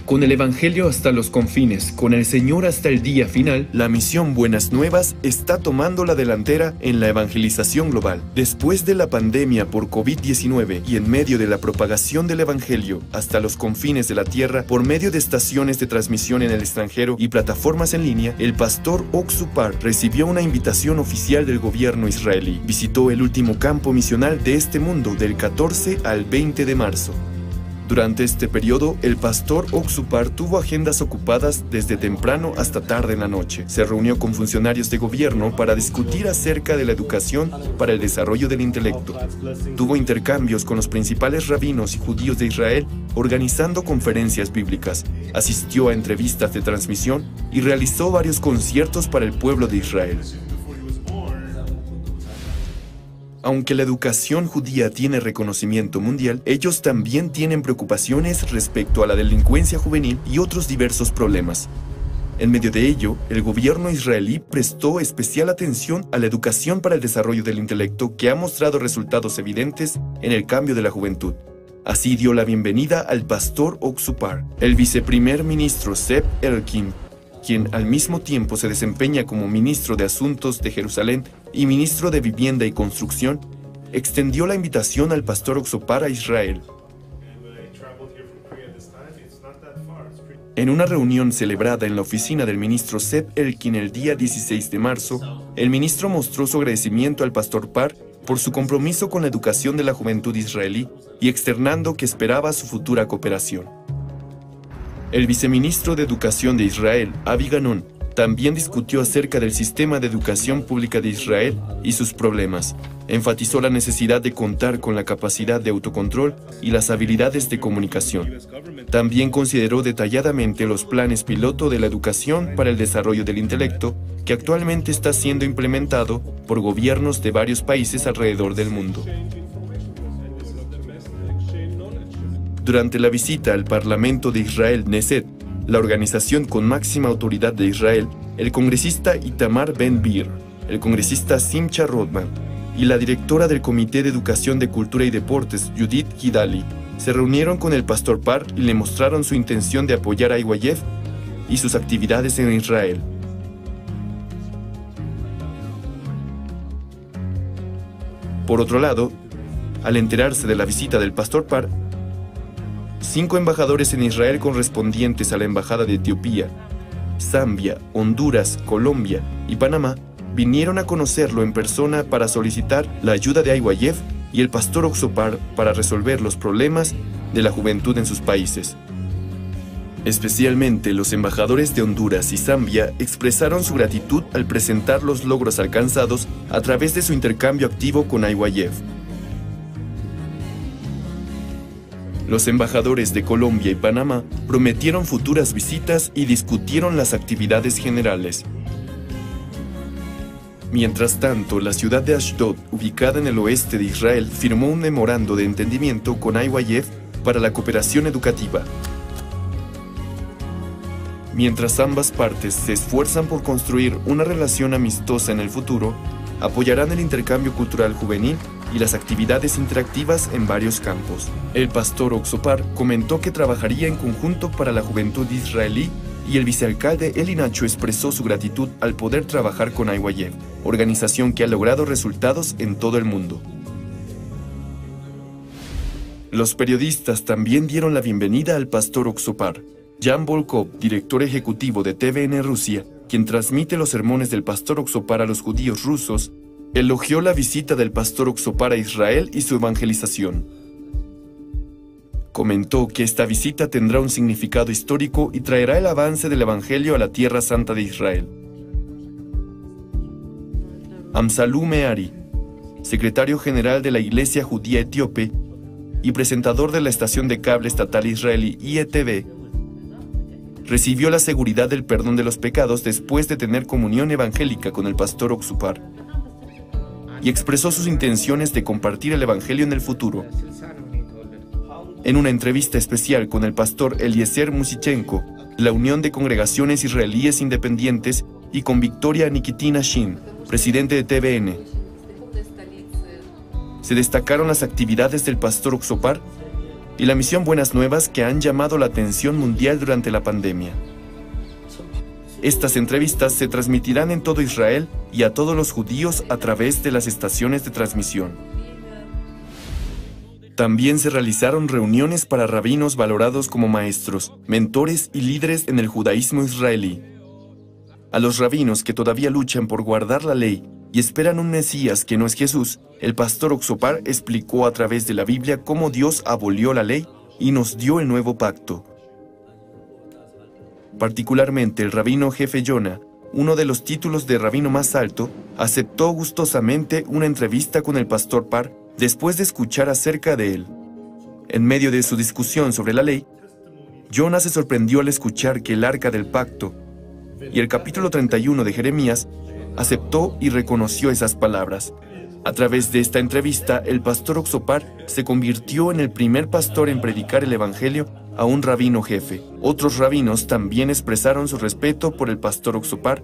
Con el Evangelio hasta los confines, con el Señor hasta el día final, la misión Buenas Nuevas está tomando la delantera en la evangelización global. Después de la pandemia por COVID-19 y en medio de la propagación del Evangelio hasta los confines de la tierra por medio de estaciones de transmisión en el extranjero y plataformas en línea, el pastor Oxupar recibió una invitación oficial del gobierno israelí. Visitó el último campo misional de este mundo del 14 al 20 de marzo. Durante este periodo, el pastor Oxupar tuvo agendas ocupadas desde temprano hasta tarde en la noche. Se reunió con funcionarios de gobierno para discutir acerca de la educación para el desarrollo del intelecto. Tuvo intercambios con los principales rabinos y judíos de Israel, organizando conferencias bíblicas. Asistió a entrevistas de transmisión y realizó varios conciertos para el pueblo de Israel. Aunque la educación judía tiene reconocimiento mundial, ellos también tienen preocupaciones respecto a la delincuencia juvenil y otros diversos problemas. En medio de ello, el gobierno israelí prestó especial atención a la educación para el desarrollo del intelecto, que ha mostrado resultados evidentes en el cambio de la juventud. Así dio la bienvenida al pastor Oxupar. El viceprimer ministro Zeev Elkin, quien al mismo tiempo se desempeña como ministro de Asuntos de Jerusalén y ministro de Vivienda y Construcción, extendió la invitación al pastor Oxupar a Israel. En una reunión celebrada en la oficina del ministro Zeev Elkin el día 16 de marzo, el ministro mostró su agradecimiento al pastor Par por su compromiso con la educación de la juventud israelí y externando que esperaba su futura cooperación. El viceministro de Educación de Israel, Avi Ganon, también discutió acerca del sistema de educación pública de Israel y sus problemas. Enfatizó la necesidad de contar con la capacidad de autocontrol y las habilidades de comunicación. También consideró detalladamente los planes piloto de la educación para el desarrollo del intelecto, que actualmente está siendo implementado por gobiernos de varios países alrededor del mundo. Durante la visita al Parlamento de Israel, Knesset, la organización con máxima autoridad de Israel, el congresista Itamar Ben-Gvir, el congresista Simcha Rodman y la directora del Comité de Educación de Cultura y Deportes, Judith Gidali, se reunieron con el pastor Par y le mostraron su intención de apoyar a IYF y sus actividades en Israel. Por otro lado, al enterarse de la visita del pastor Par, 5 embajadores en Israel correspondientes a la Embajada de Etiopía, Zambia, Honduras, Colombia y Panamá vinieron a conocerlo en persona para solicitar la ayuda de IYF y el pastor Oxupar para resolver los problemas de la juventud en sus países. Especialmente los embajadores de Honduras y Zambia expresaron su gratitud al presentar los logros alcanzados a través de su intercambio activo con IYF. Los embajadores de Colombia y Panamá prometieron futuras visitas y discutieron las actividades generales. Mientras tanto, la ciudad de Ashdod, ubicada en el oeste de Israel, firmó un memorando de entendimiento con IYF para la cooperación educativa. Mientras ambas partes se esfuerzan por construir una relación amistosa en el futuro, apoyarán el intercambio cultural juvenil y las actividades interactivas en varios campos. El pastor Oxupar comentó que trabajaría en conjunto para la juventud israelí y el vicealcalde Eli Nacho expresó su gratitud al poder trabajar con IYF, organización que ha logrado resultados en todo el mundo. Los periodistas también dieron la bienvenida al pastor Oxupar. Jan Volkov, director ejecutivo de TVN Rusia, quien transmite los sermones del pastor Oxupar a los judíos rusos, elogió la visita del pastor Oxupar a Israel y su evangelización. Comentó que esta visita tendrá un significado histórico y traerá el avance del Evangelio a la Tierra Santa de Israel. Amsalú Meari, secretario general de la Iglesia Judía Etíope y presentador de la estación de cable estatal israelí IETV, recibió la seguridad del perdón de los pecados después de tener comunión evangélica con el pastor Oxupar y expresó sus intenciones de compartir el Evangelio en el futuro. En una entrevista especial con el pastor Eliezer Musichenko, la Unión de Congregaciones Israelíes Independientes, y con Victoria Nikitina Shin, presidente de TVN, se destacaron las actividades del pastor Oxupar y la misión Buenas Nuevas que han llamado la atención mundial durante la pandemia. Estas entrevistas se transmitirán en todo Israel y a todos los judíos a través de las estaciones de transmisión. También se realizaron reuniones para rabinos valorados como maestros, mentores y líderes en el judaísmo israelí. A los rabinos que todavía luchan por guardar la ley y esperan un Mesías que no es Jesús, el pastor Oxopar explicó a través de la Biblia cómo Dios abolió la ley y nos dio el nuevo pacto. Particularmente el rabino jefe Yonah, uno de los títulos de rabino más alto, aceptó gustosamente una entrevista con el pastor Parr después de escuchar acerca de él. En medio de su discusión sobre la ley, Yonah se sorprendió al escuchar que el arca del pacto y el capítulo 31 de Jeremías aceptó y reconoció esas palabras. A través de esta entrevista, el pastor Oxopar se convirtió en el primer pastor en predicar el evangelio a un rabino jefe. Otros rabinos también expresaron su respeto por el pastor Oxopar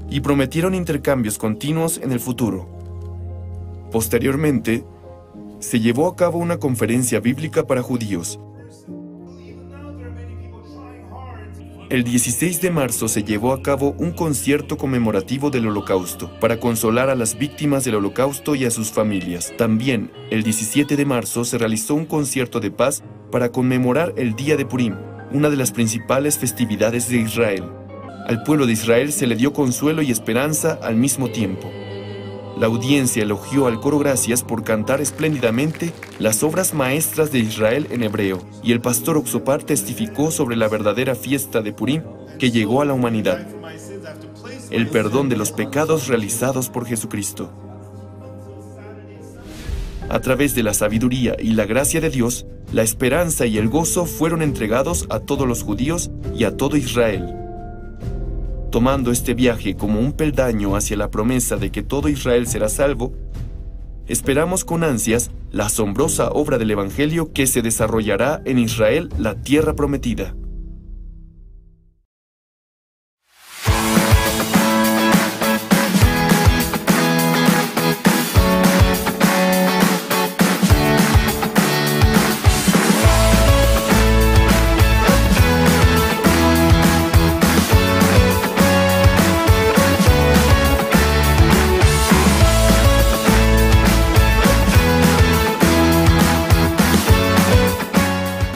y prometieron intercambios continuos en el futuro. Posteriormente, se llevó a cabo una conferencia bíblica para judíos. El 16 de marzo se llevó a cabo un concierto conmemorativo del Holocausto para consolar a las víctimas del Holocausto y a sus familias. También, el 17 de marzo se realizó un concierto de paz para conmemorar el día de Purim, una de las principales festividades de Israel. Al pueblo de Israel se le dio consuelo y esperanza al mismo tiempo. La audiencia elogió al coro Gracias por cantar espléndidamente las obras maestras de Israel en hebreo, y el pastor Oxopar testificó sobre la verdadera fiesta de Purim que llegó a la humanidad, el perdón de los pecados realizados por Jesucristo. A través de la sabiduría y la gracia de Dios, la esperanza y el gozo fueron entregados a todos los judíos y a todo Israel. Tomando este viaje como un peldaño hacia la promesa de que todo Israel será salvo, esperamos con ansias la asombrosa obra del Evangelio que se desarrollará en Israel, la tierra prometida.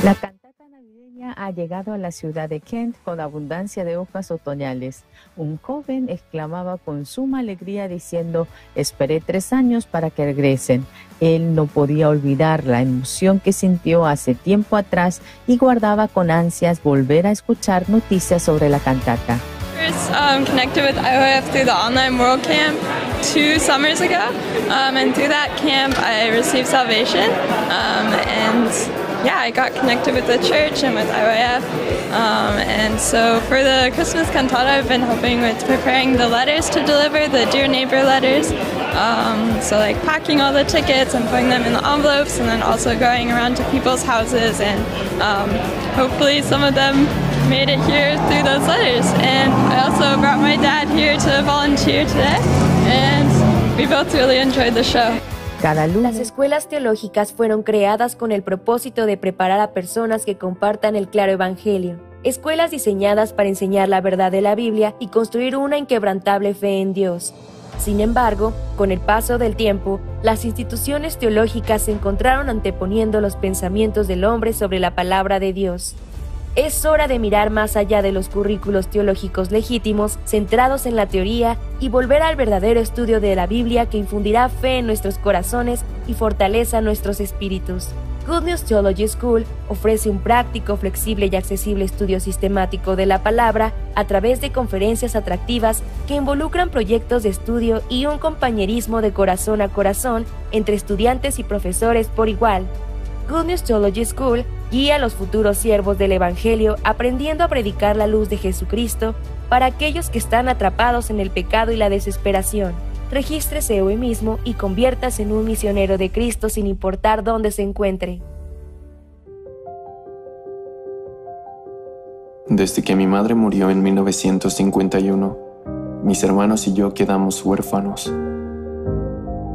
La cantata navideña ha llegado a la ciudad de Kent con abundancia de hojas otoñales. Un joven exclamaba con suma alegría diciendo: esperé 3 años para que regresen. Él no podía olvidar la emoción que sintió hace tiempo atrás y guardaba con ansias volver a escuchar noticias sobre la cantata. Connected with IOF through the online World Camp 2 summers ago, and through that camp I received salvation, and yeah, I got connected with the church and with IOF, and so for the Christmas cantata I've been helping with preparing the letters to deliver, the Dear Neighbor letters, so like packing all the tickets and putting them in the envelopes, and then also going around to people's houses, and hopefully some of them made it here through those letters. And I also brought my dad here to volunteer today, and we both really enjoyed the show. Las escuelas teológicas fueron creadas con el propósito de preparar a personas que compartan el claro evangelio. Escuelas diseñadas para enseñar la verdad de la Biblia y construir una inquebrantable fe en Dios. Sin embargo, con el paso del tiempo, las instituciones teológicas se encontraron anteponiendo los pensamientos del hombre sobre la palabra de Dios. Es hora de mirar más allá de los currículos teológicos legítimos, centrados en la teoría, y volver al verdadero estudio de la Biblia que infundirá fe en nuestros corazones y fortaleza nuestros espíritus. Good News Theology School ofrece un práctico, flexible y accesible estudio sistemático de la palabra a través de conferencias atractivas que involucran proyectos de estudio y un compañerismo de corazón a corazón entre estudiantes y profesores por igual. Good News Theology School guía a los futuros siervos del Evangelio aprendiendo a predicar la luz de Jesucristo para aquellos que están atrapados en el pecado y la desesperación. Regístrese hoy mismo y conviértase en un misionero de Cristo sin importar dónde se encuentre. Desde que mi madre murió en 1951, mis hermanos y yo quedamos huérfanos.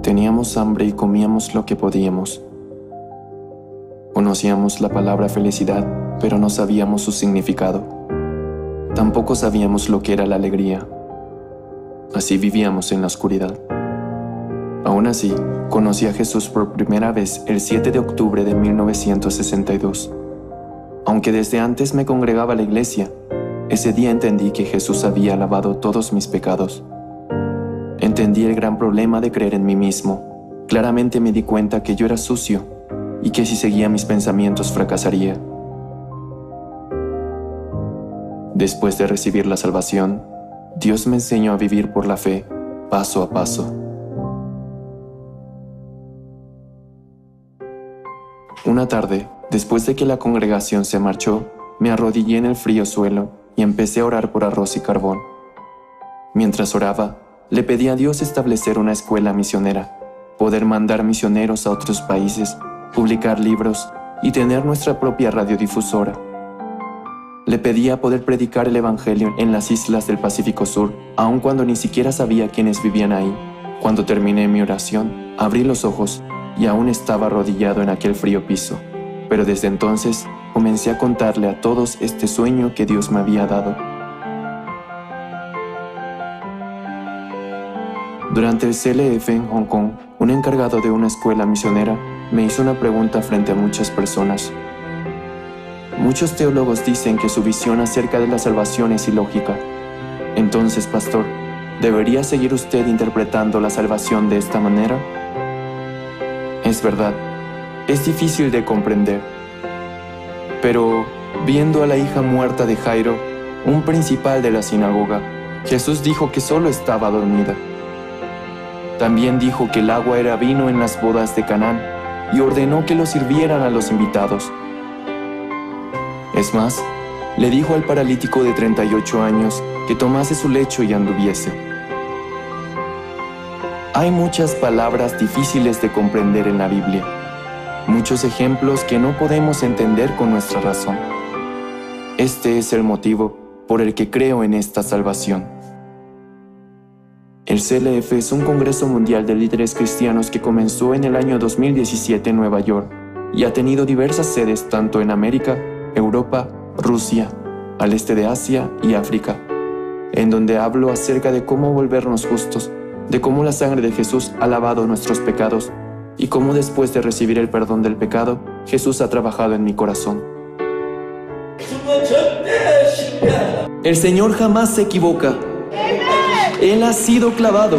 Teníamos hambre y comíamos lo que podíamos. Conocíamos la palabra felicidad, pero no sabíamos su significado. Tampoco sabíamos lo que era la alegría. Así vivíamos en la oscuridad. Aún así, conocí a Jesús por primera vez el 7 de octubre de 1962. Aunque desde antes me congregaba a la iglesia, ese día entendí que Jesús había lavado todos mis pecados. Entendí el gran problema de creer en mí mismo. Claramente me di cuenta que yo era sucio y que si seguía mis pensamientos fracasaría. Después de recibir la salvación, Dios me enseñó a vivir por la fe, paso a paso. Una tarde, después de que la congregación se marchó, me arrodillé en el frío suelo y empecé a orar por arroz y carbón. Mientras oraba, le pedí a Dios establecer una escuela misionera, poder mandar misioneros a otros países, publicar libros y tener nuestra propia radiodifusora. Le pedía poder predicar el Evangelio en las islas del Pacífico Sur, aun cuando ni siquiera sabía quiénes vivían ahí. Cuando terminé mi oración, abrí los ojos y aún estaba arrodillado en aquel frío piso. Pero desde entonces comencé a contarle a todos este sueño que Dios me había dado. Durante el CLF en Hong Kong, un encargado de una escuela misionera me hizo una pregunta frente a muchas personas. Muchos teólogos dicen que su visión acerca de la salvación es ilógica. Entonces, pastor, ¿debería seguir usted interpretando la salvación de esta manera? Es verdad, es difícil de comprender. Pero, viendo a la hija muerta de Jairo, un principal de la sinagoga, Jesús dijo que solo estaba dormida. También dijo que el agua era vino en las bodas de Canaán y ordenó que lo sirvieran a los invitados. Es más, le dijo al paralítico de 38 años que tomase su lecho y anduviese. Hay muchas palabras difíciles de comprender en la Biblia, muchos ejemplos que no podemos entender con nuestra razón. Este es el motivo por el que creo en esta salvación. El CLF es un congreso mundial de líderes cristianos que comenzó en el año 2017 en Nueva York y ha tenido diversas sedes tanto en América, Europa, Rusia, al este de Asia y África, en donde hablo acerca de cómo volvernos justos, de cómo la sangre de Jesús ha lavado nuestros pecados y cómo después de recibir el perdón del pecado, Jesús ha trabajado en mi corazón. El Señor jamás se equivoca. Él ha sido clavado.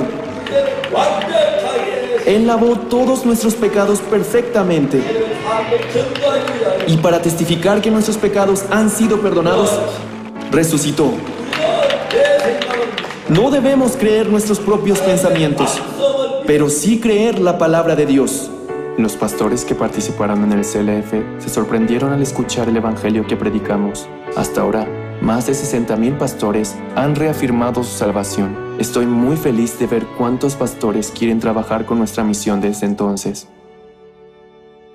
Él lavó todos nuestros pecados perfectamente. Y para testificar que nuestros pecados han sido perdonados, resucitó. No debemos creer nuestros propios pensamientos, pero sí creer la palabra de Dios. Los pastores que participaron en el CLF se sorprendieron al escuchar el evangelio que predicamos. Hasta ahora, más de 60,000 pastores han reafirmado su salvación. Estoy muy feliz de ver cuántos pastores quieren trabajar con nuestra misión desde entonces.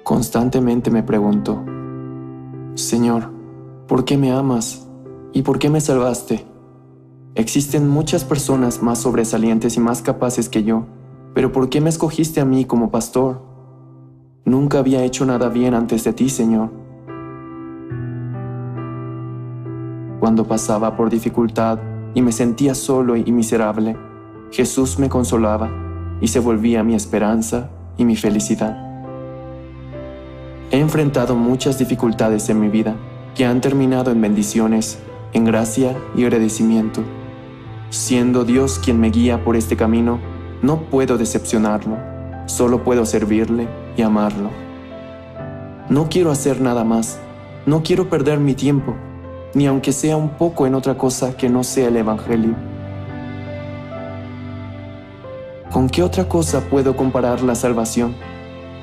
Constantemente me pregunto, Señor, ¿por qué me amas? ¿Y por qué me salvaste? Existen muchas personas más sobresalientes y más capaces que yo, pero ¿por qué me escogiste a mí como pastor? Nunca había hecho nada bien antes de ti, Señor. Cuando pasaba por dificultad y me sentía solo y miserable, Jesús me consolaba y se volvía mi esperanza y mi felicidad. He enfrentado muchas dificultades en mi vida que han terminado en bendiciones, en gracia y agradecimiento. Siendo Dios quien me guía por este camino, no puedo decepcionarlo, solo puedo servirle y amarlo. No quiero hacer nada más, no quiero perder mi tiempo, ni aunque sea un poco en otra cosa que no sea el Evangelio. ¿Con qué otra cosa puedo comparar la salvación?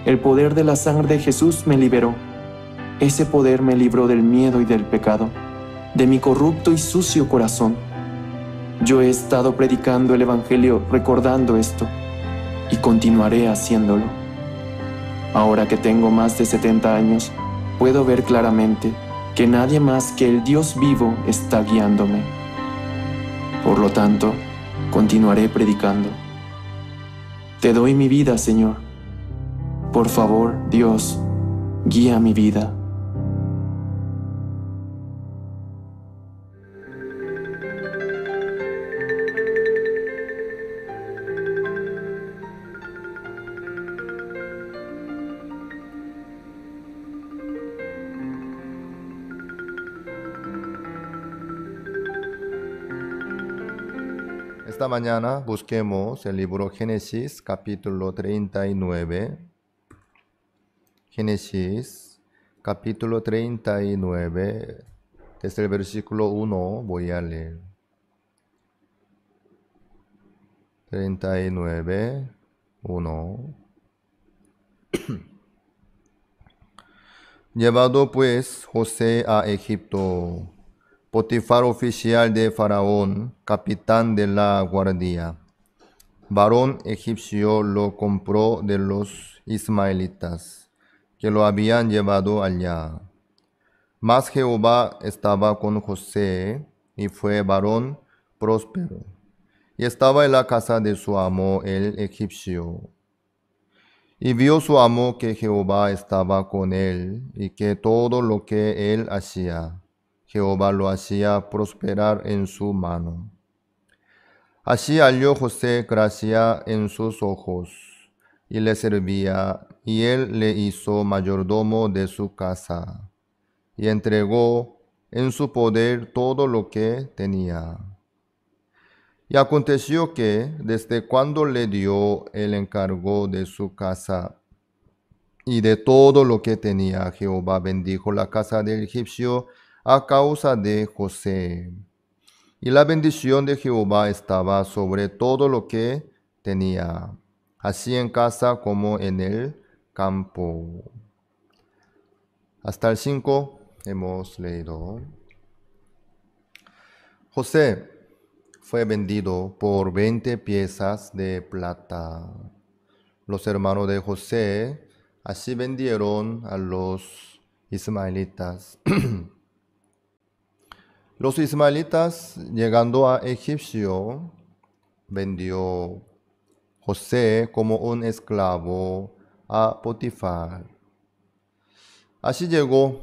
El poder de la sangre de Jesús me liberó. Ese poder me libró del miedo y del pecado, de mi corrupto y sucio corazón. Yo he estado predicando el Evangelio recordando esto, y continuaré haciéndolo. Ahora que tengo más de 70 años, puedo ver claramente que nadie más que el Dios vivo está guiándome. Por lo tanto, continuaré predicando. Te doy mi vida, Señor. Por favor, Dios, guía mi vida. Esta mañana busquemos el libro Génesis, capítulo 39. Génesis, capítulo 39, desde el versículo 1 voy a leer. 39, 1. Llevado pues José a Egipto, Potifar, oficial de Faraón, capitán de la guardia, varón egipcio, lo compró de los ismaelitas, que lo habían llevado allá. Mas Jehová estaba con José, y fue varón próspero, y estaba en la casa de su amo el egipcio. Y vio su amo que Jehová estaba con él, y que todo lo que él hacía, Jehová lo hacía prosperar en su mano. Así halló José gracia en sus ojos, y le servía, y él le hizo mayordomo de su casa, y entregó en su poder todo lo que tenía. Y aconteció que, desde cuando le dio el encargo de su casa y de todo lo que tenía, Jehová bendijo la casa del egipcio a causa de José. Y la bendición de Jehová estaba sobre todo lo que tenía, así en casa como en el campo. Hasta el 5 hemos leído. José fue vendido por 20 piezas de plata. Los hermanos de José así vendieron a los ismaelitas. Los ismaelitas, llegando a Egipcio, vendió José como un esclavo a Potifar. Así llegó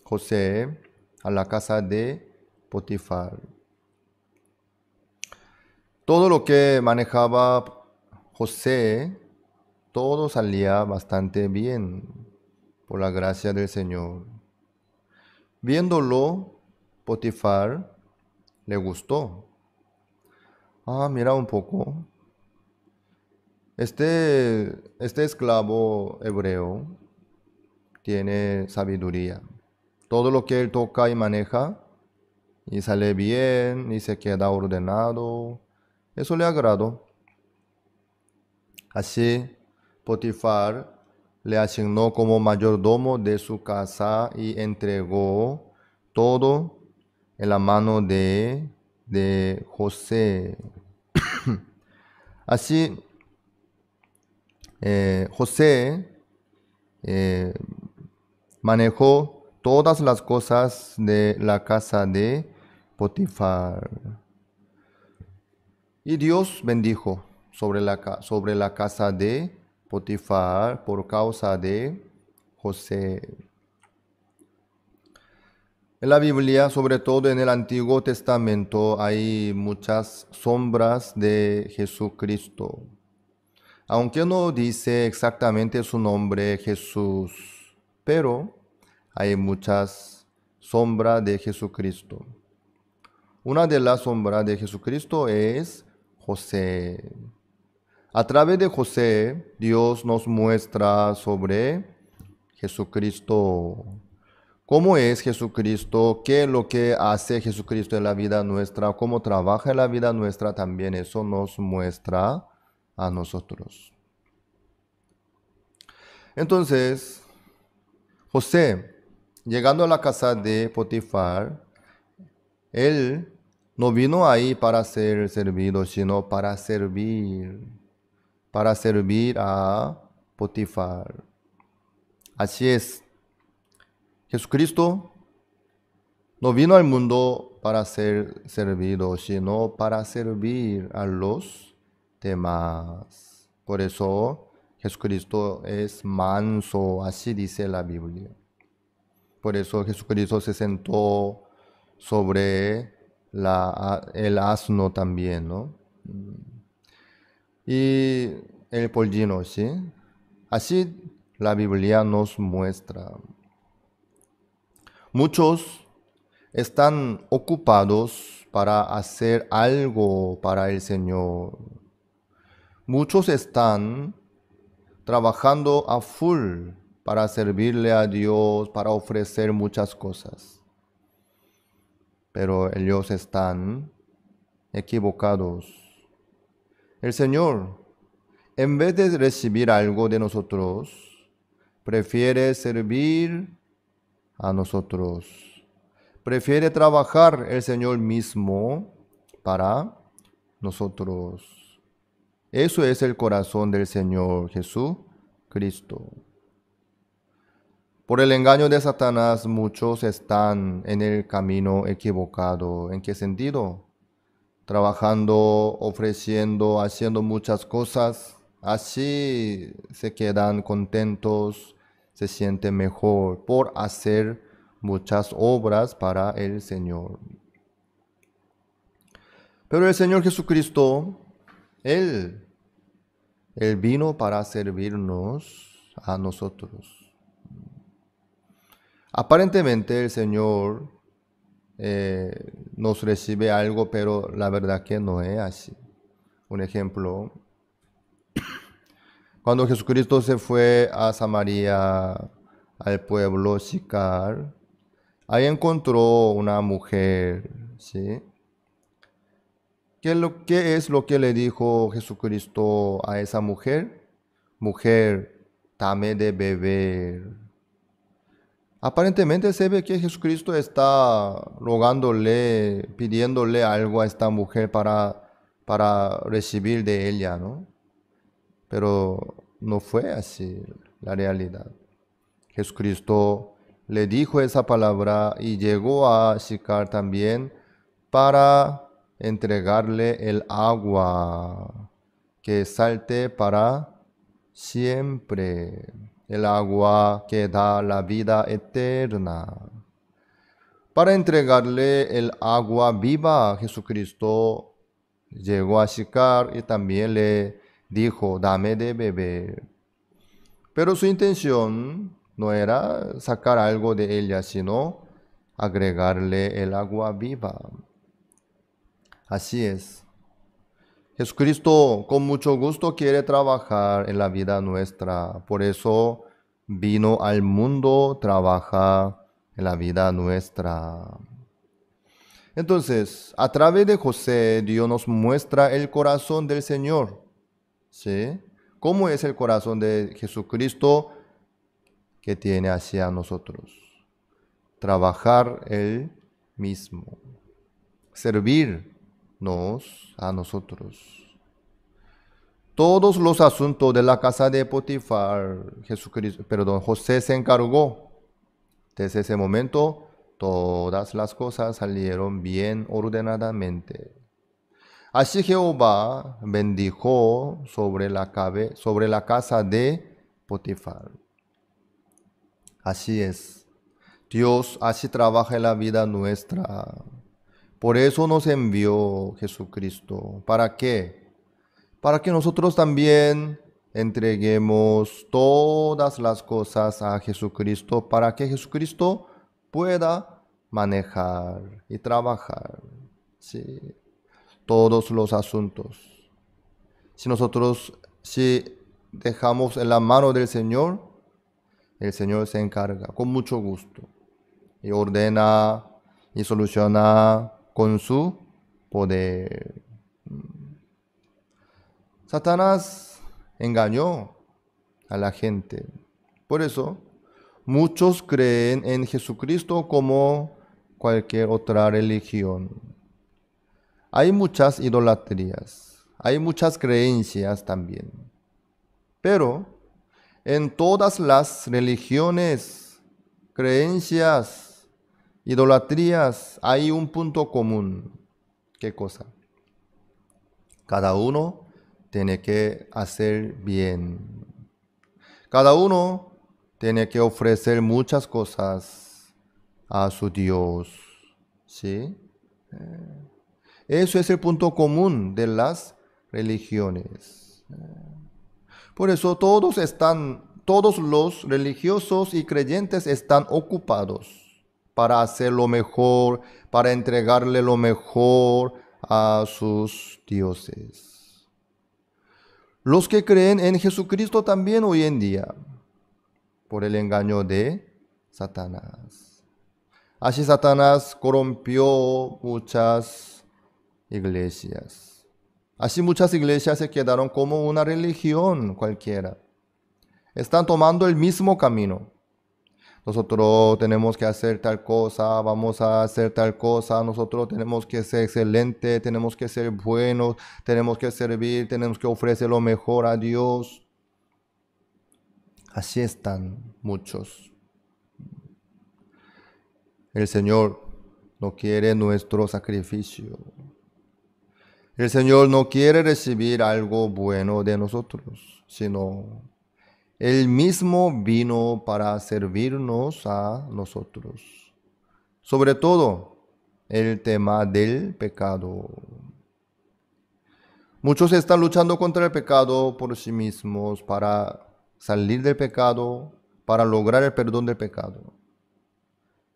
José a la casa de Potifar. Todo lo que manejaba José, todo salía bastante bien, por la gracia del Señor. Viéndolo, Potifar le gustó. Mira un poco. Este esclavo hebreo tiene sabiduría. Todo lo que él toca y maneja, y sale bien, y se queda ordenado. Eso le agradó. Así, Potifar le asignó como mayordomo de su casa y entregó todo en la mano de José. Así, José manejó todas las cosas de la casa de Potifar. Y Dios bendijo sobre la casa de Potifar por causa de José. En la Biblia, sobre todo en el Antiguo Testamento, hay muchas sombras de Jesucristo. Aunque no dice exactamente su nombre, Jesús, pero hay muchas sombras de Jesucristo. Una de las sombras de Jesucristo es José. A través de José, Dios nos muestra sobre Jesucristo. ¿Cómo es Jesucristo? ¿Qué es lo que hace Jesucristo en la vida nuestra? ¿Cómo trabaja en la vida nuestra? También eso nos muestra a nosotros. Entonces, José, llegando a la casa de Potifar, él no vino ahí para ser servido, sino para servir a Potifar. Así es. Jesucristo no vino al mundo para ser servido, sino para servir a los demás. Por eso Jesucristo es manso, así dice la Biblia. Por eso Jesucristo se sentó sobre el asno también, ¿no? Y el pollino, ¿sí? Así la Biblia nos muestra. Muchos están ocupados para hacer algo para el Señor. Muchos están trabajando a full para servirle a Dios, para ofrecer muchas cosas. Pero ellos están equivocados. El Señor, en vez de recibir algo de nosotros, prefiere servir a nosotros. Prefiere trabajar el Señor mismo para nosotros. Eso es el corazón del Señor Jesucristo. Por el engaño de Satanás, muchos están en el camino equivocado. ¿En qué sentido? Trabajando, ofreciendo, haciendo muchas cosas. Así se quedan contentos, se sienten mejor por hacer muchas obras para el Señor. Pero el Señor Jesucristo, Él vino para servirnos a nosotros. Aparentemente el Señor nos recibe algo, pero la verdad que no es así. Un ejemplo, cuando Jesucristo se fue a Samaria, al pueblo Sicar, ahí encontró una mujer, ¿sí? ¿Qué es lo que le dijo Jesucristo a esa mujer? Mujer, dame de beber. Aparentemente se ve que Jesucristo está rogándole, pidiéndole algo a esta mujer para recibir de ella, ¿no? Pero no fue así la realidad. Jesucristo le dijo esa palabra y llegó a Sicar también para entregarle el agua que salte para siempre. El agua que da la vida eterna. Para entregarle el agua viva, Jesucristo llegó a Sicar y también le dijo, dame de beber. Pero su intención no era sacar algo de ella, sino agregarle el agua viva. Así es. Jesucristo con mucho gusto quiere trabajar en la vida nuestra. Por eso vino al mundo, trabaja en la vida nuestra. Entonces, a través de José, Dios nos muestra el corazón del Señor. ¿Sí? ¿Cómo es el corazón de Jesucristo que tiene hacia nosotros? Trabajar Él mismo. Servirnos a nosotros. Todos los asuntos de la casa de Potifar, José se encargó. Desde ese momento, todas las cosas salieron bien ordenadamente. Así Jehová bendijo sobre la casa de Potifar. Así es. Dios así trabaja en la vida nuestra. Por eso nos envió Jesucristo. ¿Para qué? Para que nosotros también entreguemos todas las cosas a Jesucristo, para que Jesucristo pueda manejar y trabajar, ¿sí? Todos los asuntos. Si dejamos en la mano del Señor, el Señor se encarga con mucho gusto y ordena y soluciona con su poder. Satanás engañó a la gente. Por eso, muchos creen en Jesucristo como cualquier otra religión. Hay muchas idolatrías, hay muchas creencias también. Pero en todas las religiones, creencias, idolatrías, hay un punto común. ¿Qué cosa? Cada uno tiene que hacer bien. Cada uno tiene que ofrecer muchas cosas a su Dios. ¿Sí? Eso es el punto común de las religiones. Por eso todos los religiosos y creyentes están ocupados para hacer lo mejor, para entregarle lo mejor a sus dioses. Los que creen en Jesucristo también hoy en día, por el engaño de Satanás. Así Satanás corrompió muchas iglesias. Así muchas iglesias se quedaron como una religión cualquiera. Están tomando el mismo camino. Nosotros tenemos que hacer tal cosa, vamos a hacer tal cosa, nosotros tenemos que ser excelentes, tenemos que ser buenos, tenemos que servir, tenemos que ofrecer lo mejor a Dios. Así están muchos. El Señor no quiere nuestro sacrificio. El Señor no quiere recibir algo bueno de nosotros, sino Él mismo vino para servirnos a nosotros. Sobre todo, el tema del pecado. Muchos están luchando contra el pecado por sí mismos, para salir del pecado, para lograr el perdón del pecado.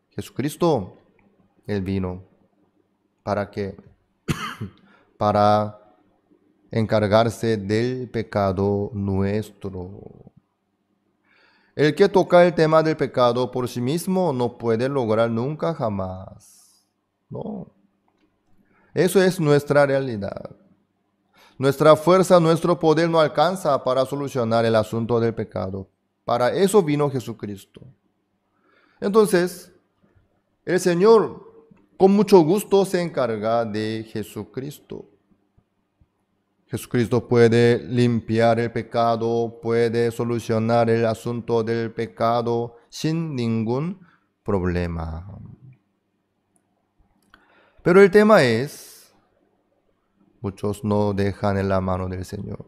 Jesucristo, Él vino. ¿Para qué? Para encargarse del pecado nuestro. El que toca el tema del pecado por sí mismo no puede lograr nunca jamás. No. Eso es nuestra realidad. Nuestra fuerza, nuestro poder no alcanza para solucionar el asunto del pecado. Para eso vino Jesucristo. Entonces, el Señor con mucho gusto se encarga de Jesucristo. Jesucristo puede limpiar el pecado, puede solucionar el asunto del pecado sin ningún problema. Pero el tema es, muchos no dejan en la mano del Señor.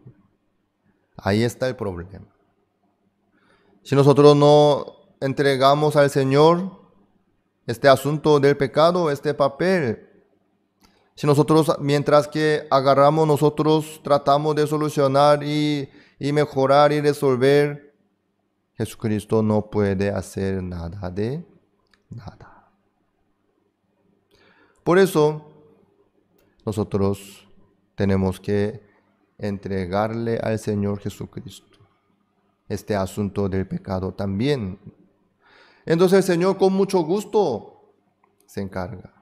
Ahí está el problema. Si nosotros no entregamos al Señor este asunto del pecado, este papel, si nosotros, mientras que agarramos, nosotros tratamos de solucionar y mejorar y resolver, Jesucristo no puede hacer nada de nada. Por eso, nosotros tenemos que entregarle al Señor Jesucristo este asunto del pecado también. Entonces el Señor con mucho gusto se encarga.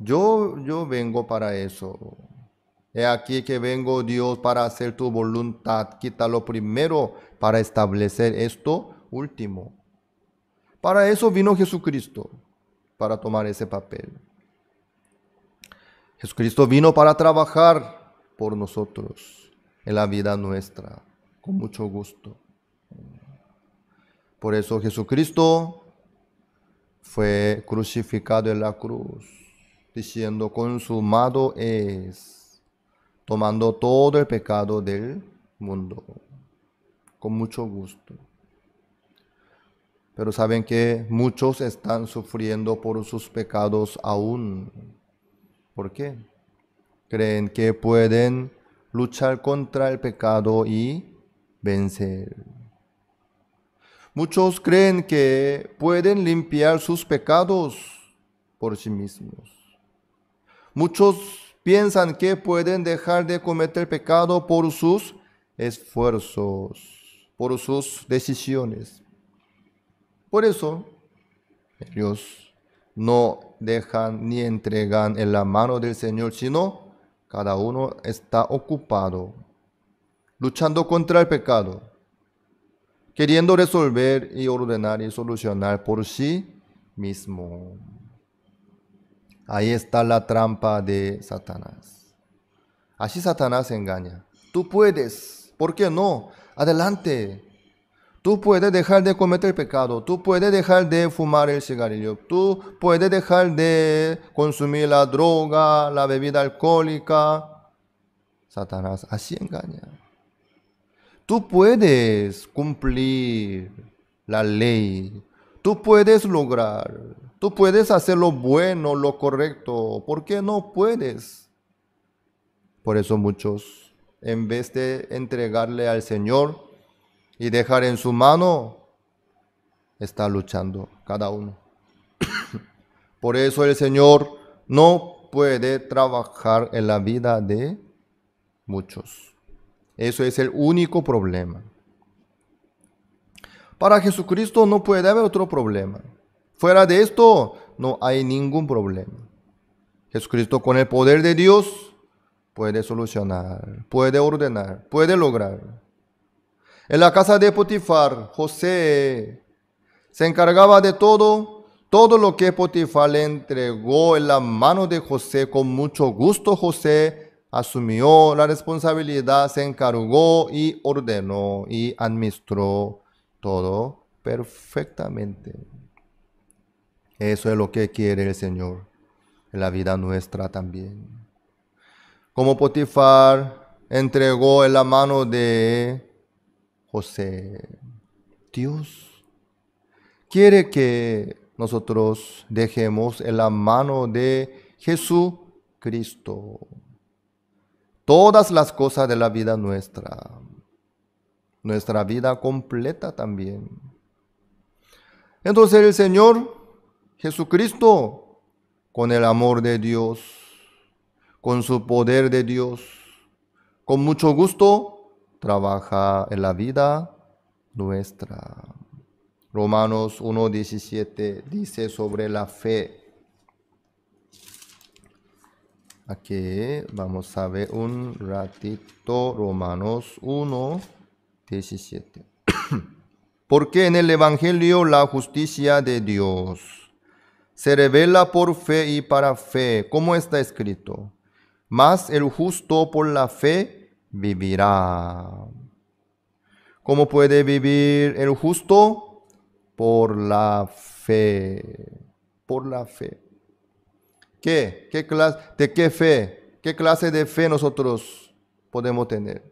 Yo vengo para eso. He aquí que vengo, Dios, para hacer tu voluntad. Quítalo primero para establecer esto último. Para eso vino Jesucristo, para tomar ese papel. Jesucristo vino para trabajar por nosotros en la vida nuestra, con mucho gusto. Por eso Jesucristo fue crucificado en la cruz, diciendo, consumado es, tomando todo el pecado del mundo, con mucho gusto. Pero saben que muchos están sufriendo por sus pecados aún. ¿Por qué? Creen que pueden luchar contra el pecado y vencer. Muchos creen que pueden limpiar sus pecados por sí mismos. Muchos piensan que pueden dejar de cometer pecado por sus esfuerzos, por sus decisiones. Por eso, ellos no dejan ni entregan en la mano del Señor, sino cada uno está ocupado, luchando contra el pecado, queriendo resolver y ordenar y solucionar por sí mismo. Ahí está la trampa de Satanás. Así Satanás engaña. Tú puedes, ¿por qué no? Adelante. Tú puedes dejar de cometer pecado. Tú puedes dejar de fumar el cigarrillo. Tú puedes dejar de consumir la droga, la bebida alcohólica. Satanás así engaña. Tú puedes cumplir la ley. Tú puedes lograr. Tú puedes hacer lo bueno, lo correcto. ¿Por qué no puedes? Por eso muchos, en vez de entregarle al Señor y dejar en su mano, está luchando cada uno. Por eso el Señor no puede trabajar en la vida de muchos. Eso es el único problema. Para Jesucristo no puede haber otro problema. Fuera de esto, no hay ningún problema. Jesucristo, con el poder de Dios, puede solucionar, puede ordenar, puede lograr. En la casa de Potifar, José se encargaba de todo. Todo lo que Potifar le entregó en la mano de José, con mucho gusto José asumió la responsabilidad, se encargó y ordenó y administró todo perfectamente. Eso es lo que quiere el Señor en la vida nuestra también. Como Potifar entregó en la mano de José, Dios quiere que nosotros dejemos en la mano de Jesucristo todas las cosas de la vida nuestra vida completa también. Entonces el Señor Jesucristo, con el amor de Dios, con su poder de Dios, con mucho gusto, trabaja en la vida nuestra. Romanos 1:17 dice sobre la fe. Aquí vamos a ver un ratito Romanos 1:17. Porque en el Evangelio la justicia de Dios se revela por fe y para fe, como está escrito: mas el justo por la fe vivirá. ¿Cómo puede vivir el justo? Por la fe. Por la fe. ¿Qué? ¿De qué fe? ¿Qué clase de fe nosotros podemos tener?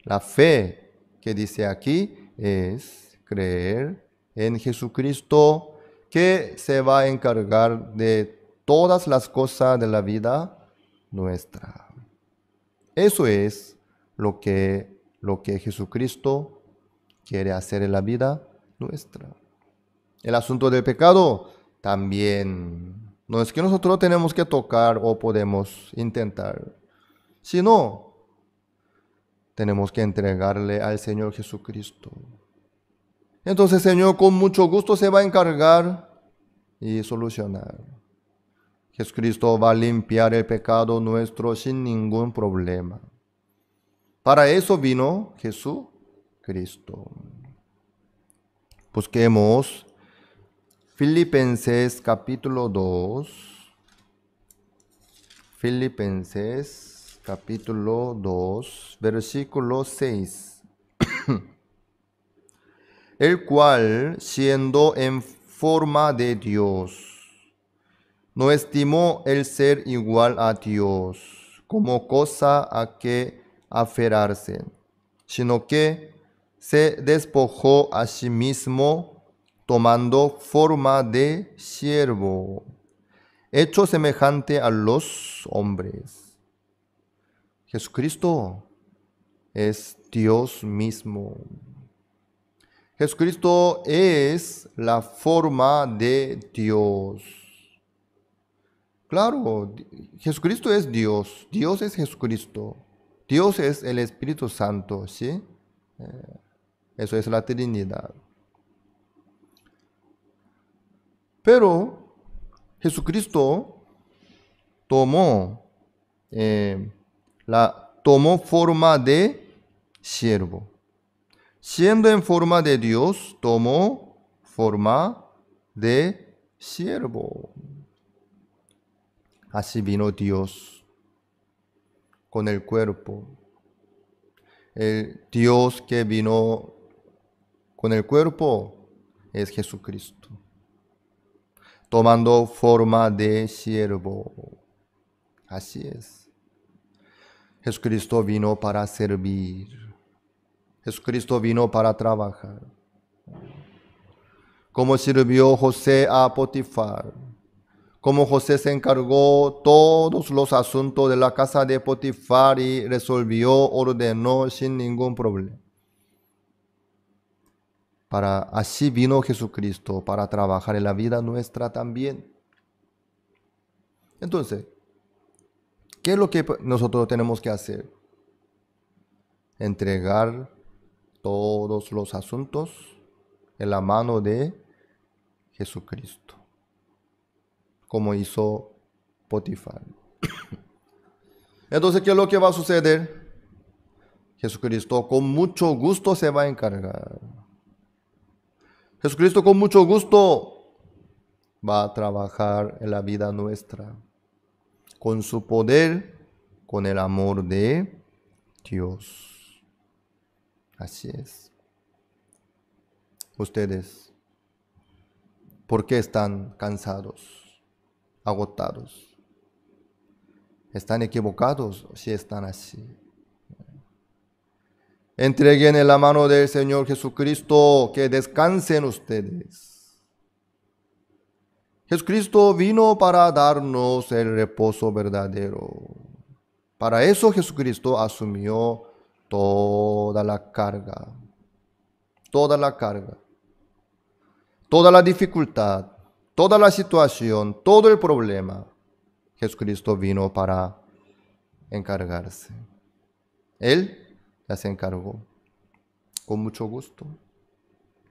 La fe que dice aquí es creer en Jesucristo, que se va a encargar de todas las cosas de la vida nuestra. Eso es lo que Jesucristo quiere hacer en la vida nuestra. El asunto del pecado también. No es que nosotros tenemos que tocar o podemos intentar, sino tenemos que entregarle al Señor Jesucristo. Entonces el Señor con mucho gusto se va a encargar y solucionar. Jesucristo va a limpiar el pecado nuestro sin ningún problema. Para eso vino Jesucristo. Busquemos Filipenses capítulo 2. Filipenses capítulo 2, versículo 6. El cual, siendo en forma de Dios, no estimó el ser igual a Dios como cosa a que aferrarse, sino que se despojó a sí mismo, tomando forma de siervo, hecho semejante a los hombres. Jesucristo es Dios mismo. Jesucristo es la forma de Dios. Claro, Jesucristo es Dios. Dios es Jesucristo. Dios es el Espíritu Santo, ¿sí? Eso es la Trinidad. Pero Jesucristo tomó forma de siervo. Siendo en forma de Dios, tomó forma de siervo. Así vino Dios con el cuerpo. El Dios que vino con el cuerpo es Jesucristo, tomando forma de siervo. Así es. Jesucristo vino para servir. Jesucristo vino para trabajar. Como sirvió José a Potifar. Como José se encargó todos los asuntos de la casa de Potifar y resolvió, ordenó sin ningún problema. Así vino Jesucristo para trabajar en la vida nuestra también. Entonces, ¿qué es lo que nosotros tenemos que hacer? Entregar todos los asuntos en la mano de Jesucristo, como hizo Potifar. Entonces, ¿qué es lo que va a suceder? Jesucristo con mucho gusto se va a encargar. Jesucristo con mucho gusto va a trabajar en la vida nuestra, con su poder, con el amor de Dios. Así es. Ustedes, ¿por qué están cansados, agotados? ¿Están equivocados si están así? Entreguen en la mano del Señor Jesucristo, que descansen ustedes. Jesucristo vino para darnos el reposo verdadero. Para eso Jesucristo asumió toda la carga, toda la dificultad, toda la situación, todo el problema. Jesucristo vino para encargarse. Él ya se encargó con mucho gusto.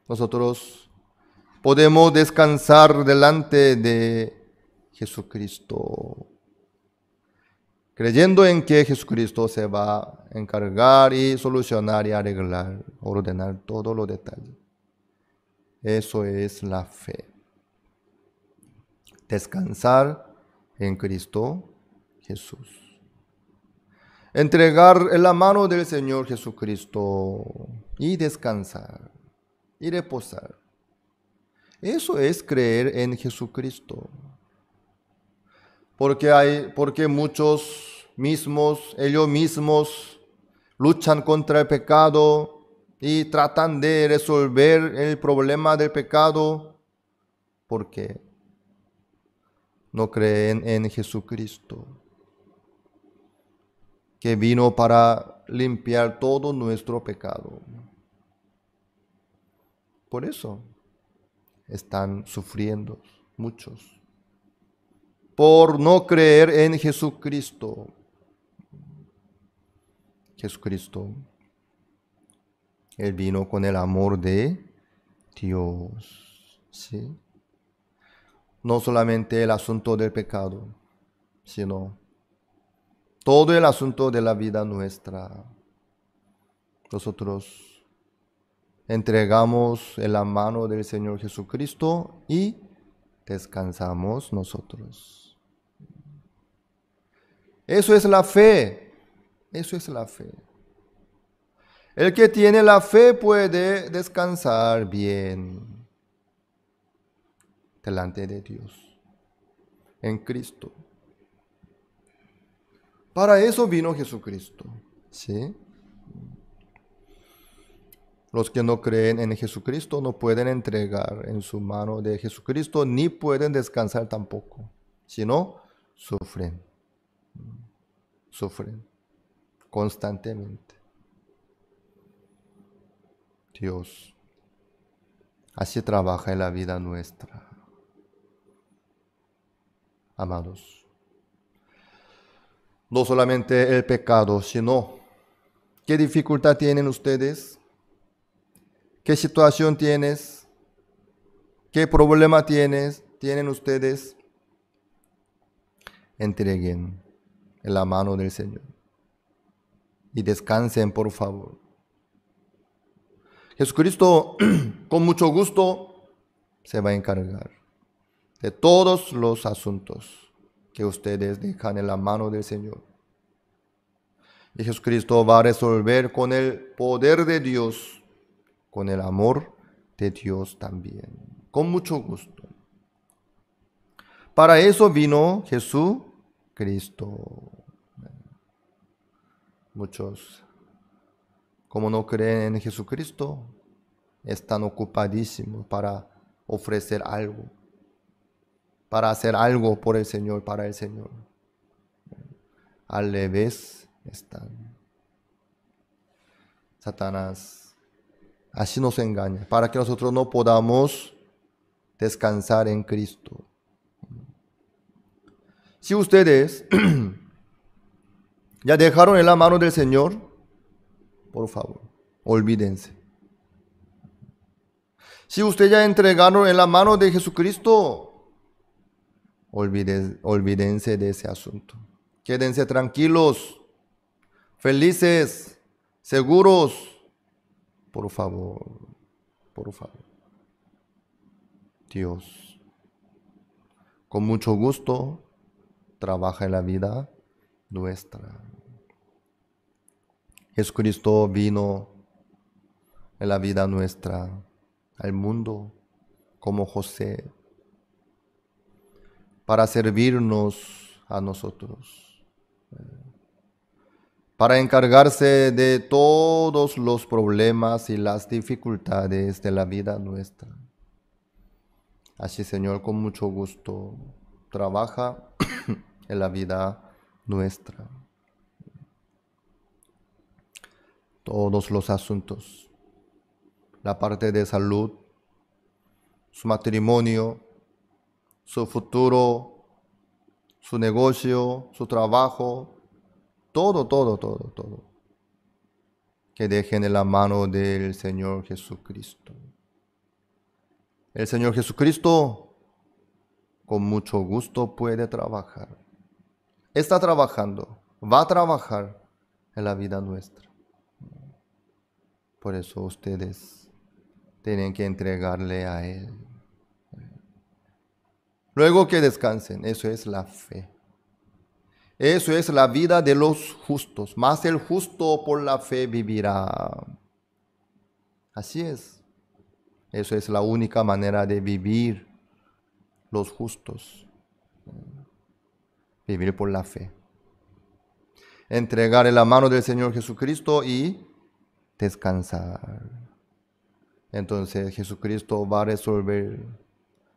Nosotros podemos descansar delante de Jesucristo, creyendo en que Jesucristo se va a encargar y solucionar y arreglar, ordenar todos los detalles. Eso es la fe. Descansar en Cristo Jesús. Entregar en la mano del Señor Jesucristo y descansar y reposar. Eso es creer en Jesucristo. Porque muchos ellos mismos luchan contra el pecado y tratan de resolver el problema del pecado. Porque no creen en Jesucristo, que vino para limpiar todo nuestro pecado. Por eso están sufriendo muchos, por no creer en Jesucristo. Jesucristo, Él vino con el amor de Dios, ¿sí? No solamente el asunto del pecado, sino todo el asunto de la vida nuestra. Nosotros entregamos en la mano del Señor Jesucristo y descansamos nosotros. Eso es la fe. Eso es la fe. El que tiene la fe puede descansar bien delante de Dios, en Cristo. Para eso vino Jesucristo, ¿sí? Los que no creen en Jesucristo no pueden entregar en su mano de Jesucristo, ni pueden descansar tampoco, sino sufren constantemente. Dios así trabaja en la vida nuestra. Amados, no solamente el pecado, sino qué dificultad tienen ustedes, qué situación tienes, qué problema tienen ustedes. Entreguen en la mano del Señor y descansen, por favor. Jesucristo con mucho gusto se va a encargar de todos los asuntos que ustedes dejan en la mano del Señor. Y Jesucristo va a resolver con el poder de Dios, con el amor de Dios también, con mucho gusto. Para eso vino Jesucristo. Muchos como no creen en Jesucristo, están ocupadísimos para ofrecer algo, para hacer algo por el Señor, para el Señor. Al revés están. Satanás así nos engaña, para que nosotros no podamos descansar en Cristo. Si ustedes ya dejaron en la mano del Señor, por favor, olvídense. Si ustedes ya entregaron en la mano de Jesucristo, olvídense de ese asunto. Quédense tranquilos, felices, seguros. Por favor, por favor. Dios, con mucho gusto, trabaja en la vida nuestra. Jesucristo vino en la vida nuestra al mundo como José para servirnos a nosotros, para encargarse de todos los problemas y las dificultades de la vida nuestra. Así, Señor, con mucho gusto, trabaja en la vida nuestra. Todos los asuntos, la parte de salud, su matrimonio, su futuro, su negocio, su trabajo, todo. Que dejen en la mano del Señor Jesucristo. El Señor Jesucristo con mucho gusto puede trabajar. Está trabajando, va a trabajar en la vida nuestra. Por eso ustedes tienen que entregarle a Él. Luego que descansen, eso es la fe. Eso es la vida de los justos. Mas el justo por la fe vivirá. Así es. Eso es la única manera de vivir los justos. Vivir por la fe. Entregar en la mano del Señor Jesucristo y descansar. Entonces Jesucristo va a resolver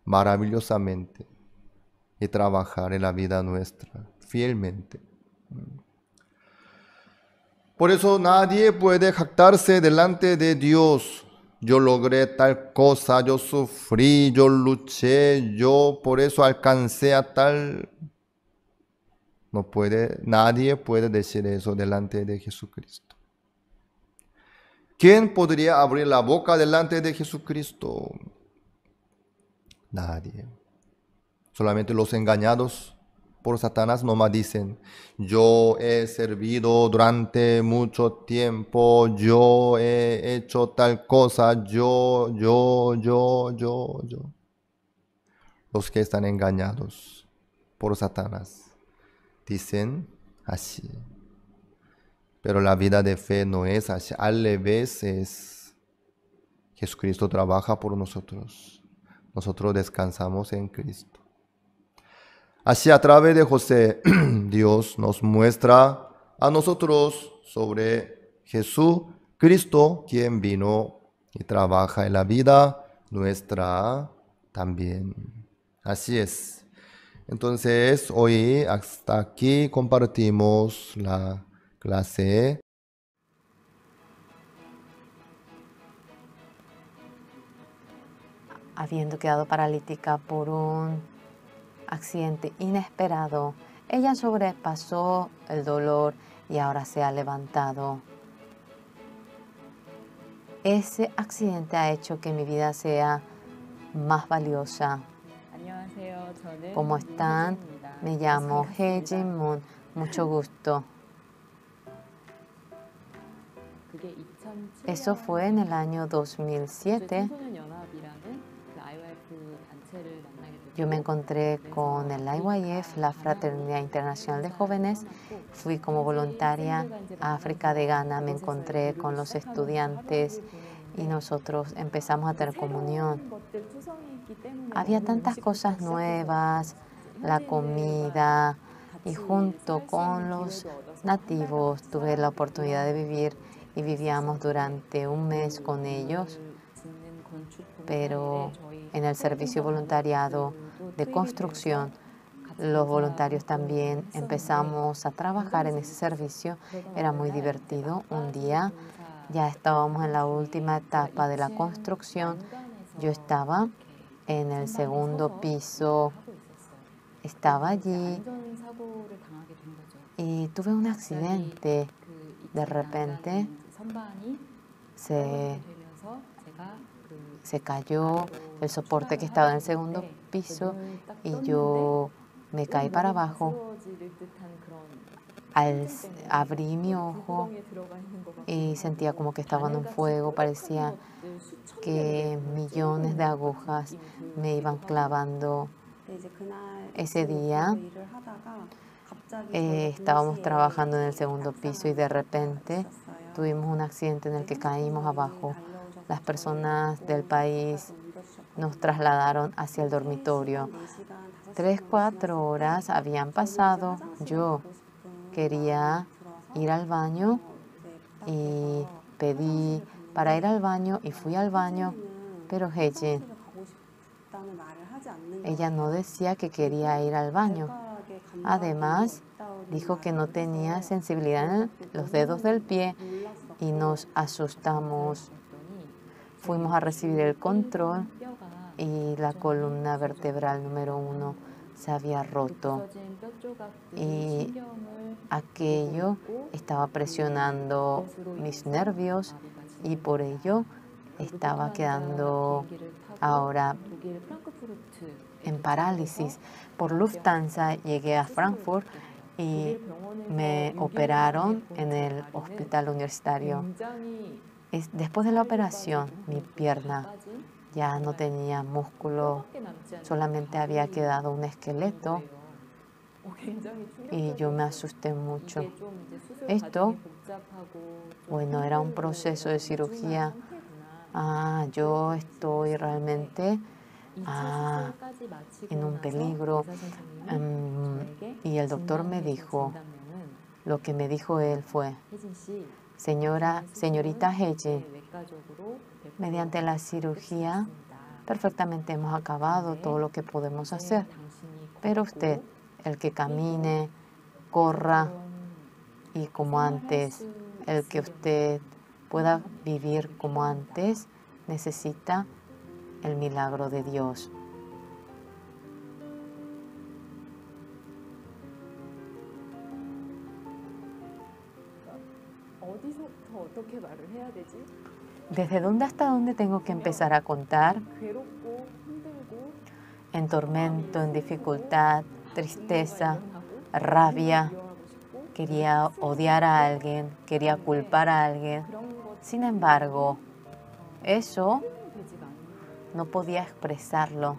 maravillosamente y trabajar en la vida nuestra fielmente. Por eso nadie puede jactarse delante de Dios. Yo logré tal cosa, yo sufrí, yo luché, yo por eso alcancé a tal. Nadie puede decir eso delante de Jesucristo. ¿Quién podría abrir la boca delante de Jesucristo? Nadie. Solamente los engañados por Satanás nomás dicen: yo he servido durante mucho tiempo, yo he hecho tal cosa, yo. Los que están engañados por Satanás dicen así. Pero la vida de fe no es así. Al revés es. Jesucristo trabaja por nosotros. Nosotros descansamos en Cristo. Así, a través de José, Dios nos muestra a nosotros sobre Jesucristo, quien vino y trabaja en la vida nuestra también. Así es. Entonces, hoy hasta aquí compartimos la clase. Habiendo quedado paralítica por un accidente inesperado, ella sobrepasó el dolor y ahora se ha levantado. Ese accidente ha hecho que mi vida sea más valiosa. ¿Cómo están? Me llamo Hee Jin-moon. Mucho gusto. Eso fue en el año 2007. Yo me encontré con el IYF, la Fraternidad Internacional de Jóvenes. Fui como voluntaria a África de Ghana. Me encontré con los estudiantes y nosotros empezamos a tener comunión. Había tantas cosas nuevas, la comida, y junto con los nativos tuve la oportunidad de vivir y vivíamos durante un mes con ellos, pero en el servicio voluntariado de construcción, los voluntarios también empezamos a trabajar en ese servicio. Era muy divertido. Un día ya estábamos en la última etapa de la construcción. Yo estaba en el segundo piso, estaba allí y tuve un accidente. De repente se cayó el soporte que estaba en el segundo piso y yo me caí para abajo. Abrí mi ojo y sentía como que estaba en un fuego. Parecía que millones de agujas me iban clavando. Ese día estábamos trabajando en el segundo piso y de repente tuvimos un accidente en el que caímos abajo. Las personas del país nos trasladaron hacia el dormitorio. 3-4 horas habían pasado. Yo quería ir al baño y pedí para ir al baño y fui al baño, pero ella no decía que quería ir al baño. Además, dijo que no tenía sensibilidad en los dedos del pie y nos asustamos. Fuimos a recibir el control y la columna vertebral número 1 se había roto y aquello estaba presionando mis nervios y por ello estaba quedando ahora en parálisis. Por Lufthansa llegué a Frankfurt y me operaron en el hospital universitario. Después de la operación, mi pierna ya no tenía músculo, solamente había quedado un esqueleto y yo me asusté mucho. Esto, bueno, era un proceso de cirugía. Yo estoy realmente en un peligro. Y el doctor me dijo, lo que me dijo él fue, señorita Hye-jin, mediante la cirugía perfectamente hemos acabado todo lo que podemos hacer, pero usted, el que camine, corra y como antes, el que usted pueda vivir como antes, necesita el milagro de Dios. ¿Desde dónde hasta dónde tengo que empezar a contar? En tormento, en dificultad, tristeza, rabia. Quería odiar a alguien, quería culpar a alguien. Sin embargo, eso no podía expresarlo.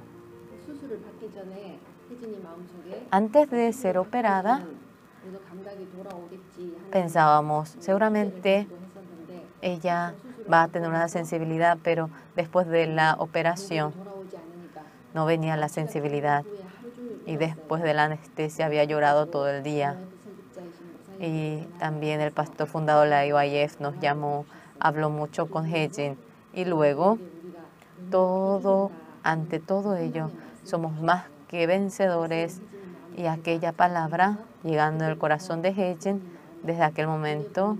Antes de ser operada, pensábamos, seguramente ella va a tener una sensibilidad, pero después de la operación no venía la sensibilidad y después de la anestesia había llorado todo el día. Y también el pastor fundador de la IYF nos llamó, habló mucho con Hye-jin y luego ante todo ello, somos más que vencedores. Y aquella palabra, llegando al corazón de Hye-jin, desde aquel momento,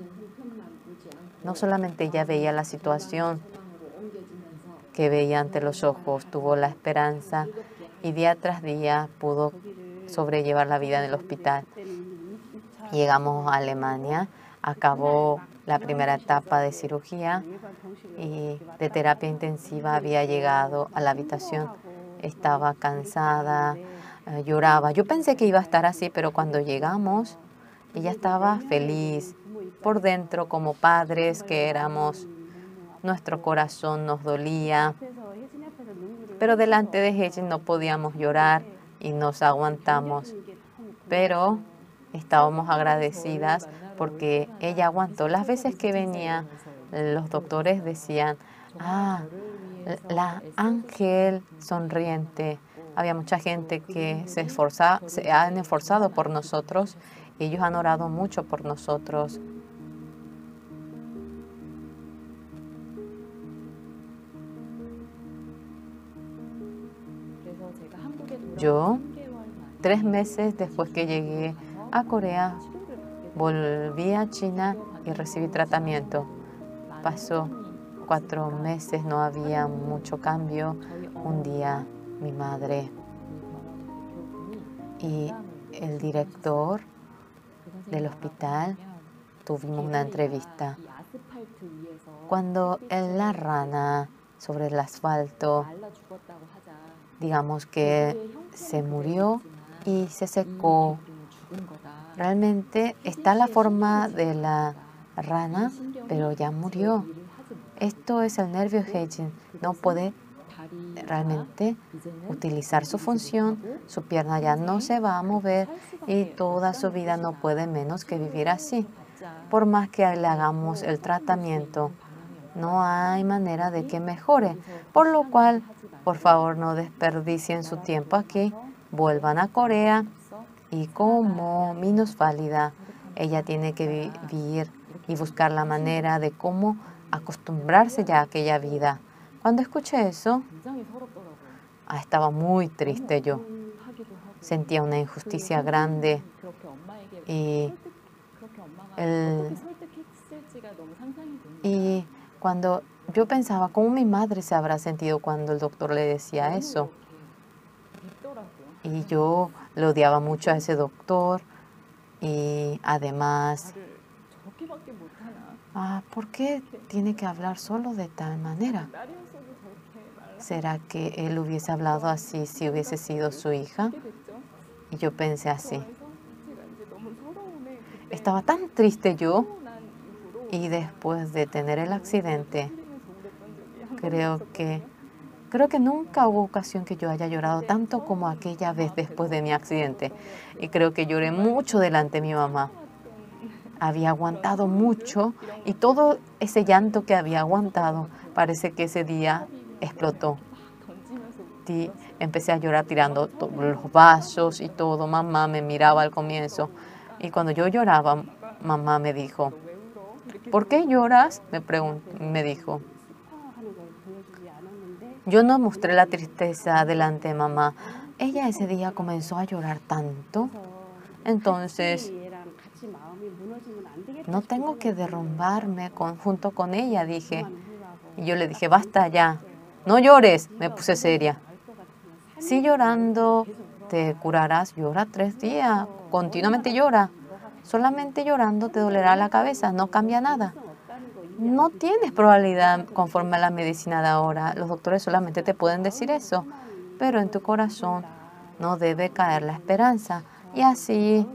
no solamente ella veía la situación que veía ante los ojos, tuvo la esperanza y día tras día pudo sobrellevar la vida en el hospital. Llegamos a Alemania, acabó la primera etapa de cirugía y de terapia intensiva. Había llegado a la habitación, estaba cansada, lloraba. Yo pensé que iba a estar así, pero cuando llegamos, ella estaba feliz. Por dentro, como padres que éramos, nuestro corazón nos dolía. Pero delante de ella no podíamos llorar y nos aguantamos. Pero estábamos agradecidas porque ella aguantó. Las veces que venía, los doctores decían, la ángel sonriente. Había mucha gente que se han esforzado por nosotros. Ellos han orado mucho por nosotros. Yo, 3 meses después que llegué a Corea, volví a China y recibí tratamiento. Pasó 4 meses, no había mucho cambio. Un día mi madre y el director del hospital tuvimos una entrevista. Cuando en la rana sobre el asfalto, digamos que se murió y se secó. Realmente está la forma de la rana, pero ya murió. Esto es el nervio Haejin. No puede realmente utilizar su función, su pierna ya no se va a mover y toda su vida no puede menos que vivir así. Por más que le hagamos el tratamiento, no hay manera de que mejore. Por lo cual, por favor, no desperdicien su tiempo aquí. Vuelvan a Corea y como minusválida, ella tiene que vivir y buscar la manera de cómo acostumbrarse ya a aquella vida. Cuando escuché eso, estaba muy triste yo. Sentía una injusticia grande y cuando yo pensaba cómo mi madre se habrá sentido cuando el doctor le decía eso. Y yo le odiaba mucho a ese doctor y además, ¿por qué tiene que hablar solo de tal manera? ¿Será que él hubiese hablado así si hubiese sido su hija? Y yo pensé así. Estaba tan triste yo y después de tener el accidente, creo que nunca hubo ocasión que yo haya llorado tanto como aquella vez después de mi accidente. Y creo que lloré mucho delante de mi mamá. Había aguantado mucho y todo ese llanto que había aguantado parece que ese día explotó. Y empecé a llorar tirando los vasos y todo. Mamá me miraba al comienzo y cuando yo lloraba, mamá me dijo, ¿por qué lloras? Me dijo. Yo no mostré la tristeza delante de mamá. Ella ese día comenzó a llorar tanto. Entonces, no tengo que derrumbarme junto con ella, dije. Y yo le dije, basta ya, no llores. Me puse seria. Si llorando te curarás, llora 3 días, continuamente llora. Solamente llorando te dolerá la cabeza, no cambia nada. No tienes probabilidad conforme a la medicina de ahora. Los doctores solamente te pueden decir eso, pero en tu corazón no debe caer la esperanza. Y así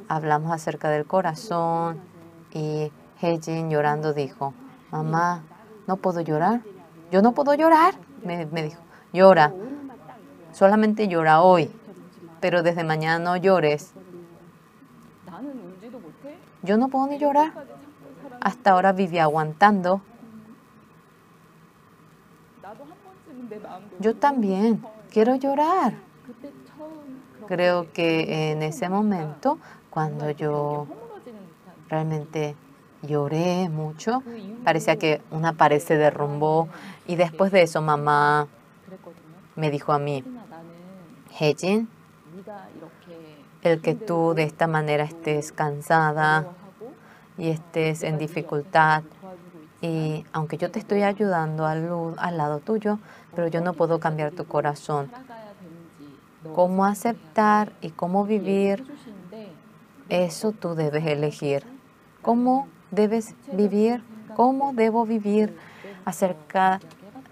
hablamos acerca del corazón y Haejin llorando dijo, mamá, ¿no puedo llorar? Yo no puedo llorar, me dijo. Llora, solamente llora hoy, pero desde mañana no llores. Yo no puedo ni llorar. Hasta ahora viví aguantando. Yo también quiero llorar. Creo que en ese momento, cuando yo realmente lloré mucho, parecía que una pared se derrumbó. Y después de eso, mamá me dijo a mí, Haejin, el que tú de esta manera estés cansada y estés en dificultad, y aunque yo te estoy ayudando al lado tuyo, pero yo no puedo cambiar tu corazón. Cómo aceptar y cómo vivir, eso tú debes elegir. ¿Cómo debes vivir? ¿Cómo debo vivir? Acerca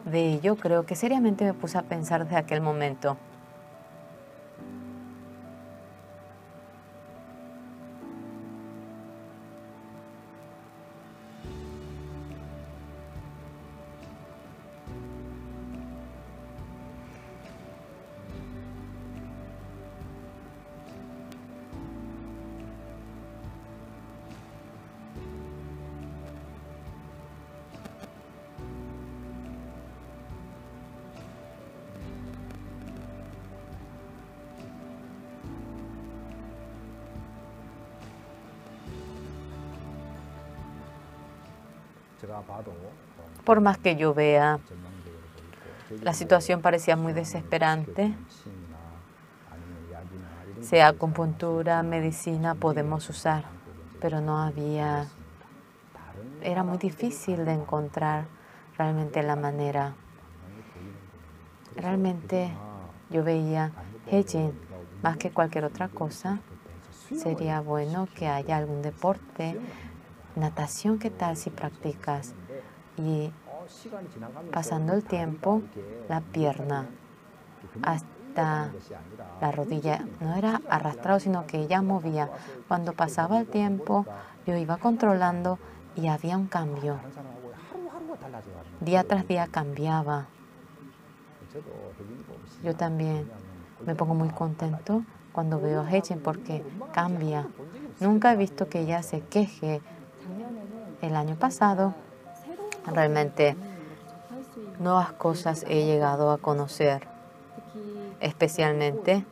de ello, creo que seriamente me puse a pensar desde aquel momento. Por más que yo vea La situación parecía muy desesperante. Sea acupuntura, medicina, podemos usar, pero no había. Era muy difícil de encontrar realmente la manera. Realmente yo veía, He-Jin, más que cualquier otra cosa, sería bueno que haya algún deporte, natación, ¿qué tal si practicas? Y pasando el tiempo, la pierna hasta la rodilla no era arrastrado, sino que ella movía. Cuando pasaba el tiempo, yo iba controlando y había un cambio. Día tras día cambiaba. Yo también me pongo muy contento cuando veo a He-Jin porque cambia. Nunca he visto que ella se queje. El año pasado, realmente, nuevas cosas he llegado a conocer. Especialmente,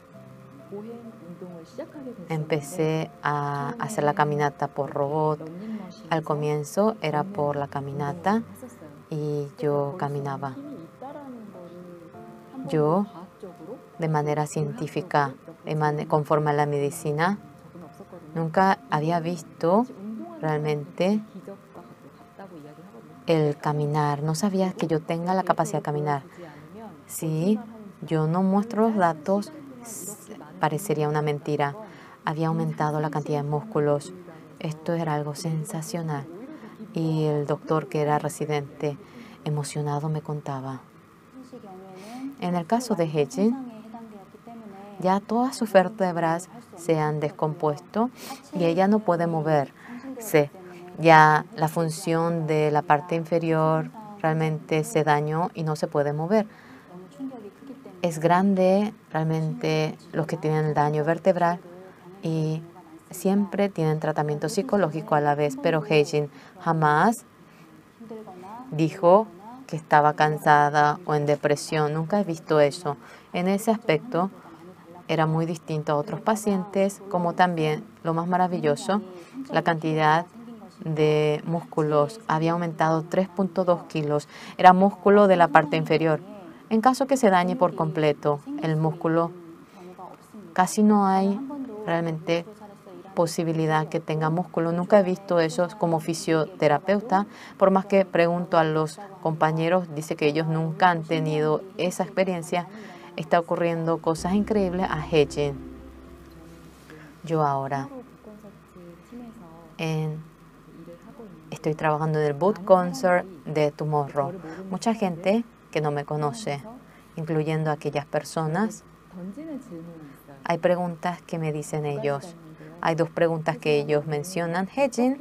empecé a hacer la caminata por robot. Al comienzo era por la caminata y yo caminaba. Yo, de manera científica, conforme a la medicina, nunca había visto realmente el caminar. No sabía que yo tenga la capacidad de caminar. Si yo no muestro los datos, parecería una mentira. Había aumentado la cantidad de músculos. Esto era algo sensacional. Y el doctor, que era residente, emocionado, me contaba. En el caso de He-Jin, ya todas sus vértebras se han descompuesto y ella no puede moverse. Ya la función de la parte inferior realmente se dañó y no se puede mover. Es grande realmente los que tienen el daño vertebral y siempre tienen tratamiento psicológico a la vez, pero He-Jin jamás dijo que estaba cansada o en depresión. Nunca he visto eso. En ese aspecto era muy distinto a otros pacientes, como también, lo más maravilloso, la cantidad de músculos había aumentado 3.2 kilos. Era músculo de la parte inferior. En caso que se dañe por completo el músculo, casi no hay realmente posibilidad que tenga músculo. Nunca he visto eso como fisioterapeuta. Por más que pregunto a los compañeros, dice que ellos nunca han tenido esa experiencia. Está ocurriendo cosas increíbles a He-Jin. Yo ahora estoy trabajando en el Boot Concert de Tomorrow. Mucha gente que no me conoce, incluyendo aquellas personas. Hay preguntas que me dicen ellos. Hay dos preguntas que ellos mencionan. He-Jin,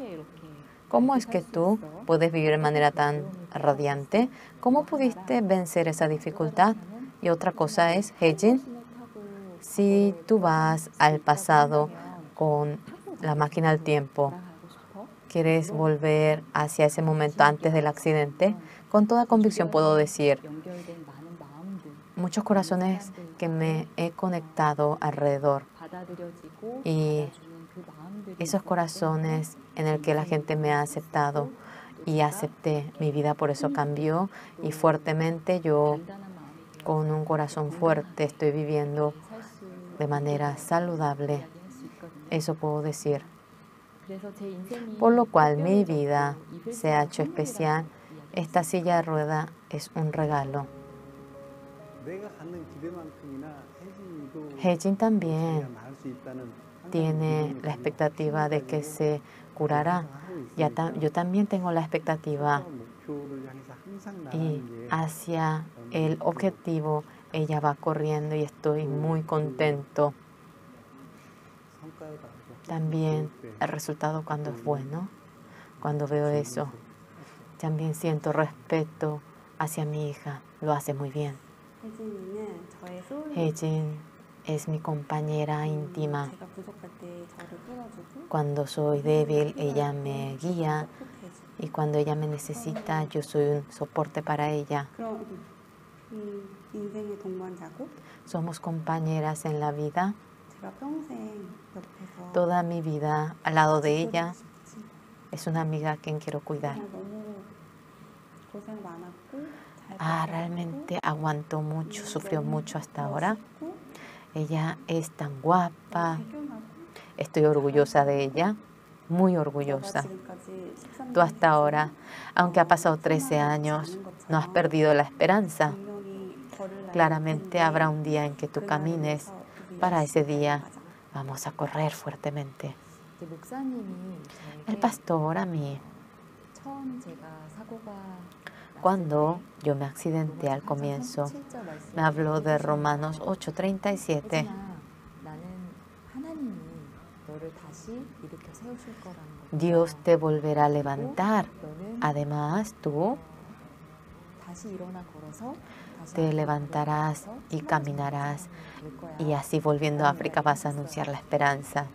¿cómo es que tú puedes vivir de manera tan radiante? ¿Cómo pudiste vencer esa dificultad? Y otra cosa es, He-Jin, si tú vas al pasado con la máquina del tiempo, ¿quieres volver hacia ese momento antes del accidente? Con toda convicción puedo decir, muchos corazones que me he conectado alrededor y esos corazones en el que la gente me ha aceptado y acepté, mi vida por eso cambió y fuertemente yo con un corazón fuerte estoy viviendo de manera saludable. Eso puedo decir. Por lo cual mi vida se ha hecho especial. Esta silla de rueda es un regalo. He-Jin también tiene la expectativa de que se curará. Yo también tengo la expectativa y hacia el objetivo ella va corriendo y estoy muy contento. También el resultado cuando es bueno, cuando veo eso, también siento respeto hacia mi hija, lo hace muy bien. He-Jin es mi compañera íntima. Cuando soy débil, ella me guía y cuando ella me necesita, yo soy un soporte para ella. Somos compañeras en la vida. Toda mi vida al lado de ella. Es una amiga a quien quiero cuidar. Realmente aguantó mucho, sufrió mucho hasta ahora. Ella es tan guapa. Estoy orgullosa de ella, muy orgullosa. Tú hasta ahora, aunque ha pasado 13 años, no has perdido la esperanza. Claramente habrá un día en que tú camines. Para ese día vamos a correr fuertemente. El pastor a mí, cuando yo me accidenté al comienzo, me habló de Romanos 8:37. Dios te volverá a levantar. Además, tú te levantarás y caminarás. Y así volviendo a África vas a anunciar la esperanza.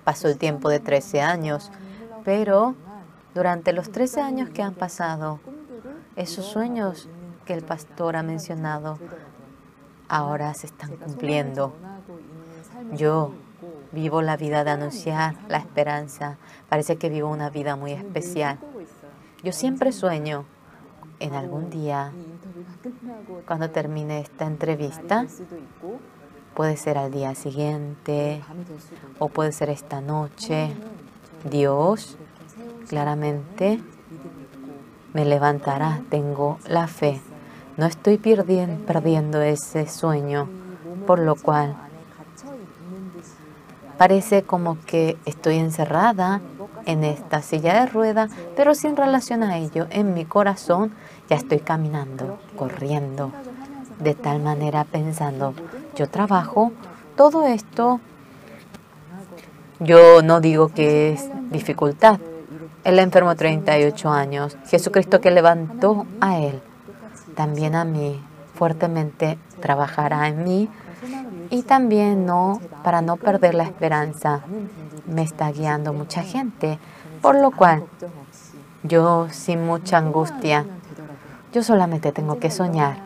Pasó el tiempo de 13 años, pero durante los 13 años que han pasado, esos sueños que el pastor ha mencionado ahora se están cumpliendo. Yo vivo la vida de anunciar la esperanza. Parece que vivo una vida muy especial. Yo siempre sueño en algún día, cuando termine esta entrevista, puede ser al día siguiente o puede ser esta noche, Dios claramente me levantará. Tengo la fe. No estoy perdiendo ese sueño, por lo cual parece como que estoy encerrada en esta silla de ruedas, pero sin relación a ello, en mi corazón ya estoy caminando, corriendo, de tal manera pensando, yo trabajo, todo esto, yo no digo que es dificultad. Él enfermó 38 años, Jesucristo que levantó a él, también a mí, fuertemente trabajará en mí y también para no perder la esperanza. Me está guiando mucha gente, por lo cual yo sin mucha angustia, yo solamente tengo que soñar,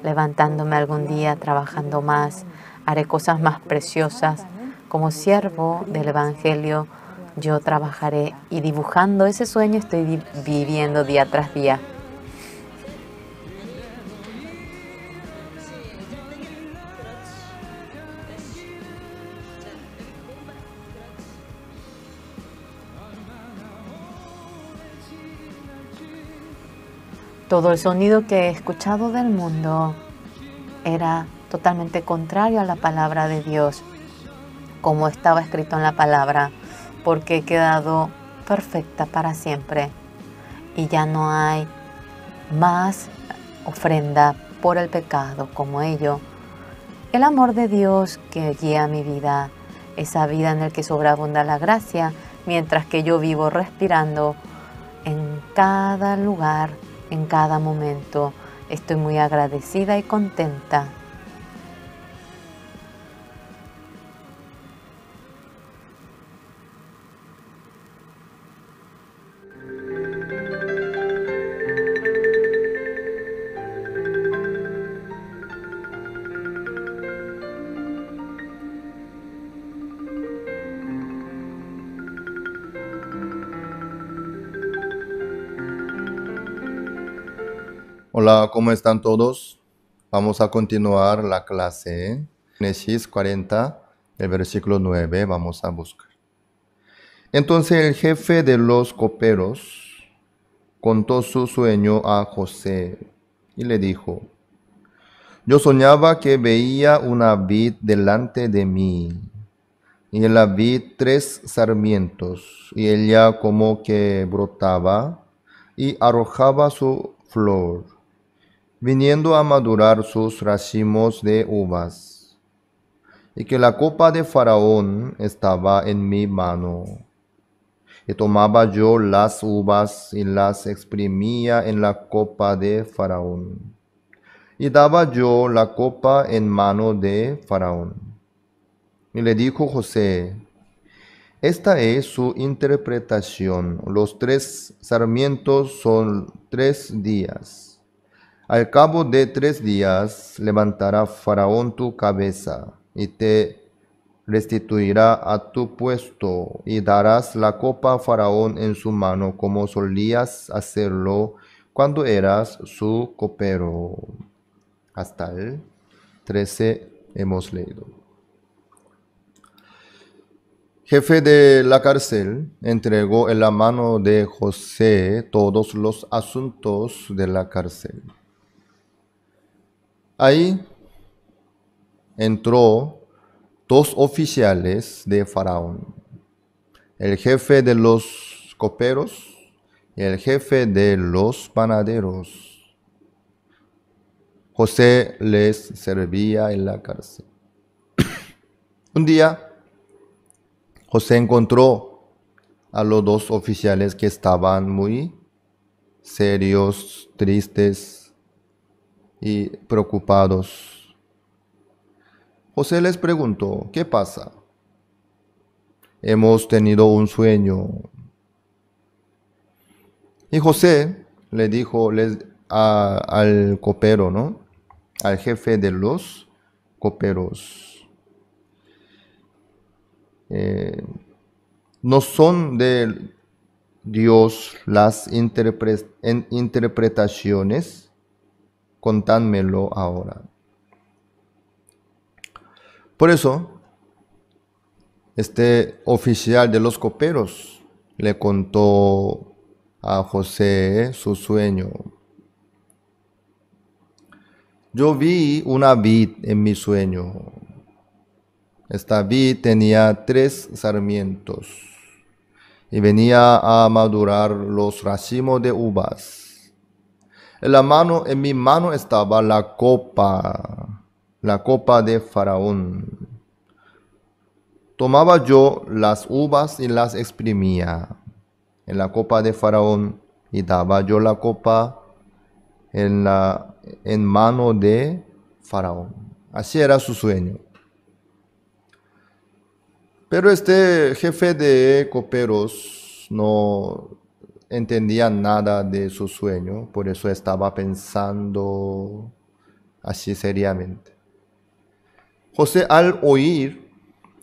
levantándome algún día, trabajando más, haré cosas más preciosas. Como siervo del Evangelio, yo trabajaré y dibujando ese sueño estoy viviendo día tras día. Todo el sonido que he escuchado del mundo era totalmente contrario a la palabra de Dios, como estaba escrito en la palabra, porque he quedado perfecta para siempre y ya no hay más ofrenda por el pecado como ello. El amor de Dios que guía mi vida, esa vida en la que sobreabunda la gracia, mientras que yo vivo respirando en cada lugar, en cada momento. Estoy muy agradecida y contenta. Hola, ¿cómo están todos? Vamos a continuar la clase. Génesis 40, el versículo 9, vamos a buscar. Entonces el jefe de los coperos contó su sueño a José y le dijo: yo soñaba que veía una vid delante de mí, y en la vid 3 sarmientos, y ella como que brotaba y arrojaba su flor, viniendo a madurar sus racimos de uvas, y que la copa de Faraón estaba en mi mano. Y tomaba yo las uvas y las exprimía en la copa de Faraón, y daba yo la copa en mano de Faraón. Y le dijo José: esta es su interpretación. Los 3 sarmientos son 3 días. Al cabo de 3 días levantará Faraón tu cabeza y te restituirá a tu puesto y darás la copa a Faraón en su mano como solías hacerlo cuando eras su copero. Hasta el 13 hemos leído. Jefe de la cárcel entregó en la mano de José todos los asuntos de la cárcel. Ahí entró 2 oficiales de Faraón, el jefe de los coperos y el jefe de los panaderos. José les servía en la cárcel. Un día, José encontró a los 2 oficiales que estaban muy serios, tristes y preocupados. José les preguntó, ¿qué pasa? Hemos tenido un sueño. Y José le dijo al copero, ¿no? Al jefe de los coperos. No son de Dios las interpretaciones, contádmelo ahora. Por eso, este oficial de los coperos le contó a José su sueño. Yo vi una vid en mi sueño. Esta vid tenía 3 sarmientos y venía a madurar los racimos de uvas. En mi mano estaba la copa de Faraón. Tomaba yo las uvas y las exprimía en la copa de Faraón y daba yo la copa en mano de Faraón. Así era su sueño. Pero este jefe de coperos no entendía nada de su sueño, por eso estaba pensando así seriamente. José, al oír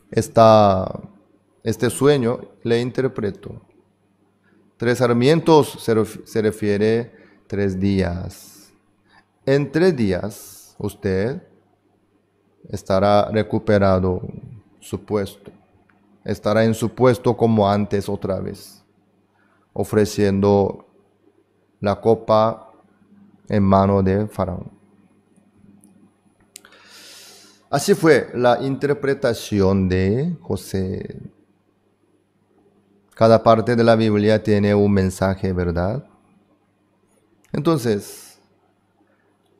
este sueño, le interpretó. 3 sarmientos se refiere 3 días. En 3 días usted estará recuperado su puesto. Estará en su puesto como antes otra vez, ofreciendo la copa en mano de Faraón. Así fue la interpretación de José. Cada parte de la Biblia tiene un mensaje, ¿verdad? Entonces,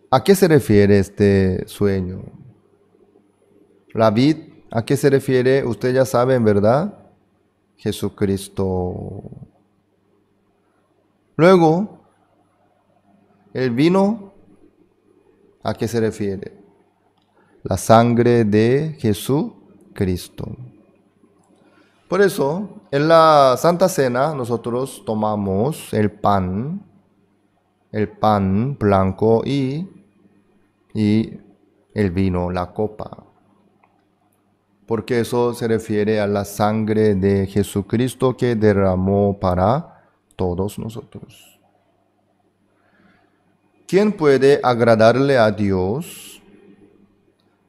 ¿a qué se refiere este sueño? La vid, ¿a qué se refiere? Ustedes ya saben, ¿verdad? Jesucristo. Luego, el vino, ¿a qué se refiere? La sangre de Jesucristo. Por eso, en la Santa Cena, nosotros tomamos el pan blanco y el vino, la copa. Porque eso se refiere a la sangre de Jesucristo que derramó para todos nosotros. ¿Quién puede agradarle a Dios?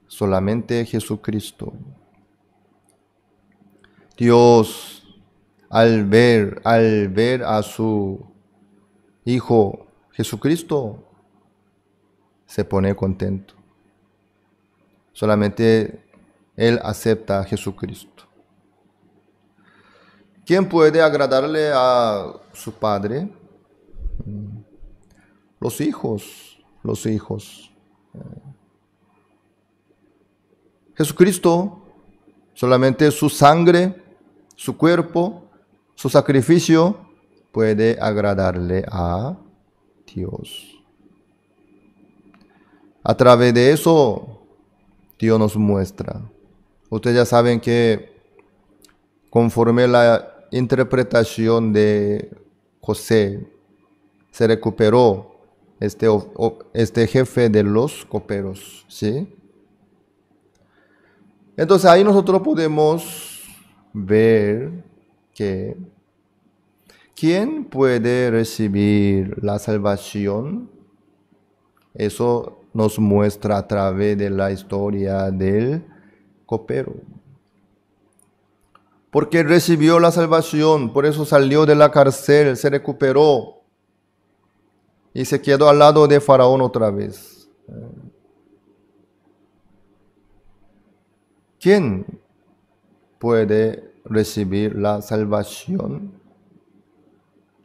Solamente Jesucristo. Dios, al ver a su Hijo Jesucristo, se pone contento. Solamente Él acepta a Jesucristo. ¿Quién puede agradarle a su Padre? Los hijos. Jesucristo, solamente su sangre, su cuerpo, su sacrificio puede agradarle a Dios. A través de eso, Dios nos muestra. Ustedes ya saben que conforme la interpretación de José, se recuperó este jefe de los coperos, ¿sí? Entonces ahí nosotros podemos ver que ¿quién puede recibir la salvación? Eso nos muestra a través de la historia del copero. Porque él recibió la salvación, por eso salió de la cárcel, se recuperó y se quedó al lado de Faraón otra vez. ¿Quién puede recibir la salvación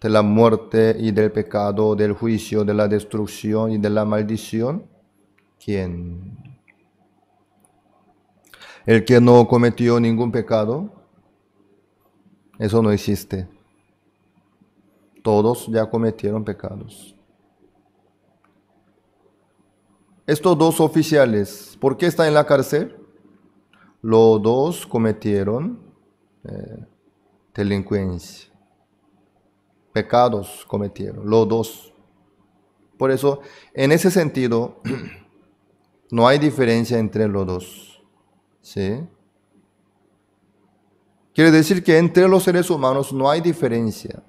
de la muerte y del pecado, del juicio, de la destrucción y de la maldición? ¿Quién? El que no cometió ningún pecado. Eso no existe. Todos ya cometieron pecados. Estos dos oficiales, ¿por qué están en la cárcel? Los dos cometieron delincuencia. Pecados cometieron, los dos. Por eso, en ese sentido, no hay diferencia entre los dos. ¿Sí? Quiere decir que entre los seres humanos no hay diferencia.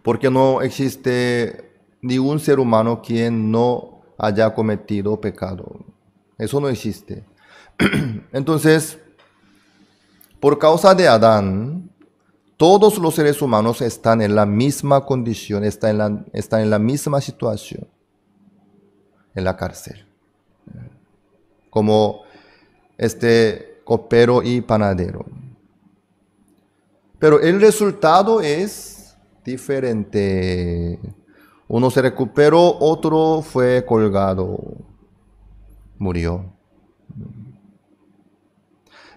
Porque no existe ningún ser humano quien no haya cometido pecado. Eso no existe. Entonces, por causa de Adán, todos los seres humanos están en la misma condición, están en la misma situación, en la cárcel. Como copero y panadero. Pero el resultado es diferente. Uno se recuperó, otro fue colgado, murió.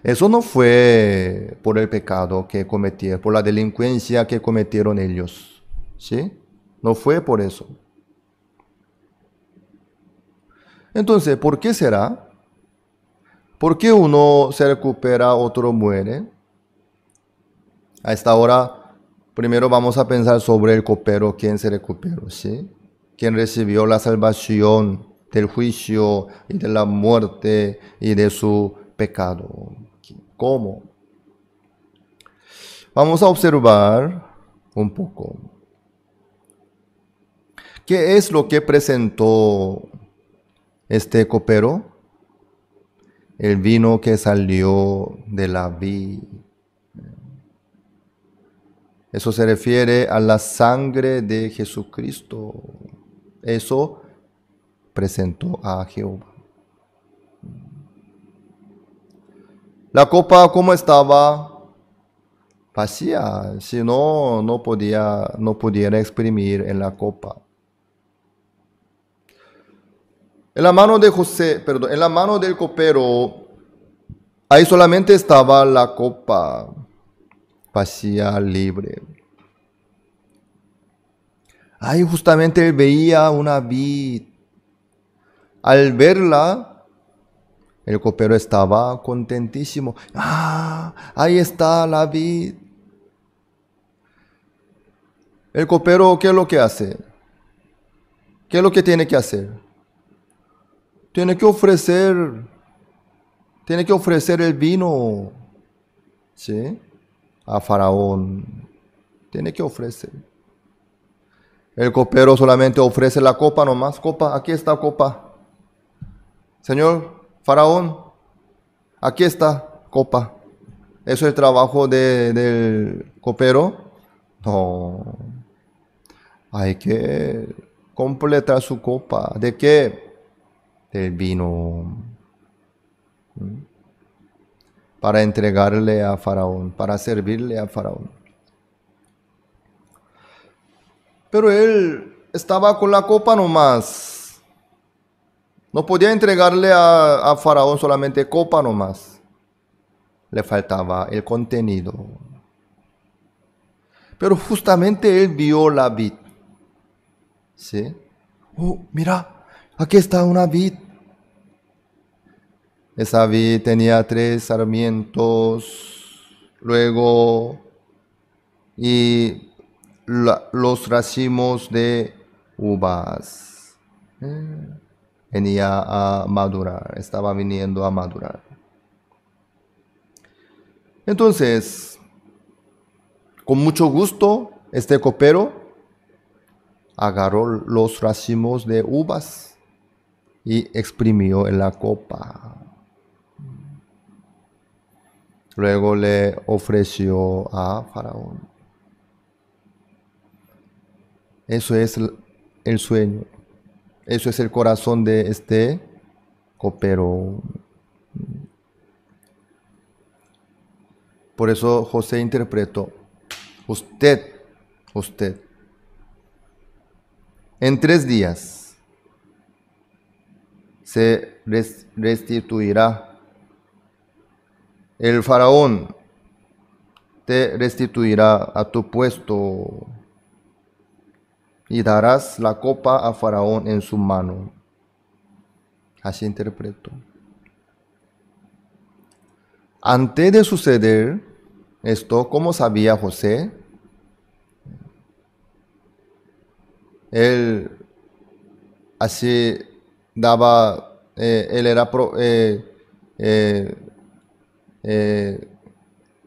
Eso no fue por el pecado que cometieron, por la delincuencia que cometieron ellos. ¿Sí? No fue por eso. Entonces, ¿por qué será? ¿Por qué uno se recupera, otro muere? A esta hora, primero vamos a pensar sobre el copero, quién se recuperó, ¿sí? Quién recibió la salvación del juicio y de la muerte y de su pecado. ¿Cómo? Vamos a observar un poco. ¿Qué es lo que presentó este copero? El vino que salió de la vid. Eso se refiere a la sangre de Jesucristo. Eso presentó a Jehová. La copa, ¿cómo estaba? Vacía. Si no, no pudiera exprimir en la copa. En la mano en la mano del copero, ahí solamente estaba la copa vacía, libre. Ahí justamente él veía una vid. Al verla, el copero estaba contentísimo. ¡Ah! Ahí está la vid. El copero, ¿qué es lo que hace? ¿Qué es lo que tiene que hacer? Tiene que ofrecer el vino, ¿sí? A Faraón. Tiene que ofrecer. El copero solamente ofrece la copa nomás. Copa, aquí está copa. Señor Faraón, aquí está copa. ¿Eso es el trabajo del copero? No. Hay que completar su copa. ¿De qué? Del vino. Para entregarle a Faraón, para servirle a Faraón. Pero él estaba con la copa nomás. No podía entregarle a Faraón solamente copa nomás. Le faltaba el contenido. Pero justamente él vio la vid. ¿Sí? Oh, mira, aquí está una vid. Esa vid tenía 3 sarmientos, luego y los racimos de uvas. venía a madurar, estaba viniendo a madurar. Entonces, con mucho gusto, este copero agarró los racimos de uvas y exprimió en la copa. Luego le ofreció a Faraón. Eso es el sueño. Eso es el corazón de este copero. Por eso José interpretó: usted, en 3 días se restituirá. El faraón te restituirá a tu puesto y darás la copa a Faraón en su mano. Así interpreto. Antes de suceder esto, ¿cómo sabía José? Él así daba, él era,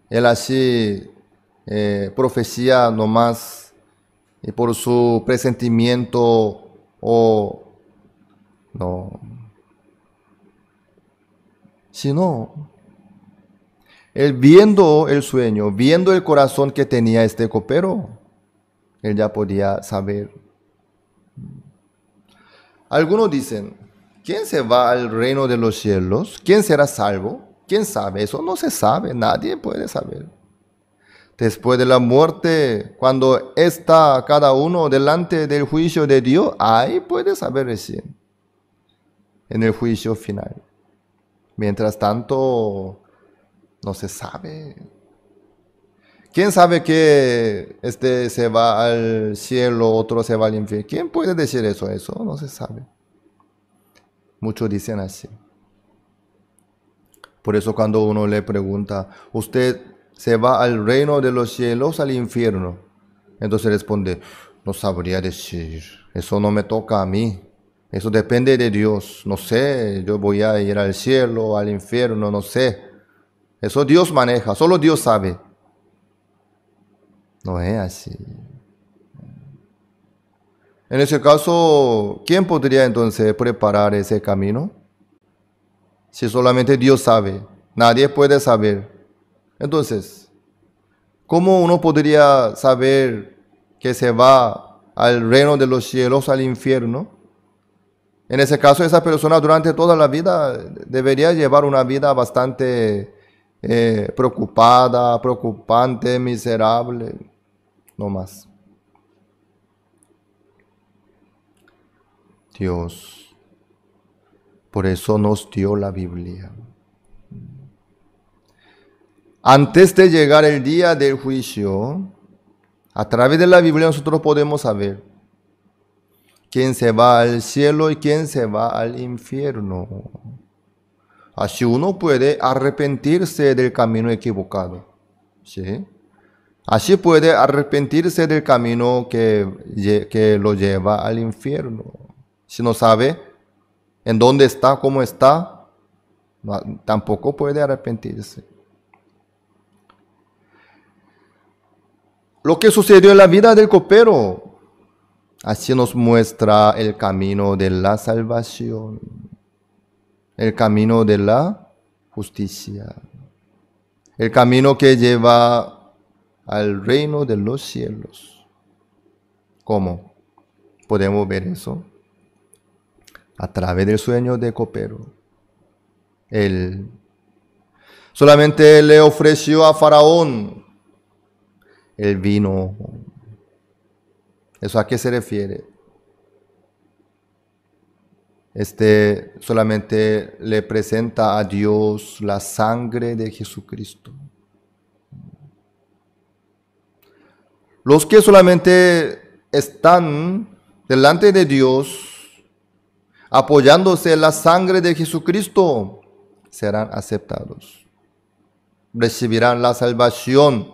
él así profecía nomás y por su presentimiento o no, sino él viendo el sueño, viendo el corazón que tenía este copero, él ya podía saber. Algunos dicen: ¿quién se va al reino de los cielos? ¿Quién será salvo? ¿Quién sabe? Eso no se sabe, nadie puede saber. Después de la muerte, cuando está cada uno delante del juicio de Dios, ahí puede saber recién, en el juicio final. Mientras tanto, no se sabe. ¿Quién sabe que este se va al cielo, otro se va al infierno? ¿Quién puede decir eso? Eso no se sabe. Muchos dicen así. Por eso cuando uno le pregunta: ¿usted se va al reino de los cielos o al infierno? Entonces responde: no sabría decir. Eso no me toca a mí. Eso depende de Dios. No sé, yo voy a ir al cielo, al infierno, no sé. Eso Dios maneja, solo Dios sabe. No es así. En ese caso, ¿quién podría entonces preparar ese camino? Si solamente Dios sabe, nadie puede saber. Entonces, ¿cómo uno podría saber que se va al reino de los cielos, al infierno? En ese caso, esa persona durante toda la vida debería llevar una vida bastante preocupada, preocupante, miserable, no más. Dios, por eso nos dio la Biblia. Antes de llegar el día del juicio, a través de la Biblia nosotros podemos saber quién se va al cielo y quién se va al infierno. Así uno puede arrepentirse del camino equivocado. ¿Sí? Así puede arrepentirse del camino que lo lleva al infierno. Si no sabe en dónde está, cómo está, tampoco puede arrepentirse. Lo que sucedió en la vida del copero, así nos muestra el camino de la salvación, el camino de la justicia, el camino que lleva al reino de los cielos. ¿Cómo podemos ver eso? A través del sueño de copero. Él solamente le ofreció a Faraón el vino. ¿Eso a qué se refiere? Solamente le presenta a Dios la sangre de Jesucristo. Los que solamente están delante de Dios apoyándose en la sangre de Jesucristo serán aceptados. Recibirán la salvación,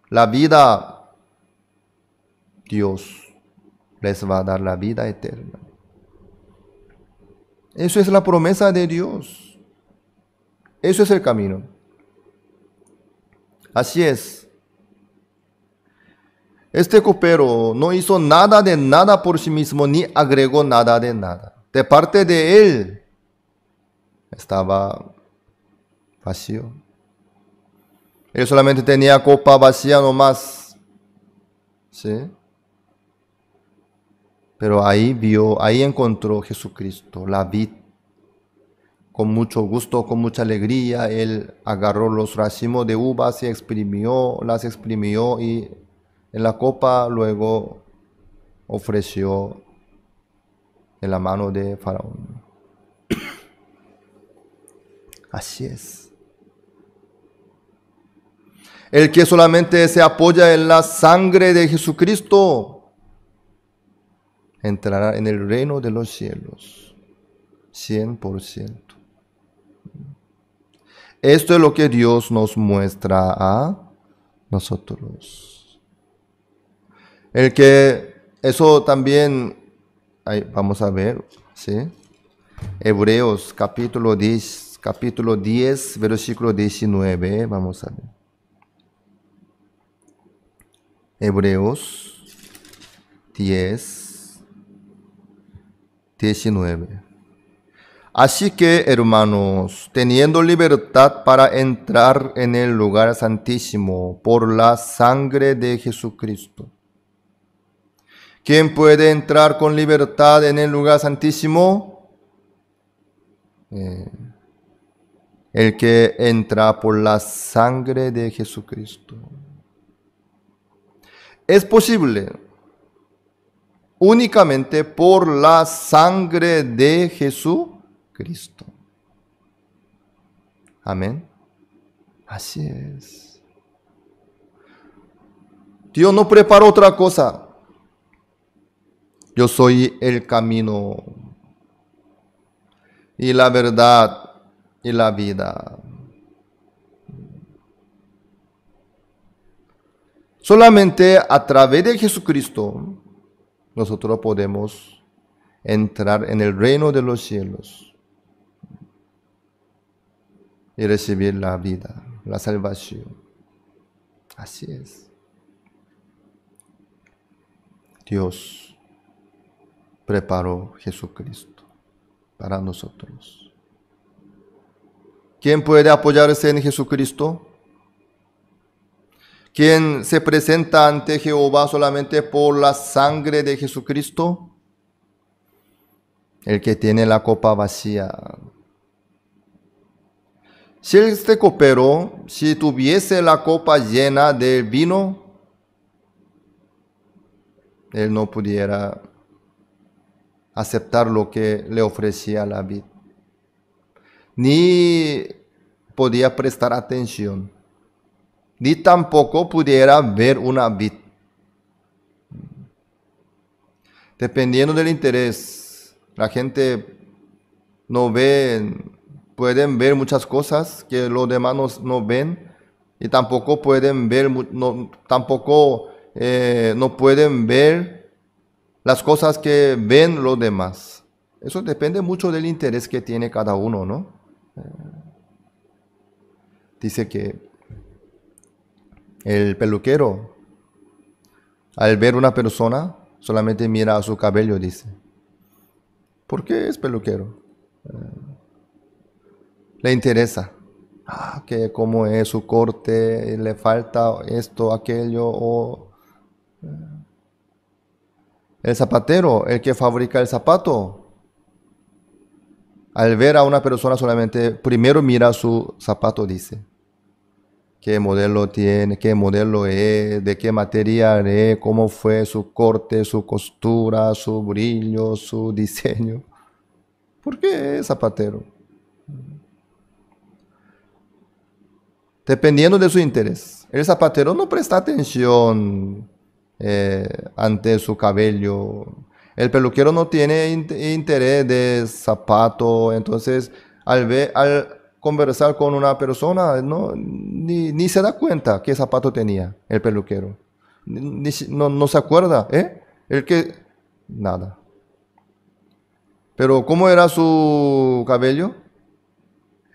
la vida. Dios les va a dar la vida eterna. Eso es la promesa de Dios. Eso es el camino. Así es. Este copero no hizo nada de nada por sí mismo, ni agregó nada de nada. De parte de él estaba vacío. Él solamente tenía copa vacía nomás. ¿Sí? Pero ahí encontró Jesucristo, la vid. Con mucho gusto, con mucha alegría, él agarró los racimos de uvas y las exprimió y en la copa luego ofreció en la mano de Faraón. Así es. El que solamente se apoya en la sangre de Jesucristo entrará en el reino de los cielos, 100%. Esto es lo que Dios nos muestra a nosotros. Eso también, vamos a ver, ¿sí? Hebreos capítulo 10, versículo 19, vamos a ver. Hebreos 10, 19. Así que, hermanos, teniendo libertad para entrar en el lugar santísimo por la sangre de Jesucristo. ¿Quién puede entrar con libertad en el lugar santísimo? El que entra por la sangre de Jesucristo. Es posible únicamente por la sangre de Jesucristo. Amén. Así es. Dios no preparó otra cosa. Yo soy el camino y la verdad y la vida. Solamente a través de Jesucristo nosotros podemos entrar en el reino de los cielos y recibir la vida, la salvación. Así es. Dios preparó Jesucristo para nosotros. ¿Quién puede apoyarse en Jesucristo? ¿Quién se presenta ante Jehová solamente por la sangre de Jesucristo? El que tiene la copa vacía. Si este copero, si tuviese la copa llena de vino, él no pudiera aceptar lo que le ofrecía la vid, ni podía prestar atención, ni tampoco pudiera ver una vid. Dependiendo del interés, la gente no ve, pueden ver muchas cosas que los demás no ven, y tampoco pueden ver, no pueden ver las cosas que ven los demás. Eso depende mucho del interés que tiene cada uno, ¿no? Dice que el peluquero, al ver una persona, solamente mira a su cabello, dice. ¿Por qué es peluquero? Le interesa. Que cómo es su corte, le falta esto, aquello, el zapatero, el que fabrica el zapato, al ver a una persona solamente primero mira su zapato, dice. ¿Qué modelo tiene? ¿Qué modelo es? ¿De qué material es? ¿Cómo fue su corte, su costura, su brillo, su diseño? ¿Por qué es zapatero? Dependiendo de su interés. El zapatero no presta atención ante su cabello. El peluquero no tiene interés de zapato. Entonces, al conversar con una persona, ni se da cuenta qué zapato tenía el peluquero. No se acuerda, nada. Pero ¿cómo era su cabello?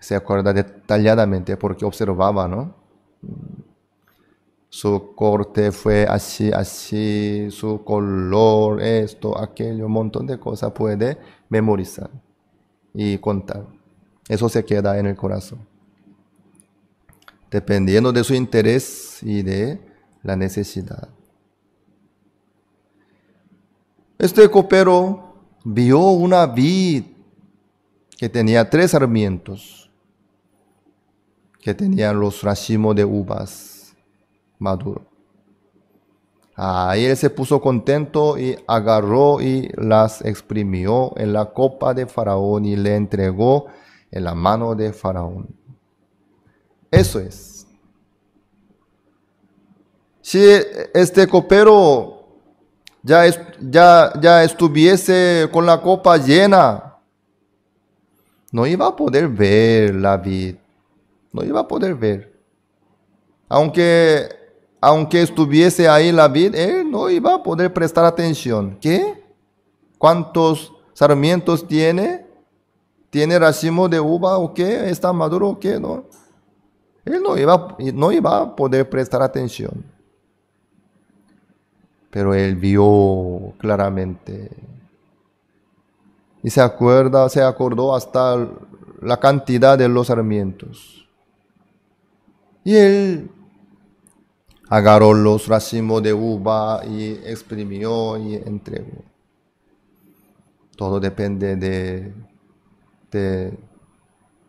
Se acuerda detalladamente porque observaba, ¿no? Su corte fue así, así, su color, esto, aquello, un montón de cosas puede memorizar y contar. Eso se queda en el corazón. Dependiendo de su interés y de la necesidad. Este copero vio una vid que tenía 3 sarmientos, que tenían los racimos de uvas maduros. Ahí él se puso contento y agarró y las exprimió en la copa de Faraón y le entregó en la mano de Faraón. Eso es. Si este copero ya estuviese con la copa llena, no iba a poder ver la vid. No iba a poder ver. Aunque estuviese ahí la vid, él no iba a poder prestar atención. ¿Qué? ¿Cuántos sarmientos tiene? ¿Tiene racimo de uva o qué? ¿Está maduro o qué? No. Él no iba a poder prestar atención. Pero él vio claramente. Y se acordó hasta la cantidad de los sarmientos. Y él agarró los racimos de uva y exprimió y entregó. Todo depende de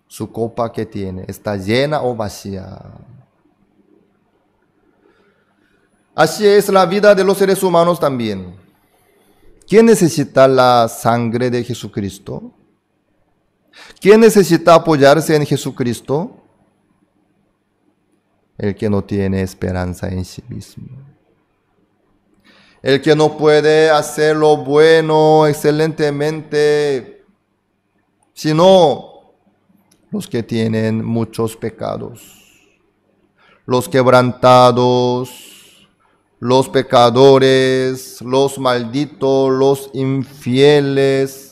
su copa que tiene. ¿Está llena o vacía? Así es la vida de los seres humanos también. ¿Quién necesita la sangre de Jesucristo? ¿Quién necesita apoyarse en Jesucristo? El que no tiene esperanza en sí mismo. El que no puede hacer lo bueno excelentemente, sino los que tienen muchos pecados. Los quebrantados, los pecadores, los malditos, los infieles,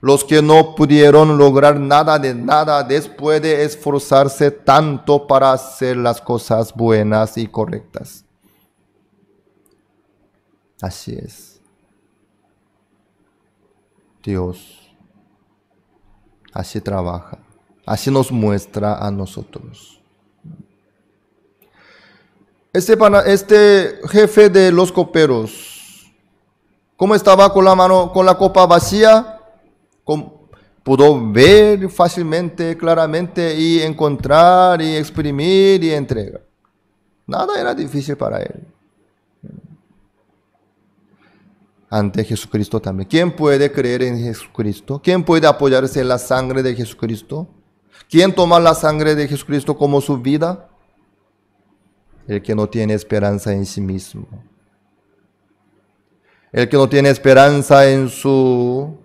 los que no pudieron lograr nada de nada después de esforzarse tanto para hacer las cosas buenas y correctas. Así es. Dios así trabaja, así nos muestra a nosotros. Este jefe de los coperos, ¿cómo estaba con la copa vacía? Pudo ver fácilmente, claramente y encontrar y exprimir y entregar. Nada era difícil para él. Ante Jesucristo también. ¿Quién puede creer en Jesucristo? ¿Quién puede apoyarse en la sangre de Jesucristo? ¿Quién toma la sangre de Jesucristo como su vida? El que no tiene esperanza en sí mismo. El que no tiene esperanza en su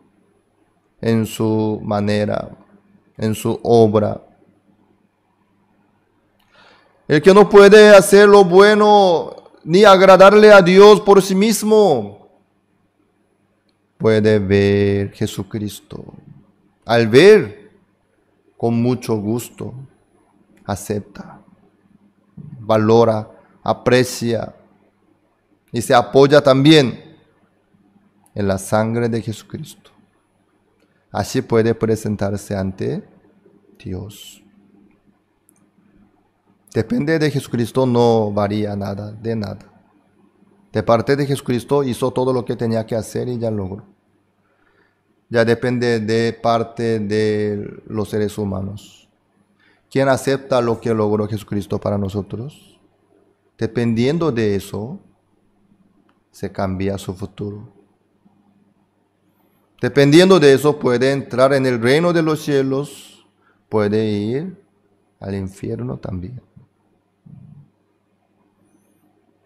manera, en su obra. El que no puede hacer lo bueno ni agradarle a Dios por sí mismo, puede ver Jesucristo. Al ver, con mucho gusto, acepta, valora, aprecia y se apoya también en la sangre de Jesucristo. Así puede presentarse ante Dios. Depende de Jesucristo, no varía nada, de nada. De parte de Jesucristo hizo todo lo que tenía que hacer y ya logró. Ya depende de parte de los seres humanos. ¿Quién acepta lo que logró Jesucristo para nosotros? Dependiendo de eso, se cambia su futuro. Dependiendo de eso, puede entrar en el reino de los cielos, puede ir al infierno también.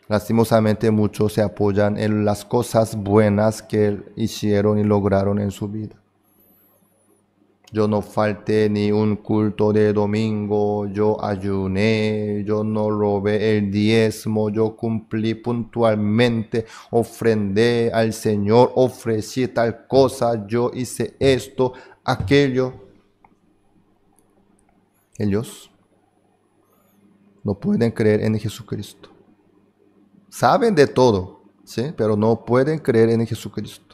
Lastimosamente muchos se apoyan en las cosas buenas que hicieron y lograron en su vida. Yo no falté ni un culto de domingo, yo ayuné, yo no robé el diezmo, yo cumplí puntualmente, ofrendé al Señor, ofrecí tal cosa, yo hice esto, aquello. Ellos no pueden creer en Jesucristo. Saben de todo, ¿sí? Pero no pueden creer en Jesucristo.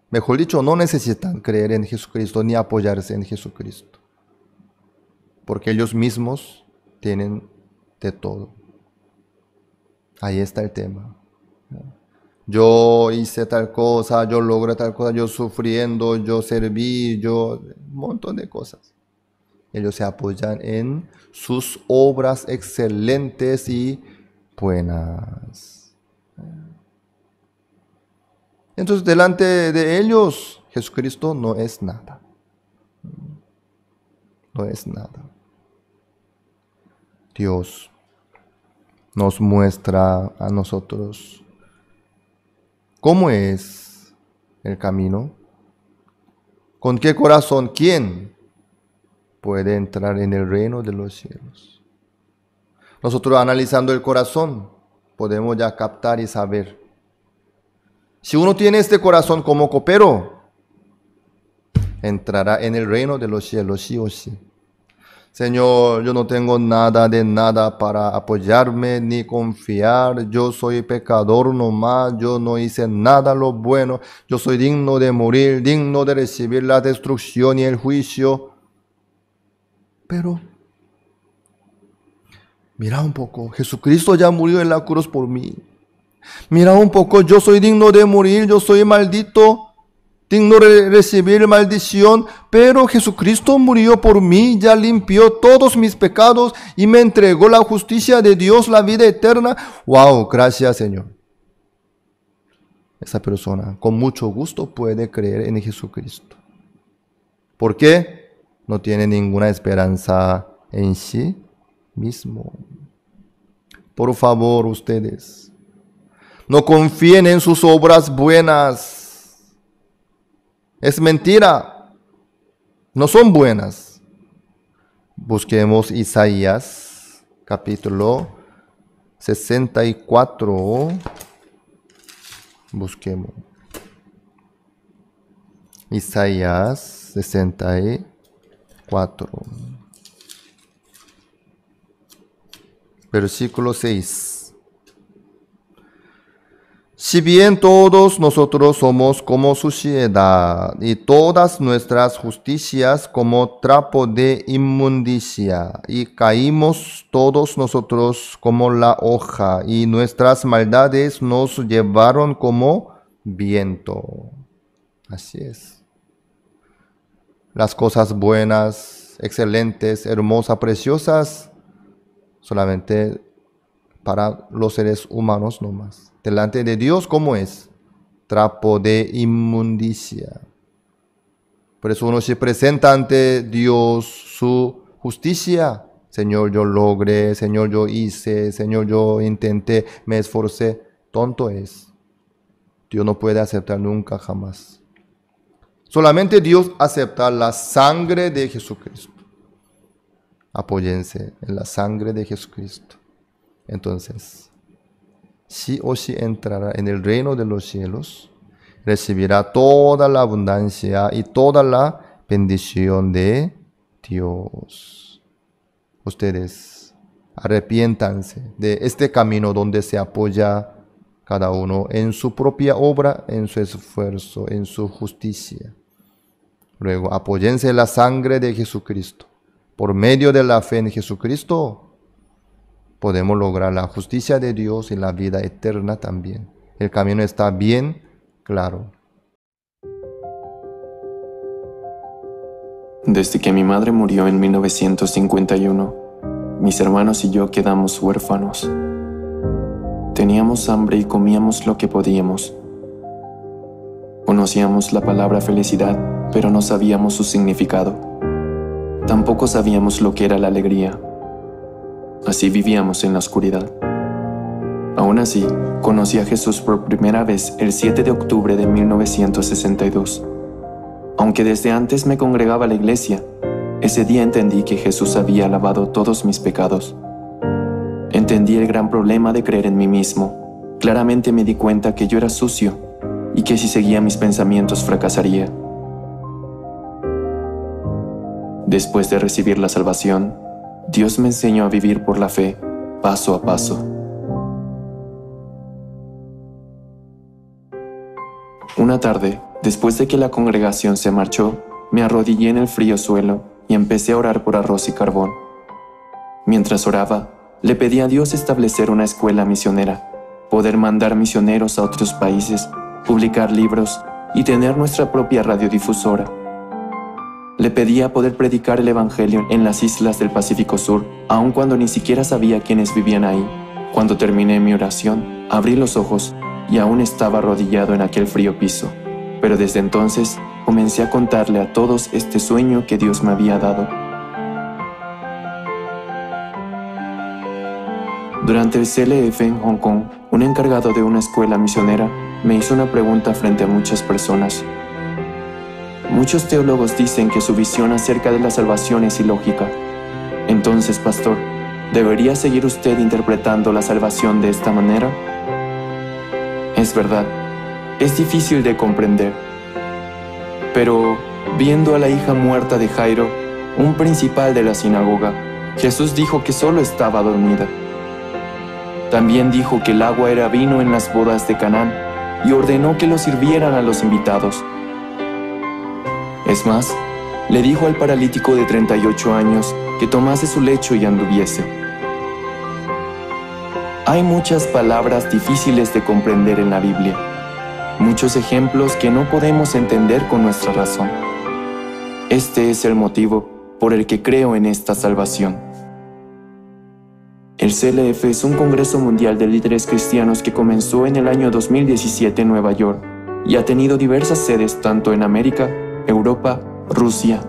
Mejor dicho, no necesitan creer en Jesucristo ni apoyarse en Jesucristo. Porque ellos mismos tienen de todo. Ahí está el tema. Yo hice tal cosa, yo logré tal cosa, yo sufriendo, yo serví, yo... un montón de cosas. Ellos se apoyan en sus obras excelentes y buenas. Entonces, delante de ellos, Jesucristo no es nada. No es nada. Dios nos muestra a nosotros cómo es el camino, con qué corazón, quién puede entrar en el reino de los cielos. Nosotros, analizando el corazón, podemos ya captar y saber. Si uno tiene este corazón como copero, entrará en el reino de los cielos, sí o sí. Señor, yo no tengo nada de nada para apoyarme ni confiar. Yo soy pecador nomás, yo no hice nada lo bueno. Yo soy digno de morir, digno de recibir la destrucción y el juicio. Pero, mira un poco, Jesucristo ya murió en la cruz por mí. Mira un poco, yo soy digno de morir, yo soy maldito, digno de recibir maldición, pero Jesucristo murió por mí, ya limpió todos mis pecados y me entregó la justicia de Dios, la vida eterna. ¡Wow! Gracias, Señor. Esa persona con mucho gusto puede creer en Jesucristo. ¿Por qué? No tiene ninguna esperanza en sí mismo. Por favor, ustedes, no confíen en sus obras buenas. Es mentira. No son buenas. Busquemos Isaías, capítulo 64. Busquemos. Isaías 64. Versículo 6. Si bien todos nosotros somos como suciedad, y todas nuestras justicias como trapo de inmundicia, y caímos todos nosotros como la hoja, y nuestras maldades nos llevaron como viento. Así es. Las cosas buenas, excelentes, hermosas, preciosas, solamente para los seres humanos nomás. Delante de Dios, ¿cómo es? Trapo de inmundicia. Por eso uno se presenta ante Dios su justicia. Señor, yo logré, Señor, yo hice, Señor, yo intenté, me esforcé. Tonto es. Dios no puede aceptar nunca, jamás. Solamente Dios acepta la sangre de Jesucristo. Apóyense en la sangre de Jesucristo. Entonces, sí o sí entrará en el reino de los cielos, recibirá toda la abundancia y toda la bendición de Dios. Ustedes arrepiéntanse de este camino donde se apoya cada uno en su propia obra, en su esfuerzo, en su justicia. Luego, apóyense en la sangre de Jesucristo. Por medio de la fe en Jesucristo, podemos lograr la justicia de Dios y la vida eterna también. El camino está bien claro. Desde que mi madre murió en 1951, mis hermanos y yo quedamos huérfanos. Teníamos hambre y comíamos lo que podíamos. Conocíamos la palabra felicidad, pero no sabíamos su significado. Tampoco sabíamos lo que era la alegría. Así vivíamos en la oscuridad. Aún así, conocí a Jesús por primera vez el 7 de octubre de 1962. Aunque desde antes me congregaba a la iglesia, ese día entendí que Jesús había lavado todos mis pecados. Entendí el gran problema de creer en mí mismo. Claramente me di cuenta que yo era sucio y que si seguía mis pensamientos fracasaría. Después de recibir la salvación, Dios me enseñó a vivir por la fe, paso a paso. Una tarde, después de que la congregación se marchó, me arrodillé en el frío suelo y empecé a orar por arroz y carbón. Mientras oraba, le pedí a Dios establecer una escuela misionera, poder mandar misioneros a otros países, publicar libros y tener nuestra propia radiodifusora. Le pedía poder predicar el Evangelio en las islas del Pacífico Sur, aun cuando ni siquiera sabía quiénes vivían ahí. Cuando terminé mi oración, abrí los ojos y aún estaba arrodillado en aquel frío piso. Pero desde entonces comencé a contarle a todos este sueño que Dios me había dado. Durante el CLF en Hong Kong, un encargado de una escuela misionera me hizo una pregunta frente a muchas personas. Muchos teólogos dicen que su visión acerca de la salvación es ilógica. Entonces, pastor, ¿debería seguir usted interpretando la salvación de esta manera? Es verdad, es difícil de comprender. Pero, viendo a la hija muerta de Jairo, un principal de la sinagoga, Jesús dijo que solo estaba dormida. También dijo que el agua era vino en las bodas de Canaán y ordenó que lo sirvieran a los invitados. Es más, le dijo al paralítico de 38 años que tomase su lecho y anduviese. Hay muchas palabras difíciles de comprender en la Biblia, muchos ejemplos que no podemos entender con nuestra razón. Este es el motivo por el que creo en esta salvación. El CLF es un congreso mundial de líderes cristianos que comenzó en el año 2017 en Nueva York y ha tenido diversas sedes tanto en América, Europa, Rusia,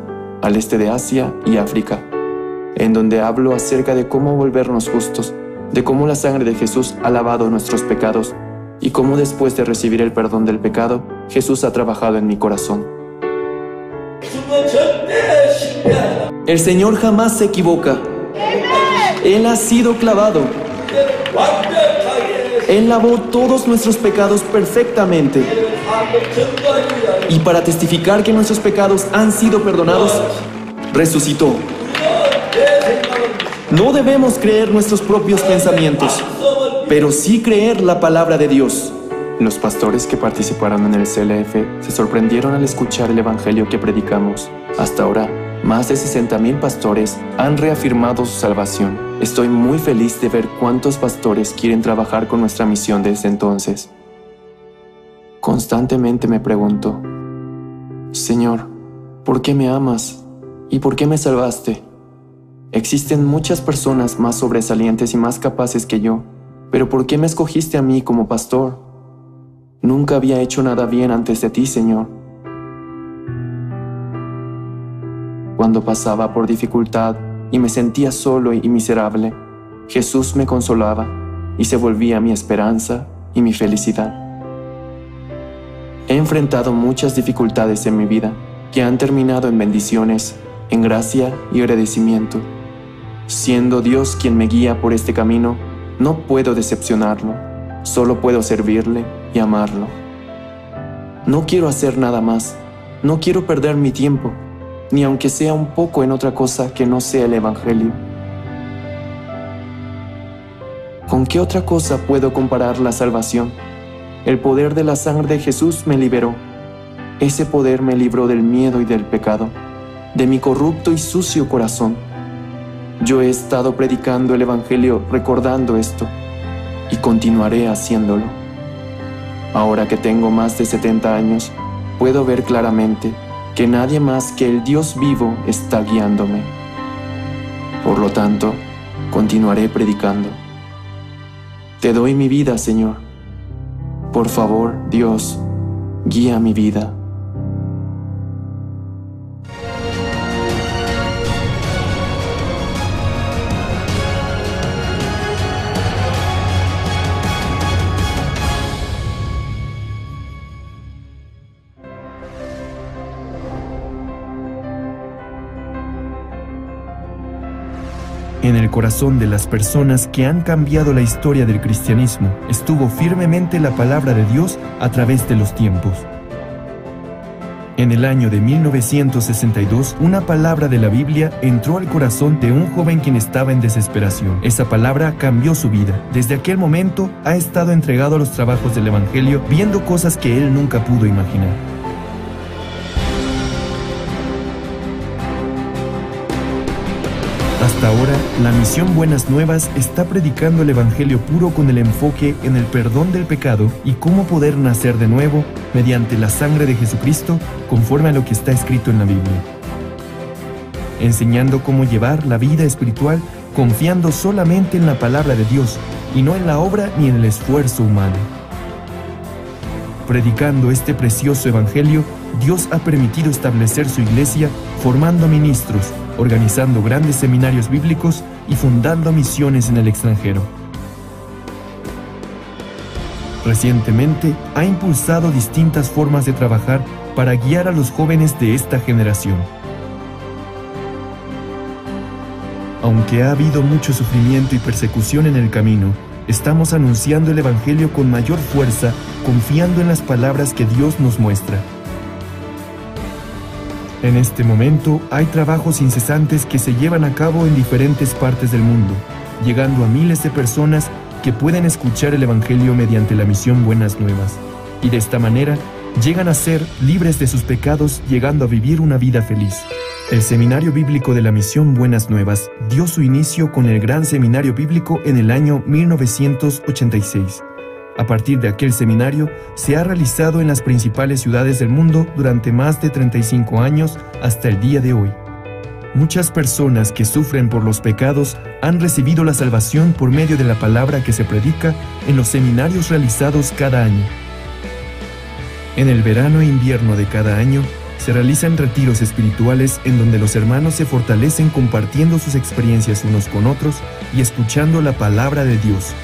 al este de Asia y África, en donde hablo acerca de cómo volvernos justos, de cómo la sangre de Jesús ha lavado nuestros pecados y cómo después de recibir el perdón del pecado, Jesús ha trabajado en mi corazón. El Señor jamás se equivoca. Él ha sido clavado. Él lavó todos nuestros pecados perfectamente. Y para testificar que nuestros pecados han sido perdonados, resucitó. No debemos creer nuestros propios pensamientos, pero sí creer la palabra de Dios. Los pastores que participaron en el CLF se sorprendieron al escuchar el evangelio que predicamos. Hasta ahora, más de 60,000 pastores han reafirmado su salvación. Estoy muy feliz de ver cuántos pastores quieren trabajar con nuestra misión desde entonces. Constantemente me pregunto, Señor, ¿por qué me amas? ¿Y por qué me salvaste? Existen muchas personas más sobresalientes y más capaces que yo, pero ¿por qué me escogiste a mí como pastor? Nunca había hecho nada bien antes de ti, Señor. Cuando pasaba por dificultad y me sentía solo y miserable, Jesús me consolaba y se volvía mi esperanza y mi felicidad. He enfrentado muchas dificultades en mi vida que han terminado en bendiciones, en gracia y agradecimiento. Siendo Dios quien me guía por este camino, no puedo decepcionarlo, solo puedo servirle y amarlo. No quiero hacer nada más, no quiero perder mi tiempo, ni aunque sea un poco en otra cosa que no sea el Evangelio. ¿Con qué otra cosa puedo comparar la salvación? El poder de la sangre de Jesús me liberó. Ese poder me libró del miedo y del pecado, de mi corrupto y sucio corazón. Yo he estado predicando el Evangelio recordando esto, y continuaré haciéndolo. Ahora que tengo más de 70 años, puedo ver claramente que nadie más que el Dios vivo está guiándome. Por lo tanto, continuaré predicando. Te doy mi vida, Señor. Por favor, Dios, guía mi vida. En el corazón de las personas que han cambiado la historia del cristianismo estuvo firmemente la palabra de Dios a través de los tiempos. En el año de 1962, una palabra de la Biblia entró al corazón de un joven quien estaba en desesperación. Esa palabra cambió su vida. Desde aquel momento ha estado entregado a los trabajos del Evangelio, viendo cosas que él nunca pudo imaginar. Hasta ahora, la misión Buenas Nuevas está predicando el Evangelio puro con el enfoque en el perdón del pecado y cómo poder nacer de nuevo mediante la sangre de Jesucristo conforme a lo que está escrito en la Biblia. Enseñando cómo llevar la vida espiritual confiando solamente en la palabra de Dios y no en la obra ni en el esfuerzo humano. Predicando este precioso Evangelio, Dios ha permitido establecer su iglesia formando ministros, organizando grandes seminarios bíblicos y fundando misiones en el extranjero. Recientemente ha impulsado distintas formas de trabajar para guiar a los jóvenes de esta generación. Aunque ha habido mucho sufrimiento y persecución en el camino, estamos anunciando el Evangelio con mayor fuerza, confiando en las palabras que Dios nos muestra. En este momento hay trabajos incesantes que se llevan a cabo en diferentes partes del mundo, llegando a miles de personas que pueden escuchar el Evangelio mediante la misión Buenas Nuevas, y de esta manera llegan a ser libres de sus pecados, llegando a vivir una vida feliz. El Seminario Bíblico de la Misión Buenas Nuevas dio su inicio con el Gran Seminario Bíblico en el año 1986. A partir de aquel seminario, se ha realizado en las principales ciudades del mundo durante más de 35 años hasta el día de hoy. Muchas personas que sufren por los pecados han recibido la salvación por medio de la palabra que se predica en los seminarios realizados cada año. En el verano e invierno de cada año, se realizan retiros espirituales en donde los hermanos se fortalecen compartiendo sus experiencias unos con otros y escuchando la palabra de Dios.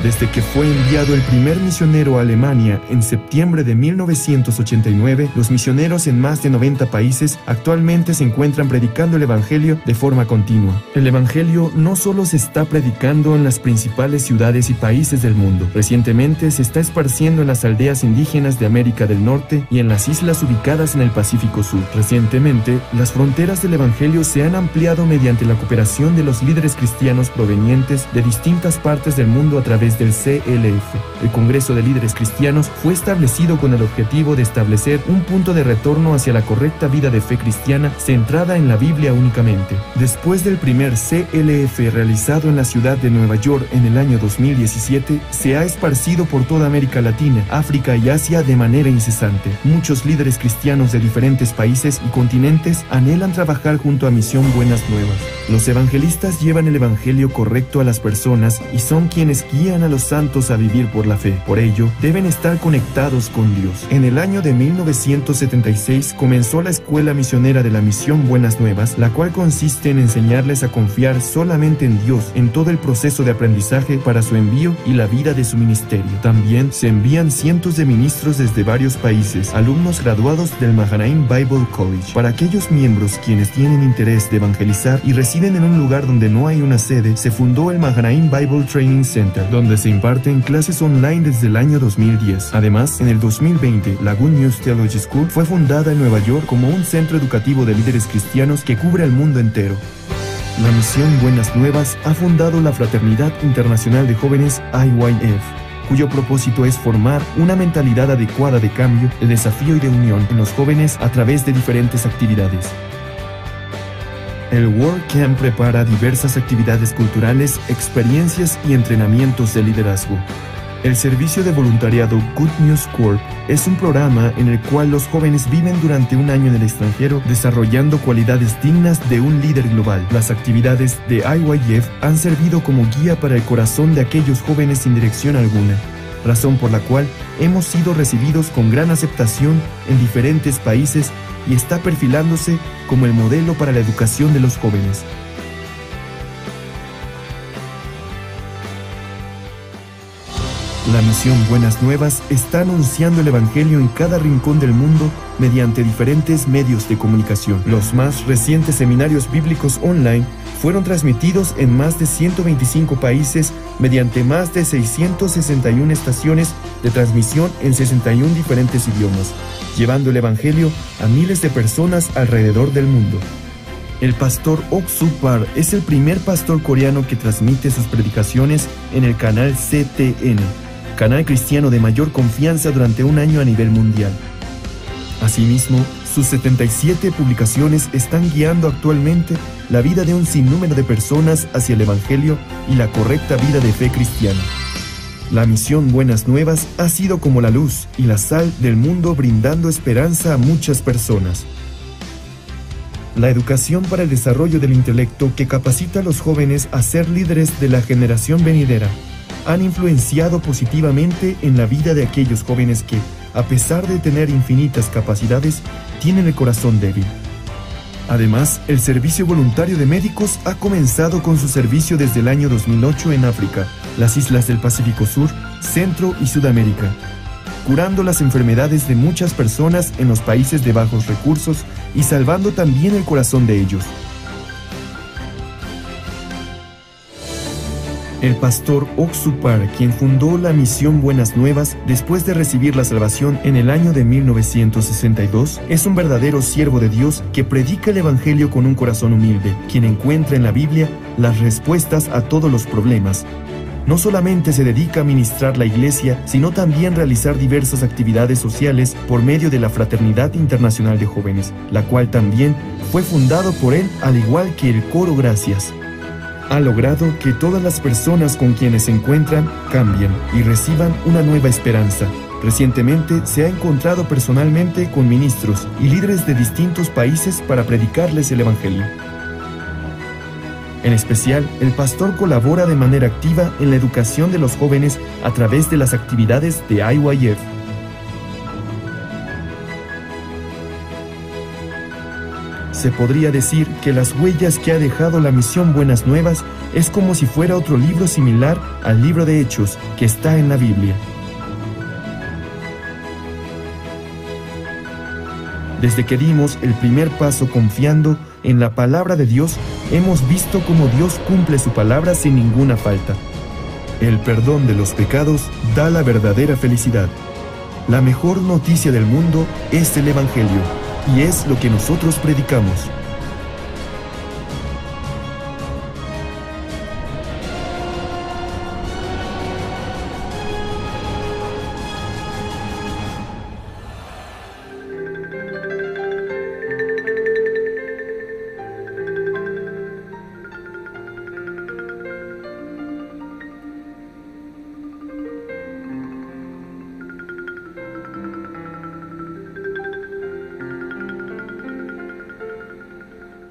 Desde que fue enviado el primer misionero a Alemania en septiembre de 1989, los misioneros en más de 90 países actualmente se encuentran predicando el Evangelio de forma continua. El Evangelio no solo se está predicando en las principales ciudades y países del mundo. Recientemente se está esparciendo en las aldeas indígenas de América del Norte y en las islas ubicadas en el Pacífico Sur. Recientemente, las fronteras del Evangelio se han ampliado mediante la cooperación de los líderes cristianos provenientes de distintas partes del mundo a través del CLF. El Congreso de Líderes Cristianos fue establecido con el objetivo de establecer un punto de retorno hacia la correcta vida de fe cristiana centrada en la Biblia únicamente. Después del primer CLF realizado en la ciudad de Nueva York en el año 2017, se ha esparcido por toda América Latina, África y Asia de manera incesante. Muchos líderes cristianos de diferentes países y continentes anhelan trabajar junto a Misión Buenas Nuevas. Los evangelistas llevan el Evangelio correcto a las personas y son quienes guían a los santos a vivir por la fe. Por ello, deben estar conectados con Dios. En el año de 1976 comenzó la Escuela Misionera de la Misión Buenas Nuevas, la cual consiste en enseñarles a confiar solamente en Dios en todo el proceso de aprendizaje para su envío y la vida de su ministerio. También se envían cientos de ministros desde varios países, alumnos graduados del Mahanaim Bible College. Para aquellos miembros quienes tienen interés de evangelizar y residen en un lugar donde no hay una sede, se fundó el Mahanaim Bible Training Center, donde se imparten clases online desde el año 2010. Además, en el 2020, la Good News Theology School fue fundada en Nueva York como un centro educativo de líderes cristianos que cubre al mundo entero. La Misión Buenas Nuevas ha fundado la Fraternidad Internacional de Jóvenes IYF, cuyo propósito es formar una mentalidad adecuada de cambio, de desafío y de unión en los jóvenes a través de diferentes actividades. El World Camp prepara diversas actividades culturales, experiencias y entrenamientos de liderazgo. El servicio de voluntariado Good News Corps es un programa en el cual los jóvenes viven durante un año en el extranjero desarrollando cualidades dignas de un líder global. Las actividades de IYF han servido como guía para el corazón de aquellos jóvenes sin dirección alguna, razón por la cual hemos sido recibidos con gran aceptación en diferentes países y está perfilándose como el modelo para la educación de los jóvenes. La Misión Buenas Nuevas está anunciando el Evangelio en cada rincón del mundo mediante diferentes medios de comunicación. Los más recientes seminarios bíblicos online fueron transmitidos en más de 125 países mediante más de 661 estaciones de transmisión en 61 diferentes idiomas, llevando el Evangelio a miles de personas alrededor del mundo. El pastor Ok Soo-Park es el primer pastor coreano que transmite sus predicaciones en el canal CTN, canal cristiano de mayor confianza durante un año a nivel mundial. Asimismo, sus 77 publicaciones están guiando actualmente la vida de un sinnúmero de personas hacia el Evangelio y la correcta vida de fe cristiana. La misión Buenas Nuevas ha sido como la luz y la sal del mundo, brindando esperanza a muchas personas. La educación para el desarrollo del intelecto, que capacita a los jóvenes a ser líderes de la generación venidera, han influenciado positivamente en la vida de aquellos jóvenes que, a pesar de tener infinitas capacidades, tienen el corazón débil. Además, el Servicio Voluntario de Médicos ha comenzado con su servicio desde el año 2008 en África, las islas del Pacífico Sur, Centro y Sudamérica, curando las enfermedades de muchas personas en los países de bajos recursos y salvando también el corazón de ellos. El pastor Ok Soo-Park, quien fundó la misión Buenas Nuevas después de recibir la salvación en el año de 1962, es un verdadero siervo de Dios que predica el Evangelio con un corazón humilde, quien encuentra en la Biblia las respuestas a todos los problemas. No solamente se dedica a ministrar la iglesia, sino también realizar diversas actividades sociales por medio de la Fraternidad Internacional de Jóvenes, la cual también fue fundado por él, al igual que el Coro Gracias. Ha logrado que todas las personas con quienes se encuentran cambien y reciban una nueva esperanza. Recientemente se ha encontrado personalmente con ministros y líderes de distintos países para predicarles el Evangelio. En especial, el pastor colabora de manera activa en la educación de los jóvenes a través de las actividades de IYF. Se podría decir que las huellas que ha dejado la misión Buenas Nuevas es como si fuera otro libro similar al libro de Hechos que está en la Biblia. Desde que dimos el primer paso confiando en la palabra de Dios, hemos visto cómo Dios cumple su palabra sin ninguna falta. El perdón de los pecados da la verdadera felicidad. La mejor noticia del mundo es el Evangelio, y es lo que nosotros predicamos.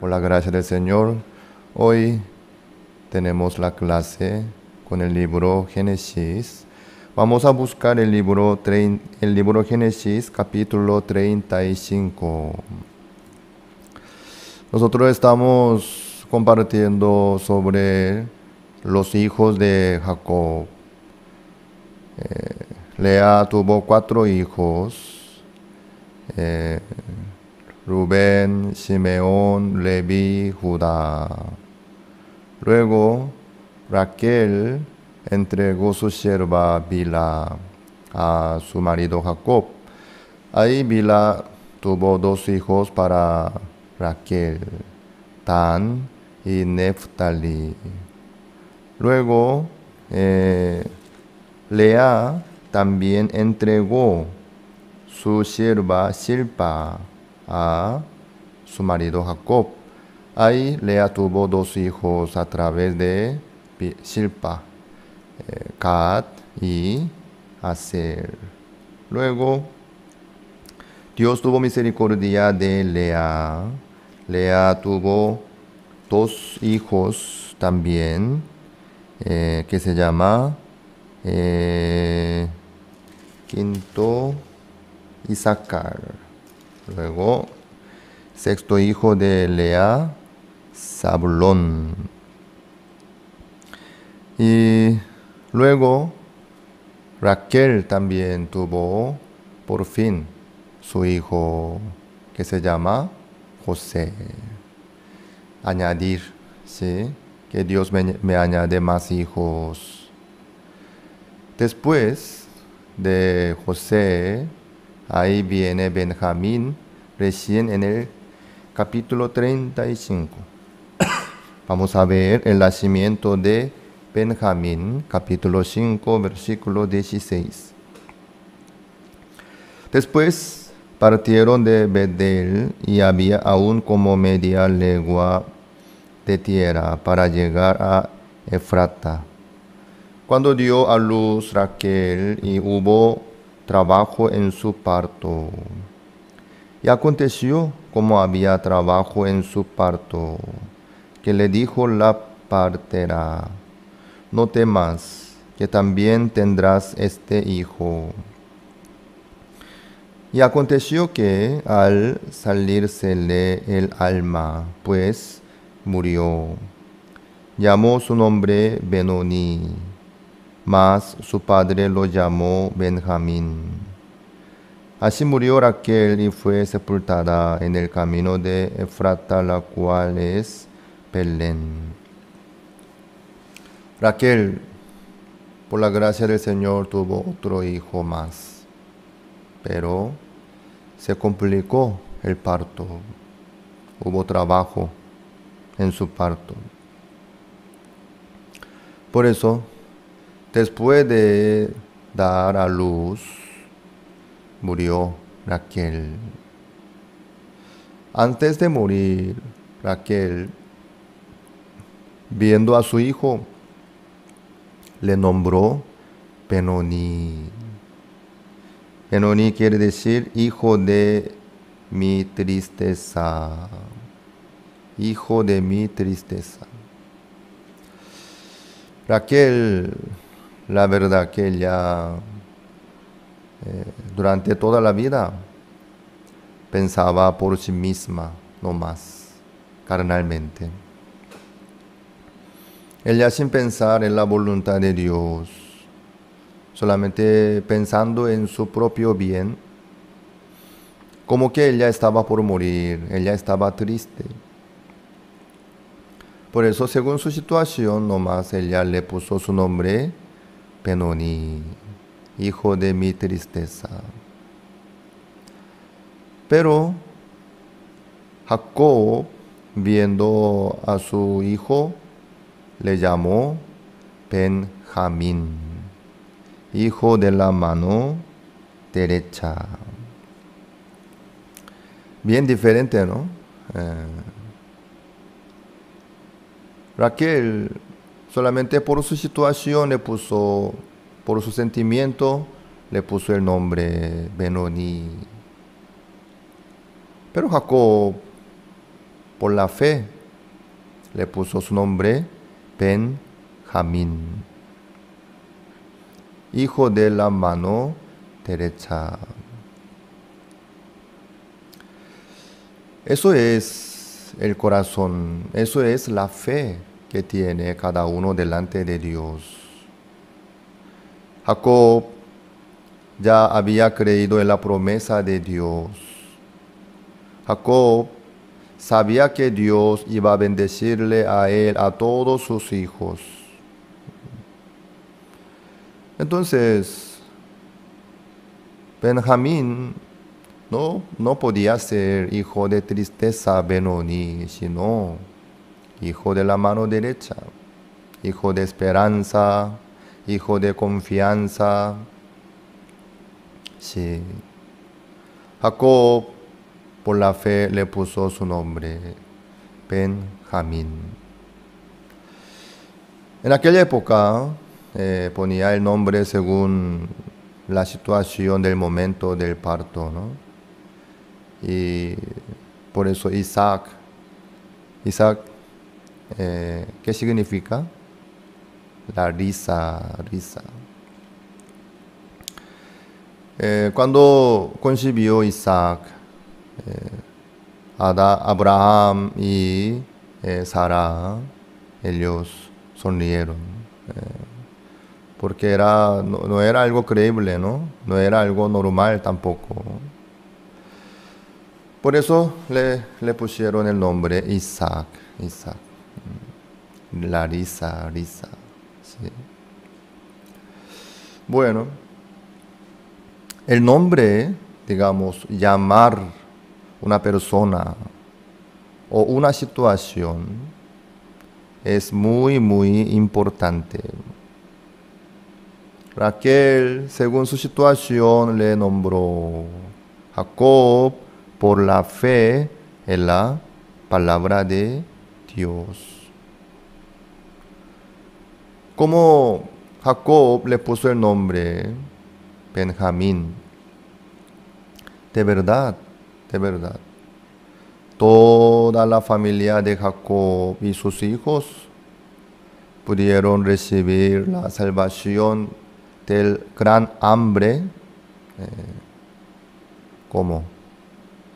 Por la gracia del Señor, hoy tenemos la clase con el libro Génesis. Vamos a buscar el libro Génesis, capítulo 35. Nosotros estamos compartiendo sobre los hijos de Jacob. Lea tuvo 4 hijos. Rubén, Simeón, Leví, Judá. Luego, Raquel entregó su sierva Bilha a su marido Jacob. Ahí Bilha tuvo 2 hijos para Raquel, Dan y Neftali. Luego, Lea también entregó su sierva Silpa a su marido Jacob. Ahí Lea tuvo 2 hijos a través de Silpa, Gad y Aser. Luego, Dios tuvo misericordia de Lea. Lea tuvo 2 hijos también, que se llama quinto Isaacar. Luego, 6º hijo de Lea, Zabulón. Y luego, Raquel también tuvo, por fin, su hijo que se llama José. Añadir, ¿sí? Que Dios me añade más hijos. Después de José, ahí viene Benjamín, recién en el capítulo 35. Vamos a ver el nacimiento de Benjamín, capítulo 5, versículo 16. Después partieron de Betel y había aún como media legua de tierra para llegar a Efrata. Cuando dio a luz Raquel y hubo trabajo en su parto. Y aconteció, como había trabajo en su parto, que le dijo la partera: no temas, que también tendrás este hijo. Y aconteció que al salírsele el alma, pues murió, llamó su nombre Benoni, mas su padre lo llamó Benjamín. Así murió Raquel y fue sepultada en el camino de Efrata, la cual es Belén. Raquel, por la gracia del Señor, tuvo otro hijo más, pero se complicó el parto. Hubo trabajo en su parto. Por eso, después de dar a luz, murió Raquel. Antes de morir, Raquel, viendo a su hijo, le nombró Benoni. Benoni quiere decir hijo de mi tristeza. Hijo de mi tristeza. Raquel, la verdad que ella durante toda la vida pensaba por sí misma, no más, carnalmente. Ella sin pensar en la voluntad de Dios, solamente pensando en su propio bien, como que ella estaba por morir, ella estaba triste. Por eso, según su situación, nomás ella le puso su nombre Benoni, hijo de mi tristeza. Pero Jacob, viendo a su hijo, le llamó Benjamín, hijo de la mano derecha. Bien diferente, ¿no? Raquel, solamente por su situación le puso, por su sentimiento, le puso el nombre Benoni. Pero Jacob, por la fe, le puso su nombre Benjamín, hijo de la mano derecha. Eso es el corazón, eso es la fe que tiene cada uno delante de Dios. Jacob ya había creído en la promesa de Dios. Jacob sabía que Dios iba a bendecirle a él, a todos sus hijos. Entonces, Benjamín no podía ser hijo de tristeza Benoni, sino hijo de la mano derecha, hijo de esperanza, hijo de confianza. Sí. Jacob, por la fe, le puso su nombre, Benjamín. En aquella época ponía el nombre según la situación del momento del parto, ¿no? Y por eso Isaac, ¿qué significa? La risa. Cuando concibió Isaac, Abraham y Sara, ellos sonrieron, porque no era algo creíble, ¿no? No era algo normal tampoco. Por eso le pusieron el nombre Isaac. La risa. ¿Sí? Bueno, el nombre, digamos, llamar una persona o una situación es muy, muy importante. Raquel, según su situación, le nombró Jacob por la fe en la palabra de Dios. Como Jacob le puso el nombre Benjamín, de verdad, toda la familia de Jacob y sus hijos pudieron recibir la salvación del gran hambre, ¿cómo?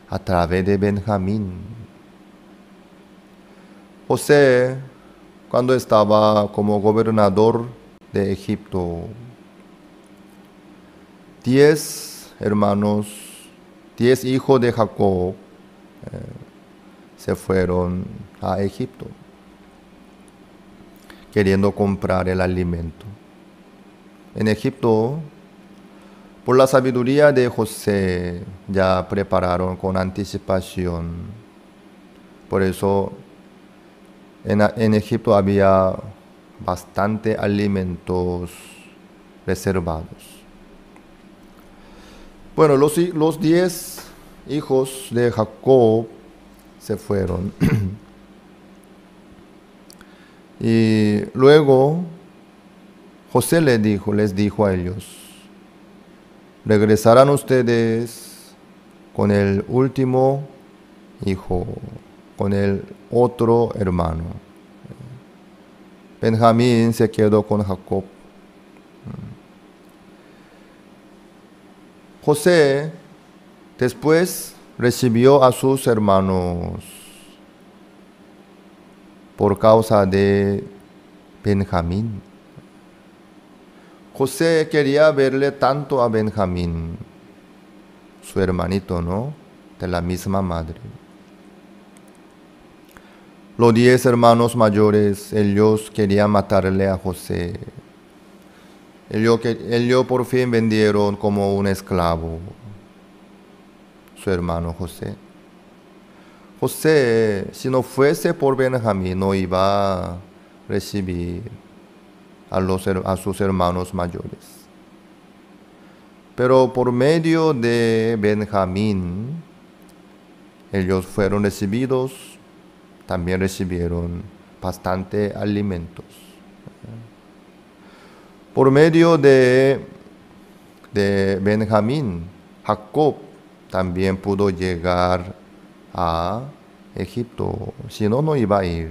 A través de Benjamín. José, cuando estaba como gobernador de Egipto, 10 hermanos, 10 hijos de Jacob se fueron a Egipto queriendo comprar el alimento. En Egipto, por la sabiduría de José, ya prepararon con anticipación. Por eso en Egipto había bastante alimentos reservados. Bueno, los 10 hijos de Jacob se fueron. Y luego José les dijo a ellos: regresarán ustedes con el último hijo, con el otro hermano. Benjamín se quedó con Jacob. José después recibió a sus hermanos por causa de Benjamín. José quería verle tanto a Benjamín, su hermanito, ¿no? De la misma madre. Los 10 hermanos mayores, ellos querían matarle a José. Ellos por fin vendieron como un esclavo su hermano José. José, si no fuese por Benjamín, no iba a recibir a sus hermanos mayores. Pero por medio de Benjamín, ellos fueron recibidos, también recibieron bastante alimentos. Por medio de Benjamín, Jacob también pudo llegar a Egipto. Si no, no iba a ir.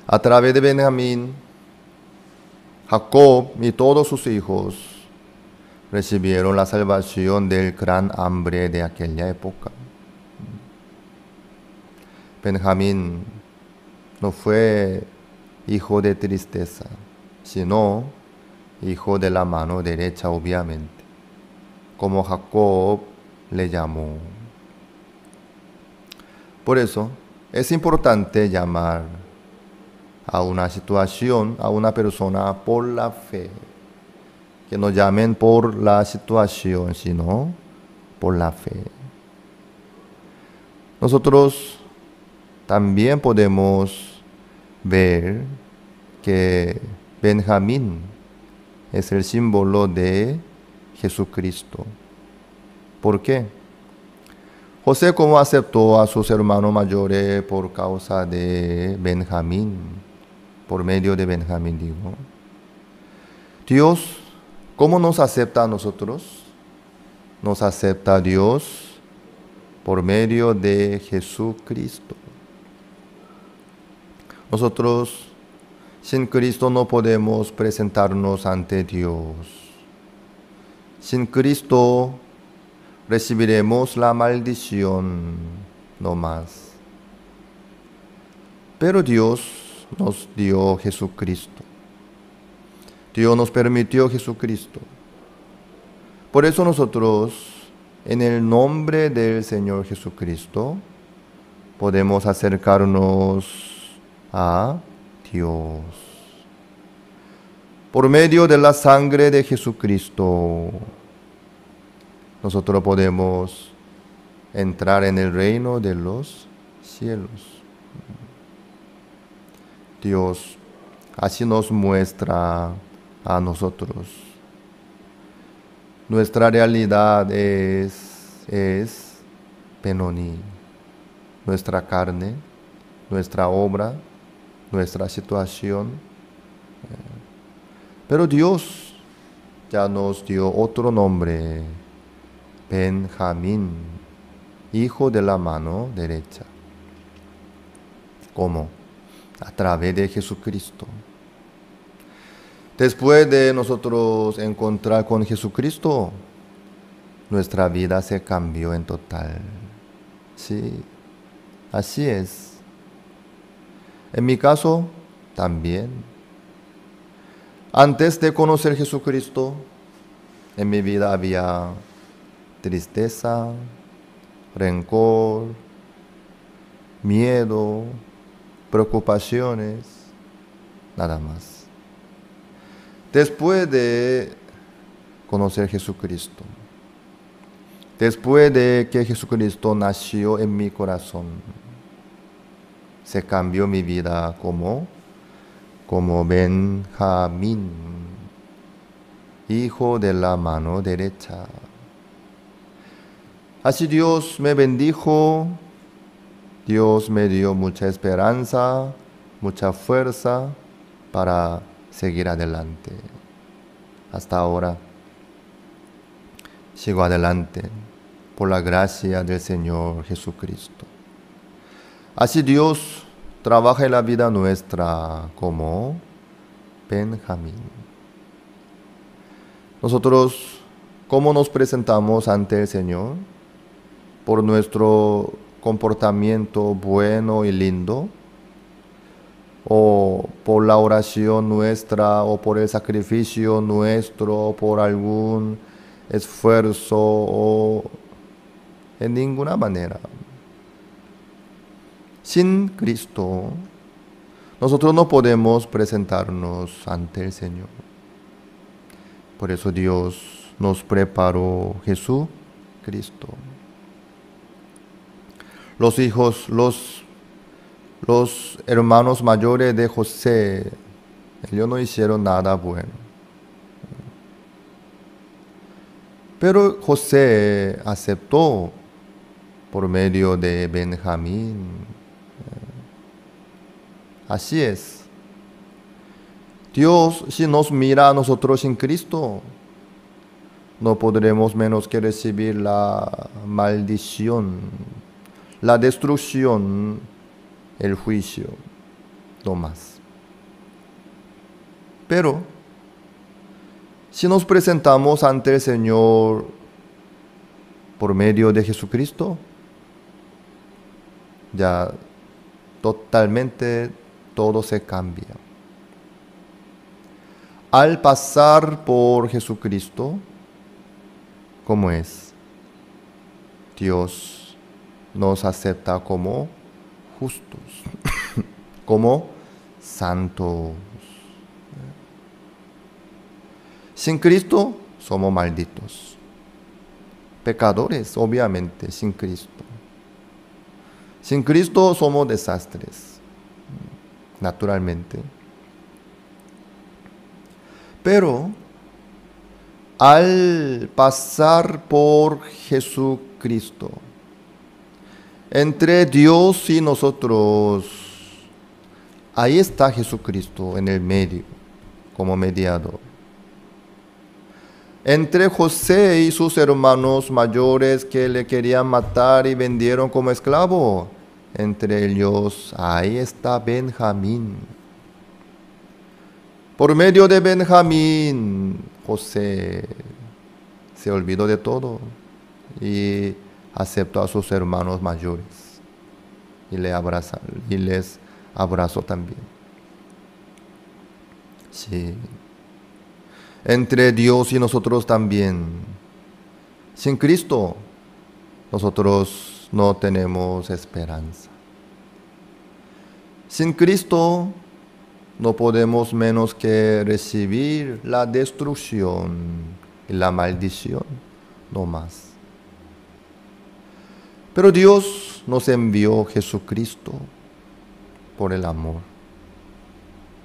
A través de Benjamín, Jacob y todos sus hijos recibieron la salvación del gran hambre de aquella época. Benjamín no fue hijo de tristeza, sino hijo de la mano derecha, obviamente, como Jacob le llamó. Por eso es importante llamar a una situación, a una persona por la fe. Que no llamen por la situación, sino por la fe. Nosotros también podemos ver que Benjamín es el símbolo de Jesucristo. ¿Por qué? José, ¿cómo aceptó a sus hermanos mayores por causa de Benjamín? Por medio de Benjamín, digo. Dios, ¿cómo nos acepta a nosotros? Nos acepta a Dios por medio de Jesucristo. Nosotros, sin Cristo, no podemos presentarnos ante Dios. Sin Cristo, recibiremos la maldición no más. Pero Dios nos dio Jesucristo. Dios nos permitió Jesucristo. Por eso nosotros en el nombre del Señor Jesucristo, podemos acercarnos a Dios. Por medio de la sangre de Jesucristo, nosotros podemos entrar en el reino de los cielos. Dios así nos muestra a nosotros. Nuestra realidad es Benoni, nuestra carne, nuestra obra, nuestra situación. Pero Dios ya nos dio otro nombre, Benjamín, hijo de la mano derecha. ¿Cómo? A través de Jesucristo. Después de nosotros encontrar con Jesucristo, nuestra vida se cambió en total. Sí, así es. En mi caso, también. Antes de conocer Jesucristo, en mi vida había tristeza, rencor, miedo, preocupaciones, nada más. Después de conocer Jesucristo, después de que Jesucristo nació en mi corazón, se cambió mi vida como Benjamín, hijo de la mano derecha. Así Dios me bendijo, Dios me dio mucha esperanza, mucha fuerza para seguir adelante. Hasta ahora sigo adelante por la gracia del Señor Jesucristo. Así Dios trabaja en la vida nuestra como Benjamín. Nosotros, ¿cómo nos presentamos ante el Señor? Por nuestro comportamiento bueno y lindo, o por la oración nuestra, o por el sacrificio nuestro, o por algún esfuerzo, o en ninguna manera. Sin Cristo, nosotros no podemos presentarnos ante el Señor. Por eso Dios nos preparó Jesucristo. Los hijos, los hermanos mayores de José, ellos no hicieron nada bueno. Pero José aceptó por medio de Benjamín. Así es. Dios, si nos mira a nosotros en Cristo, no podremos menos que recibir la maldición, la destrucción, el juicio, no más. Pero, si nos presentamos ante el Señor por medio de Jesucristo, ya totalmente todo se cambia. Al pasar por Jesucristo, ¿cómo es? Dios nos acepta como justos, como santos. Sin Cristo somos malditos, pecadores, obviamente, sin Cristo. Sin Cristo somos desastres, naturalmente. Pero al pasar por Jesucristo, entre Dios y nosotros, ahí está Jesucristo en el medio, como mediador. Entre José y sus hermanos mayores que le querían matar y vendieron como esclavo, entre ellos, ahí está Benjamín. Por medio de Benjamín, José se olvidó de todo y aceptó a sus hermanos mayores y les abrazó también. Sí. Entre Dios y nosotros también. Sin Cristo nosotros no tenemos esperanza. Sin Cristo no podemos menos que recibir la destrucción y la maldición, no más. Pero Dios nos envió Jesucristo por el amor,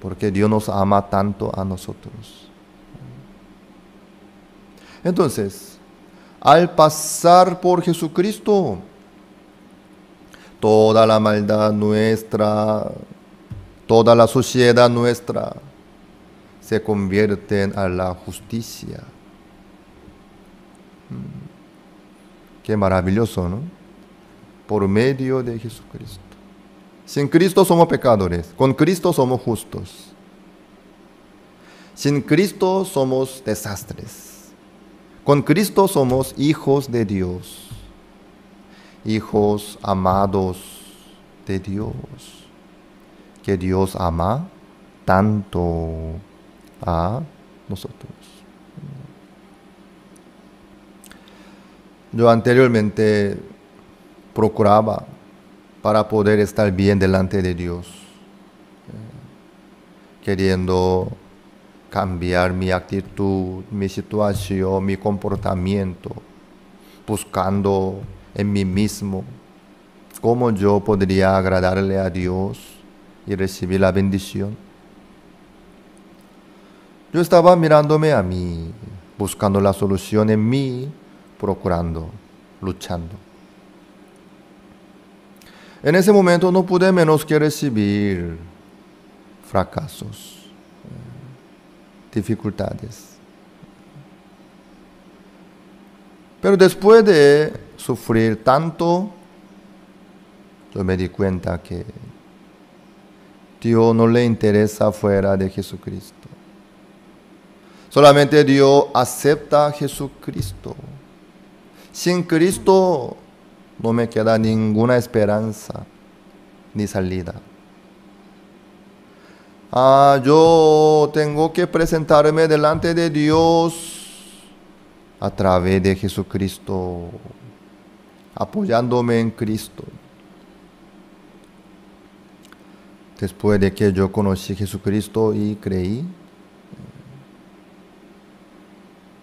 porque Dios nos ama tanto a nosotros. Entonces, al pasar por Jesucristo, toda la maldad nuestra, toda la suciedad nuestra se convierte a la justicia. Qué maravilloso, ¿no? Por medio de Jesucristo. Sin Cristo somos pecadores, con Cristo somos justos. Sin Cristo somos desastres. Con Cristo somos hijos de Dios, hijos amados de Dios, que Dios ama tanto a nosotros. Yo anteriormente procuraba para poder estar bien delante de Dios, queriendo cambiar mi actitud, mi situación, mi comportamiento, buscando en mí mismo cómo yo podría agradarle a Dios y recibir la bendición. Yo estaba mirándome a mí, buscando la solución en mí, procurando, luchando. En ese momento no pude menos que recibir fracasos, dificultades. Pero después de sufrir tanto, yo me di cuenta que Dios no le interesa fuera de Jesucristo. Solamente Dios acepta a Jesucristo. Sin Cristo no me queda ninguna esperanza ni salida. Yo tengo que presentarme delante de Dios a través de Jesucristo, apoyándome en Cristo. Después de que yo conocí a Jesucristo y creí,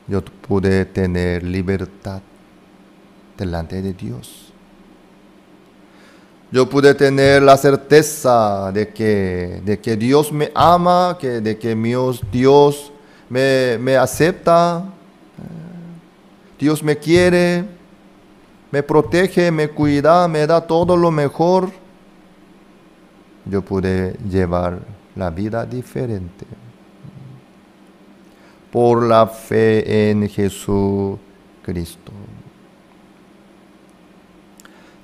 yo pude tener libertad delante de Dios. Yo pude tener la certeza de que Dios me ama, de que Dios me acepta, Dios me quiere, me protege, me cuida, me da todo lo mejor. Yo pude llevar la vida diferente por la fe en Jesucristo.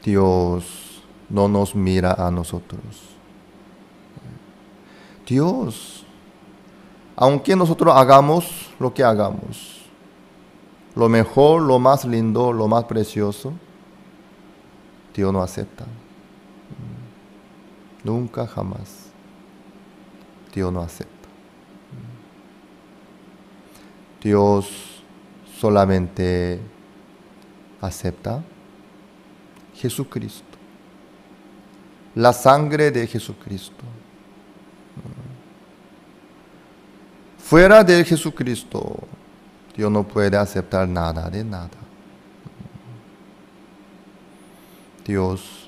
Dios no nos mira a nosotros. Dios, aunque nosotros hagamos lo que hagamos, lo mejor, lo más lindo, lo más precioso, Dios no acepta. Nunca, jamás. Dios no acepta. Dios solamente acepta Jesucristo. La sangre de Jesucristo. Fuera de Jesucristo, Dios no puede aceptar nada de nada. Dios,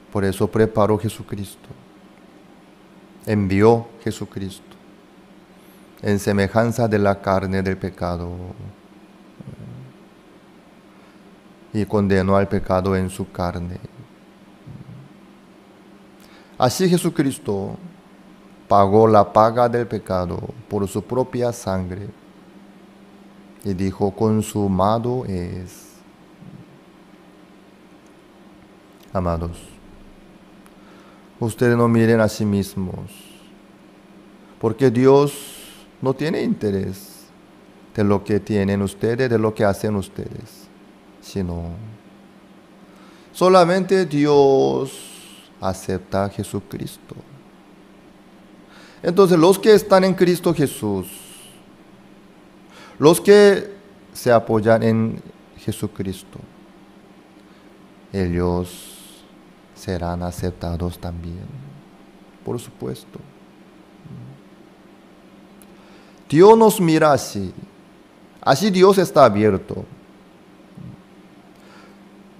por eso preparó Jesucristo. Envió Jesucristo en semejanza de la carne del pecado y condenó al pecado en su carne. Así Jesucristo pagó la paga del pecado por su propia sangre y dijo: consumado es. Amados, ustedes no miren a sí mismos, porque Dios no tiene interés de lo que tienen ustedes, de lo que hacen ustedes, sino solamente Dios acepta a Jesucristo. Entonces, los que están en Cristo Jesús, los que se apoyan en Jesucristo, ellos serán aceptados también, por supuesto. Dios nos mira así. Así Dios está abierto.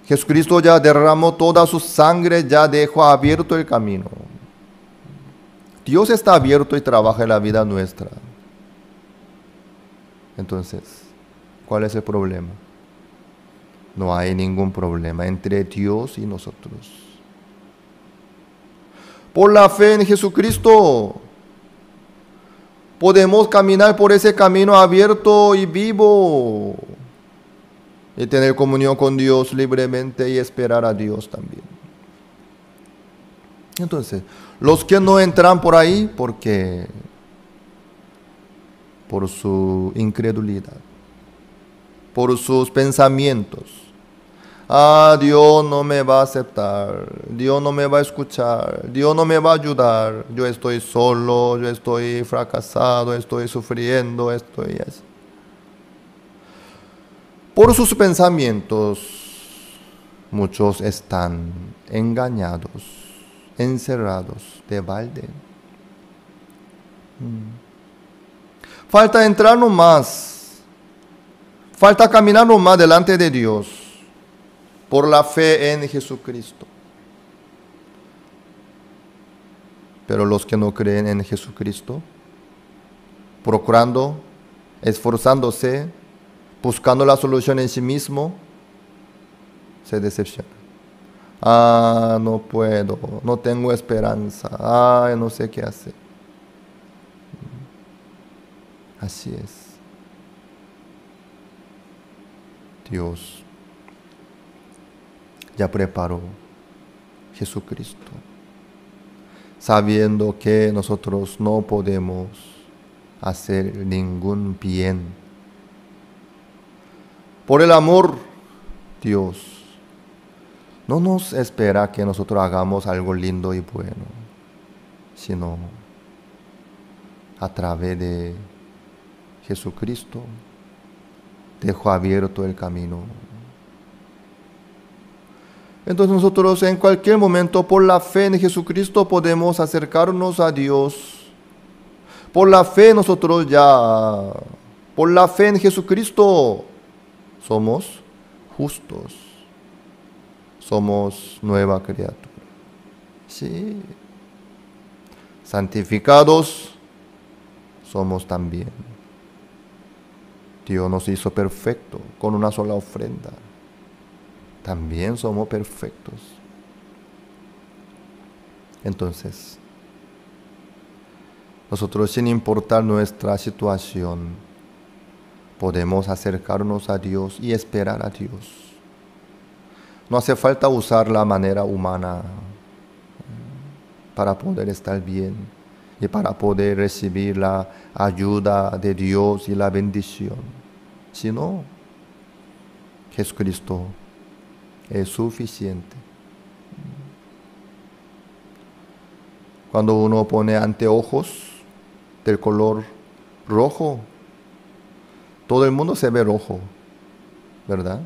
Jesucristo ya derramó toda su sangre, ya dejó abierto el camino. Dios está abierto y trabaja en la vida nuestra. Entonces, ¿cuál es el problema? No hay ningún problema entre Dios y nosotros. Por la fe en Jesucristo, podemos caminar por ese camino abierto y vivo y tener comunión con Dios libremente y esperar a Dios también. Entonces, los que no entran por ahí, porque por su incredulidad, por sus pensamientos. Dios no me va a aceptar, Dios no me va a escuchar, Dios no me va a ayudar, yo estoy solo, yo estoy fracasado, estoy sufriendo, estoy así. Por sus pensamientos, muchos están engañados, encerrados de balde. Falta entrar nomás, falta caminar nomás delante de Dios por la fe en Jesucristo. Pero los que no creen en Jesucristo, procurando, esforzándose, buscando la solución en sí mismo, se decepcionan. No puedo, no tengo esperanza, no sé qué hacer. Así es. Dios ya preparó Jesucristo, sabiendo que nosotros no podemos hacer ningún bien. Por el amor, Dios no nos espera que nosotros hagamos algo lindo y bueno, sino a través de Jesucristo dejó abierto el camino. Entonces nosotros en cualquier momento, por la fe en Jesucristo, podemos acercarnos a Dios. Por la fe nosotros ya, por la fe en Jesucristo, somos justos. Somos nueva criatura. Sí. Santificados somos también. Dios nos hizo perfecto con una sola ofrenda. También somos perfectos. Entonces, nosotros, sin importar nuestra situación, podemos acercarnos a Dios y esperar a Dios. No hace falta usar la manera humana para poder estar bien y para poder recibir la ayuda de Dios y la bendición. Sino, Jesucristo es suficiente. Cuando uno pone anteojos del color rojo, todo el mundo se ve rojo, ¿verdad?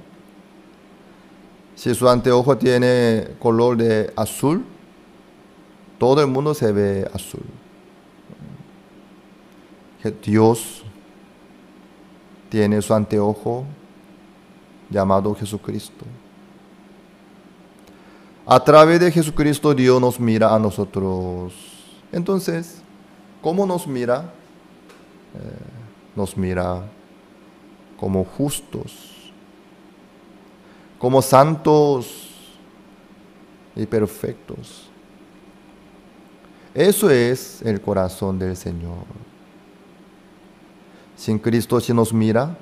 Si su anteojo tiene color de azul, todo el mundo se ve azul. Dios tiene su anteojo llamado Jesucristo. A través de Jesucristo Dios nos mira a nosotros. Entonces, ¿cómo nos mira? Nos mira como justos, como santos y perfectos. Eso es el corazón del Señor. Sin Cristo, si nos mira,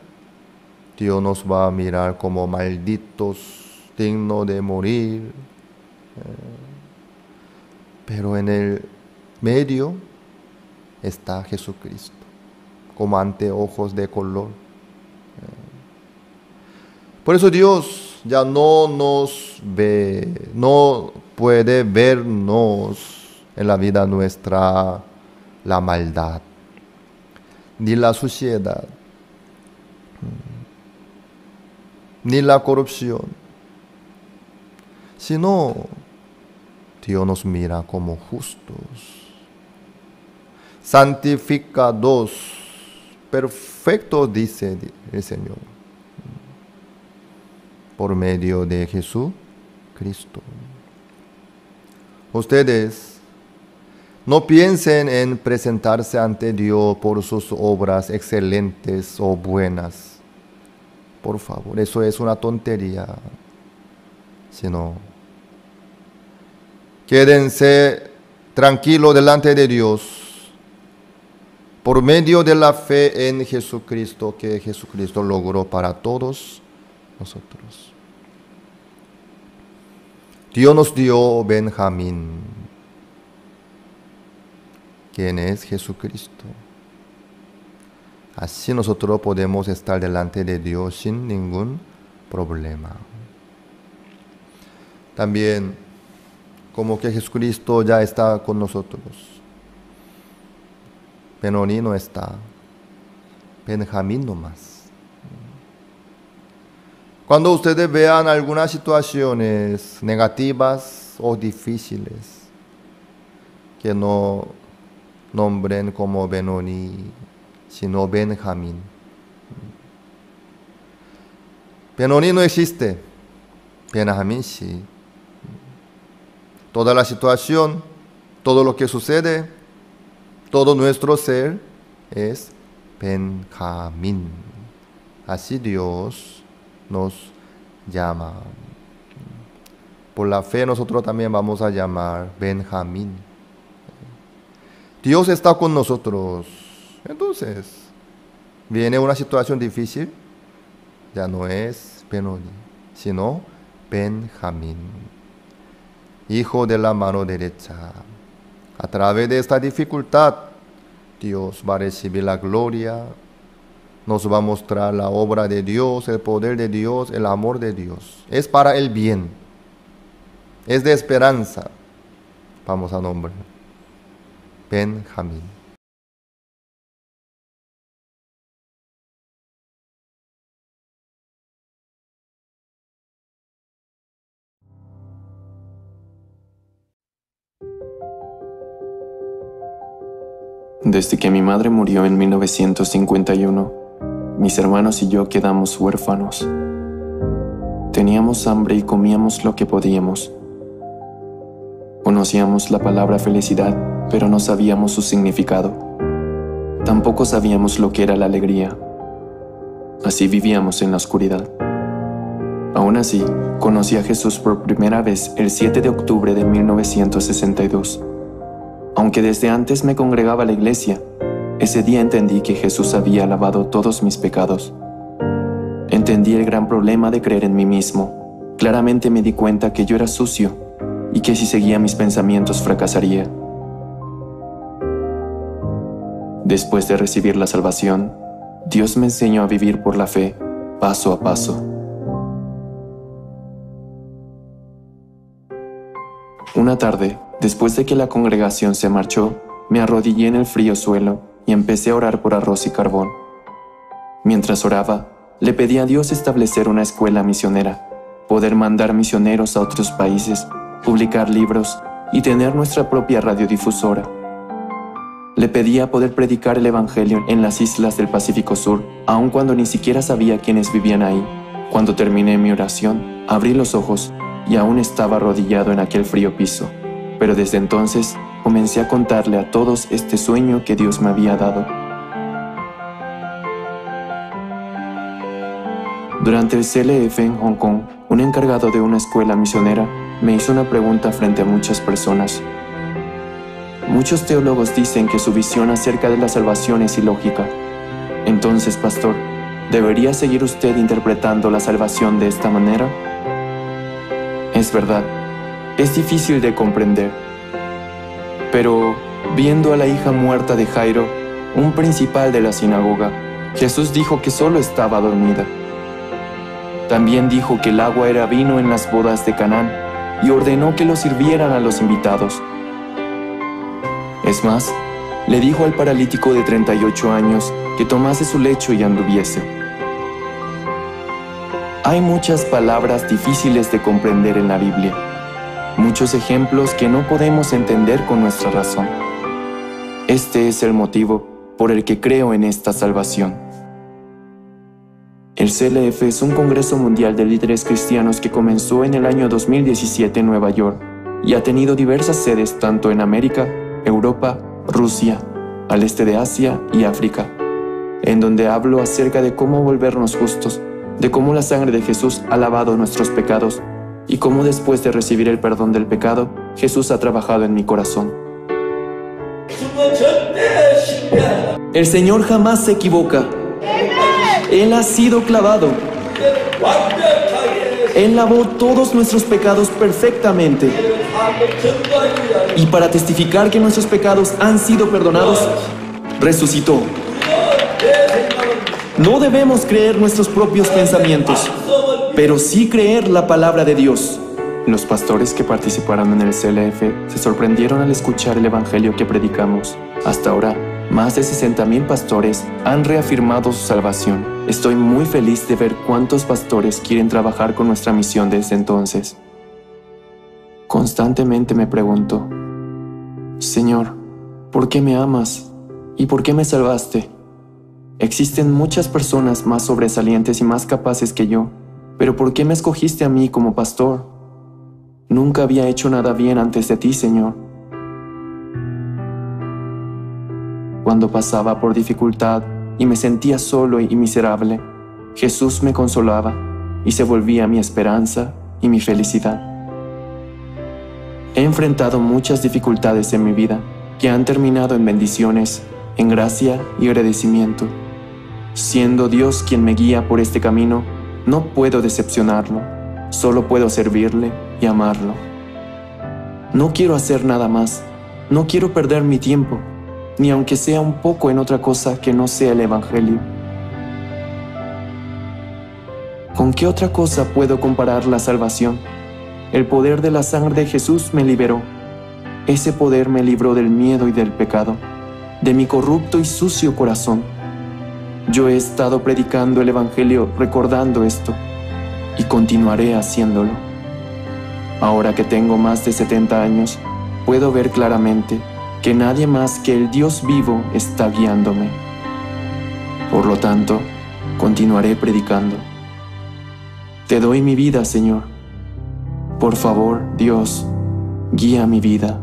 Dios nos va a mirar como malditos, dignos de morir. Pero en el medio está Jesucristo, como anteojos de color. Por eso Dios ya no nos ve, no puede vernos en la vida nuestra la maldad, ni la suciedad, ni la corrupción. sino Dios nos mira como justos, santificados, perfectos, dice el Señor, por medio de Jesucristo. Ustedes no piensen en presentarse ante Dios por sus obras excelentes o buenas. Por favor, eso es una tontería. Sino, quédense tranquilos delante de Dios por medio de la fe en Jesucristo que Jesucristo logró para todos nosotros. Dios nos dio Benjamín, quien es Jesucristo. Así nosotros podemos estar delante de Dios sin ningún problema. También, como que Jesucristo ya está con nosotros. Benoni no está, Benjamín nomás. Cuando ustedes vean algunas situaciones negativas o difíciles, que no nombren como Benoni, sino Benjamín. Benoni no existe, Benjamín sí. Toda la situación, todo lo que sucede, todo nuestro ser es Benjamín. Así Dios nos llama. Por la fe nosotros también vamos a llamar Benjamín. Dios está con nosotros. Entonces, viene una situación difícil, ya no es Benoni, sino Benjamín, hijo de la mano derecha. A través de esta dificultad, Dios va a recibir la gloria, nos va a mostrar la obra de Dios, el poder de Dios, el amor de Dios. Es para el bien, es de esperanza. Vamos a nombrar Benjamín. Desde que mi madre murió en 1951, mis hermanos y yo quedamos huérfanos. Teníamos hambre y comíamos lo que podíamos. Conocíamos la palabra felicidad, pero no sabíamos su significado. Tampoco sabíamos lo que era la alegría. Así vivíamos en la oscuridad. Aún así, conocí a Jesús por primera vez el 7 de octubre de 1962. Aunque desde antes me congregaba a la iglesia, ese día entendí que Jesús había lavado todos mis pecados. Entendí el gran problema de creer en mí mismo. Claramente me di cuenta que yo era sucio y que si seguía mis pensamientos fracasaría. Después de recibir la salvación, Dios me enseñó a vivir por la fe, paso a paso. Una tarde, después de que la congregación se marchó, me arrodillé en el frío suelo y empecé a orar por arroz y carbón. Mientras oraba, le pedí a Dios establecer una escuela misionera, poder mandar misioneros a otros países, publicar libros y tener nuestra propia radiodifusora. Le pedía poder predicar el Evangelio en las islas del Pacífico Sur, aun cuando ni siquiera sabía quiénes vivían ahí. Cuando terminé mi oración, abrí los ojos y aún estaba arrodillado en aquel frío piso. Pero desde entonces comencé a contarle a todos este sueño que Dios me había dado. Durante el CLF en Hong Kong, un encargado de una escuela misionera me hizo una pregunta frente a muchas personas. Muchos teólogos dicen que su visión acerca de la salvación es ilógica. Entonces, pastor, ¿debería seguir usted interpretando la salvación de esta manera? Es verdad, es difícil de comprender. Pero, viendo a la hija muerta de Jairo, un principal de la sinagoga, Jesús dijo que solo estaba dormida. También dijo que el agua era vino en las bodas de Canaán y ordenó que lo sirvieran a los invitados. Es más, le dijo al paralítico de 38 años que tomase su lecho y anduviese. Hay muchas palabras difíciles de comprender en la Biblia, muchos ejemplos que no podemos entender con nuestra razón. Este es el motivo por el que creo en esta salvación. El CLF es un congreso mundial de líderes cristianos que comenzó en el año 2017 en Nueva York y ha tenido diversas sedes tanto en América, Europa, Rusia, al este de Asia y África, en donde hablo acerca de cómo volvernos justos, de cómo la sangre de Jesús ha lavado nuestros pecados y cómo después de recibir el perdón del pecado, Jesús ha trabajado en mi corazón. El Señor jamás se equivoca. Él ha sido clavado. Él lavó todos nuestros pecados perfectamente. Y para testificar que nuestros pecados han sido perdonados, resucitó. No debemos creer nuestros propios pensamientos, pero sí creer la palabra de Dios. Los pastores que participaron en el CLF se sorprendieron al escuchar el evangelio que predicamos. Hasta ahora, más de 60,000 pastores han reafirmado su salvación. Estoy muy feliz de ver cuántos pastores quieren trabajar con nuestra misión desde entonces. Constantemente me pregunto, Señor, ¿por qué me amas? ¿Y por qué me salvaste? Existen muchas personas más sobresalientes y más capaces que yo, pero ¿por qué me escogiste a mí como pastor? Nunca había hecho nada bien antes de ti, Señor. Cuando pasaba por dificultad y me sentía solo y miserable, Jesús me consolaba y se volvía mi esperanza y mi felicidad. He enfrentado muchas dificultades en mi vida que han terminado en bendiciones, en gracia y agradecimiento. Siendo Dios quien me guía por este camino, no puedo decepcionarlo, solo puedo servirle y amarlo. No quiero hacer nada más, no quiero perder mi tiempo, ni aunque sea un poco en otra cosa que no sea el Evangelio. ¿Con qué otra cosa puedo comparar la salvación? El poder de la sangre de Jesús me liberó. Ese poder me libró del miedo y del pecado, de mi corrupto y sucio corazón. Yo he estado predicando el Evangelio recordando esto, y continuaré haciéndolo. Ahora que tengo más de 70 años, puedo ver claramente que nadie más que el Dios vivo está guiándome. Por lo tanto, continuaré predicando. Te doy mi vida, Señor. Por favor, Dios, guía mi vida.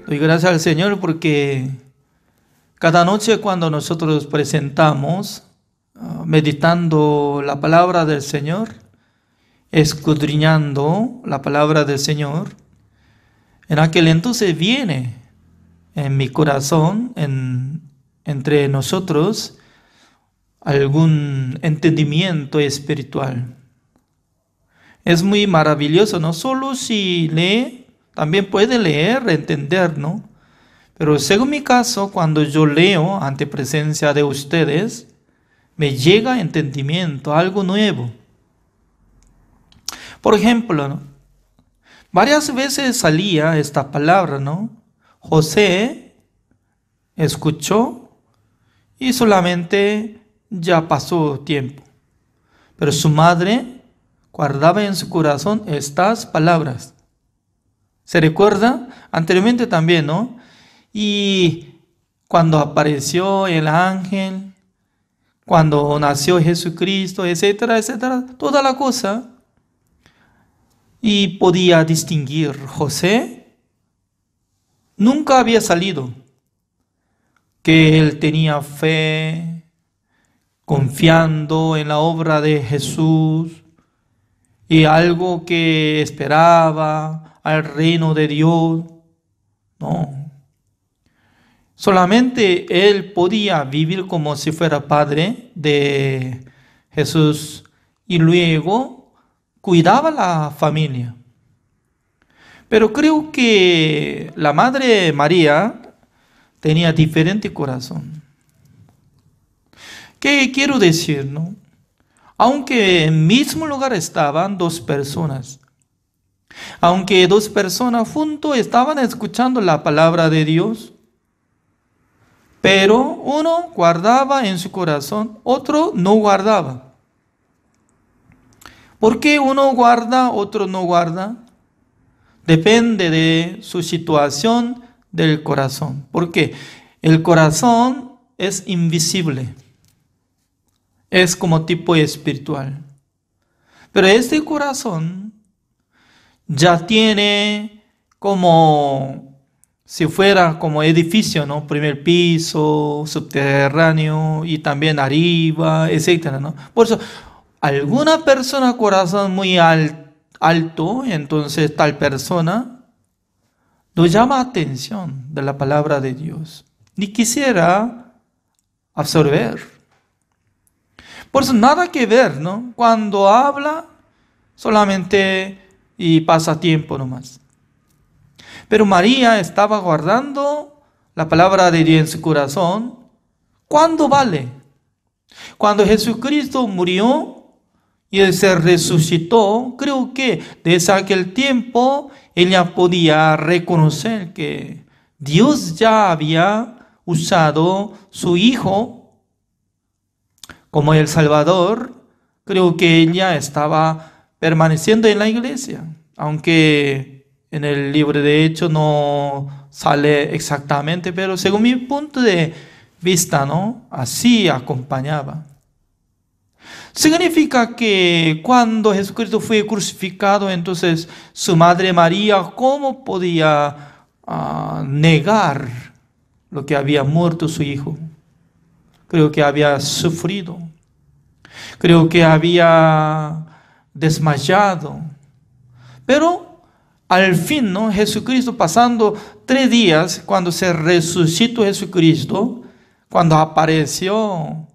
Doy gracias al Señor porque cada noche cuando nosotros presentamos, meditando la palabra del Señor, escudriñando la palabra del Señor, en aquel entonces viene en mi corazón, entre nosotros, algún entendimiento espiritual. Es muy maravilloso, no solo si lee, también puede leer, entender, ¿no? Pero según mi caso, cuando yo leo ante presencia de ustedes, me llega entendimiento, algo nuevo. Por ejemplo, ¿no? Varias veces salía esta palabra, ¿no? José escuchó y solamente ya pasó tiempo. Pero su madre guardaba en su corazón estas palabras. ¿Se recuerda? Anteriormente también, ¿no? Y cuando apareció el ángel, cuando nació Jesucristo, etcétera, etcétera, toda la cosa. Y podía distinguir, José nunca había salido, que él tenía fe, confiando en la obra de Jesús y algo que esperaba al reino de Dios. No. Solamente él podía vivir como si fuera padre de Jesús y luego cuidaba la familia. Pero creo que la Madre María tenía diferente corazón. ¿Qué quiero decir, no? Aunque en el mismo lugar estaban dos personas. Aunque dos personas juntos estaban escuchando la palabra de Dios. Pero uno guardaba en su corazón, otro no guardaba. ¿Por qué uno guarda, otro no guarda? Depende de su situación del corazón. Porque el corazón es invisible. Es como tipo espiritual. Pero este corazón ya tiene como si fuera como edificio, ¿no? Primer piso, subterráneo y también arriba, etcétera, ¿no? Por eso, alguna persona corazón muy alto, entonces tal persona no llama atención de la palabra de Dios, ni quisiera absorber. Por eso nada que ver, ¿no? Cuando habla solamente y pasa tiempo nomás. Pero María estaba guardando la palabra de Dios en su corazón. ¿Cuándo vale? Cuando Jesucristo murió y Él se resucitó, creo que desde aquel tiempo ella podía reconocer que Dios ya había usado su Hijo como el Salvador. Creo que ella estaba permaneciendo en la iglesia, aunque en el libro de Hechos no sale exactamente, pero según mi punto de vista, ¿no? Así acompañaba. Significa que cuando Jesucristo fue crucificado, entonces su madre María, ¿cómo podía negar lo que había muerto su hijo? Creo que había sufrido. Creo que había desmayado. Pero al fin, ¿no? Jesucristo pasando 3 días, cuando se resucitó Jesucristo, cuando apareció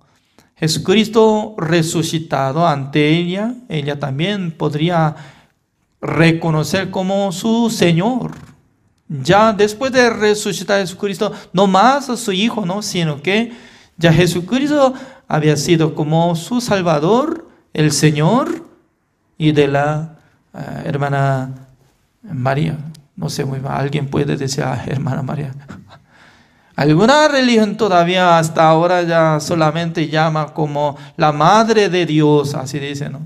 Jesucristo resucitado ante ella, ella también podría reconocer como su Señor. Ya después de resucitar Jesucristo, no más a su Hijo, ¿no? Sino que ya Jesucristo había sido como su Salvador, el Señor, y de la hermana María. No sé muy bien, alguien puede decir hermana María. Alguna religión todavía hasta ahora ya solamente llama como la Madre de Dios, así dicen, ¿no?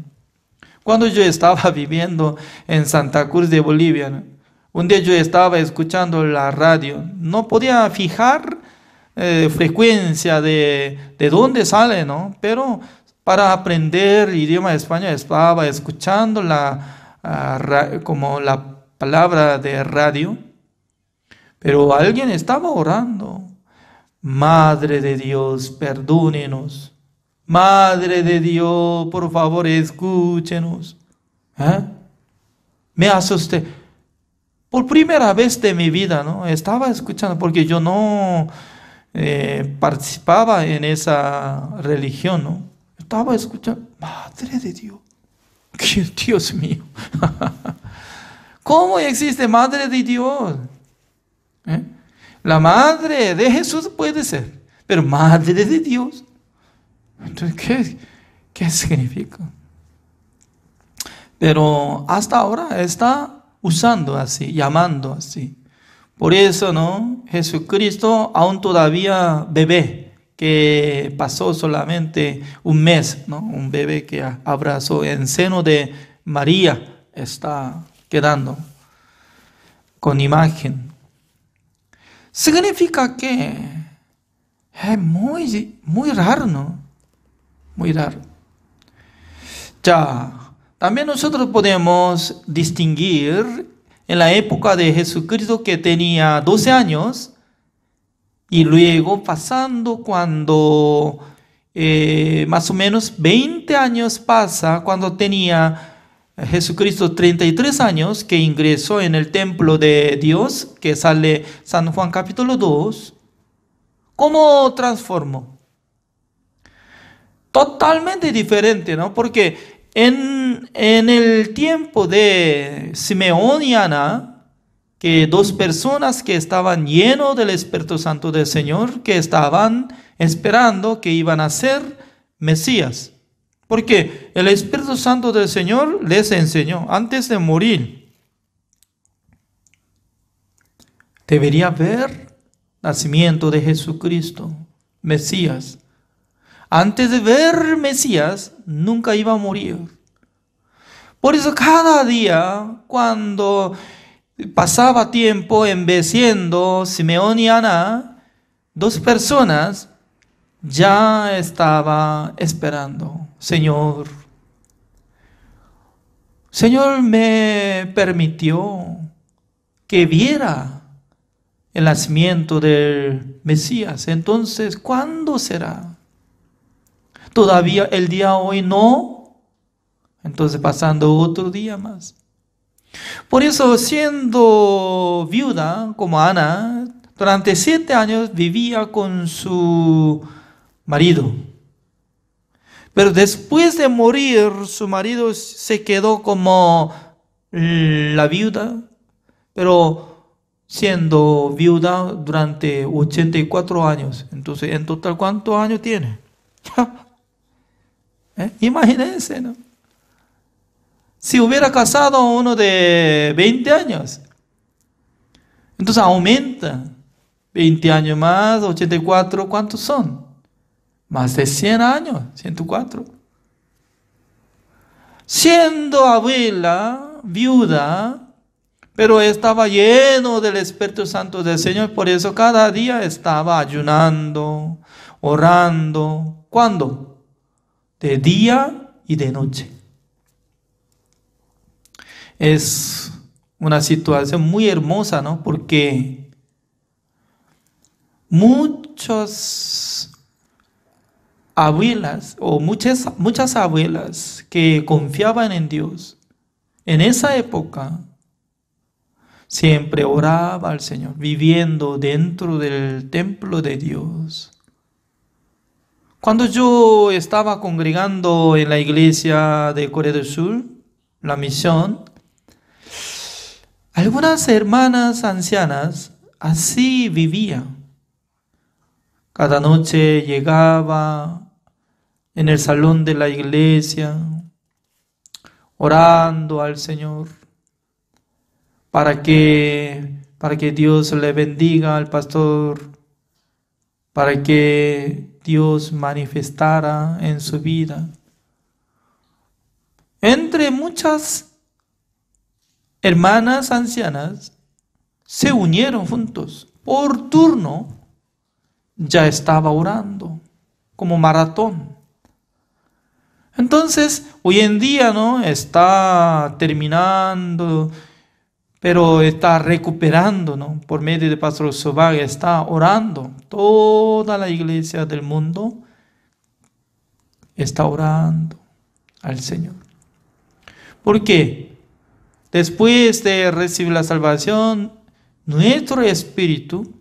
Cuando yo estaba viviendo en Santa Cruz de Bolivia, ¿no? Un día yo estaba escuchando la radio, no podía fijar frecuencia de dónde sale, ¿no? Pero para aprender idioma español estaba escuchando como la palabra de radio. Pero alguien estaba orando. Madre de Dios, perdónenos. Madre de Dios, por favor, escúchenos. Me asusté. Por primera vez de mi vida, ¿no? Estaba escuchando, porque yo no participaba en esa religión, ¿no? Estaba escuchando. Madre de Dios. Dios mío. ¿Cómo existe Madre de Dios? La madre de Jesús puede ser, pero Madre de Dios. Entonces, ¿qué significa? Pero hasta ahora está usando así, llamando así. Por eso, ¿no? Jesucristo aún todavía bebé, que pasó solamente un mes, ¿no? Un bebé que abrazó en seno de María, está quedando con imagen. Significa que es muy raro, ¿no? Muy raro. Ya, también nosotros podemos distinguir en la época de Jesucristo que tenía 12 años y luego pasando cuando más o menos 20 años pasa cuando tenía Jesucristo 33 años que ingresó en el templo de Dios, que sale San Juan capítulo 2. ¿Cómo transformó? Totalmente diferente, ¿no? Porque en el tiempo de Simeón y Ana, que 2 personas que estaban llenos del Espíritu Santo del Señor, que estaban esperando que iban a ser Mesías. Porque el Espíritu Santo del Señor les enseñó antes de morir. Debería haber nacimiento de Jesucristo, Mesías. Antes de ver Mesías, nunca iba a morir. Por eso cada día, cuando pasaba tiempo envejeciendo Simeón y Ana, dos personas ya estaba esperando. Señor me permitió que viera el nacimiento del Mesías. Entonces, ¿cuándo será? Todavía el día hoy no. Entonces pasando otro día más. Por eso, siendo viuda como Ana, durante 7 años vivía con su marido. Pero después de morir, su marido se quedó como la viuda, pero siendo viuda durante 84 años. Entonces, en total, ¿cuántos años tiene? Imagínense, ¿no? Si hubiera casado a uno de 20 años, entonces aumenta. 20 años más, 84, ¿cuántos son? Más de 100 años, 104. Siendo abuela, viuda, pero estaba lleno del Espíritu Santo del Señor, por eso cada día estaba ayunando, orando. ¿Cuándo? De día y de noche. Es una situación muy hermosa, ¿no? Porque muchas abuelas o muchas abuelas que confiaban en Dios en esa época siempre oraba al Señor, viviendo dentro del templo de Dios. Cuando yo estaba congregando en la iglesia de Corea del Sur, la misión, algunas hermanas ancianas así vivían. Cada noche llegaba en el salón de la iglesia, orando al Señor, para que Dios le bendiga al pastor, para que Dios manifestara en su vida. Entre muchas hermanas ancianas se unieron juntos, por turno, ya estaba orando, como maratón. Entonces, hoy en día, ¿no? Está terminando, pero está recuperando, ¿no? Por medio de Pastor Sobag está orando. Toda la iglesia del mundo está orando al Señor. ¿Por qué? Después de recibir la salvación, nuestro espíritu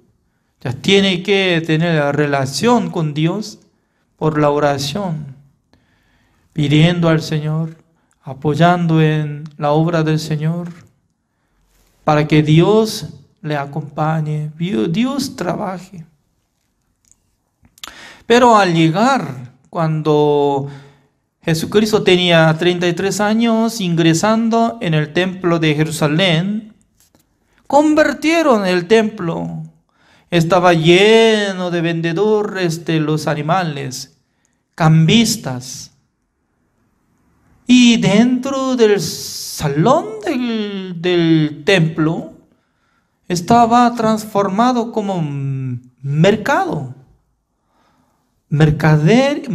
ya tiene que tener la relación con Dios por la oración, pidiendo al Señor, apoyando en la obra del Señor, para que Dios le acompañe, Dios trabaje. Pero al llegar, cuando Jesucristo tenía 33 años ingresando en el templo de Jerusalén, convirtieron el templo. Estaba lleno de vendedores de los animales, cambistas. Y dentro del salón del templo estaba transformado como mercado. Mercadería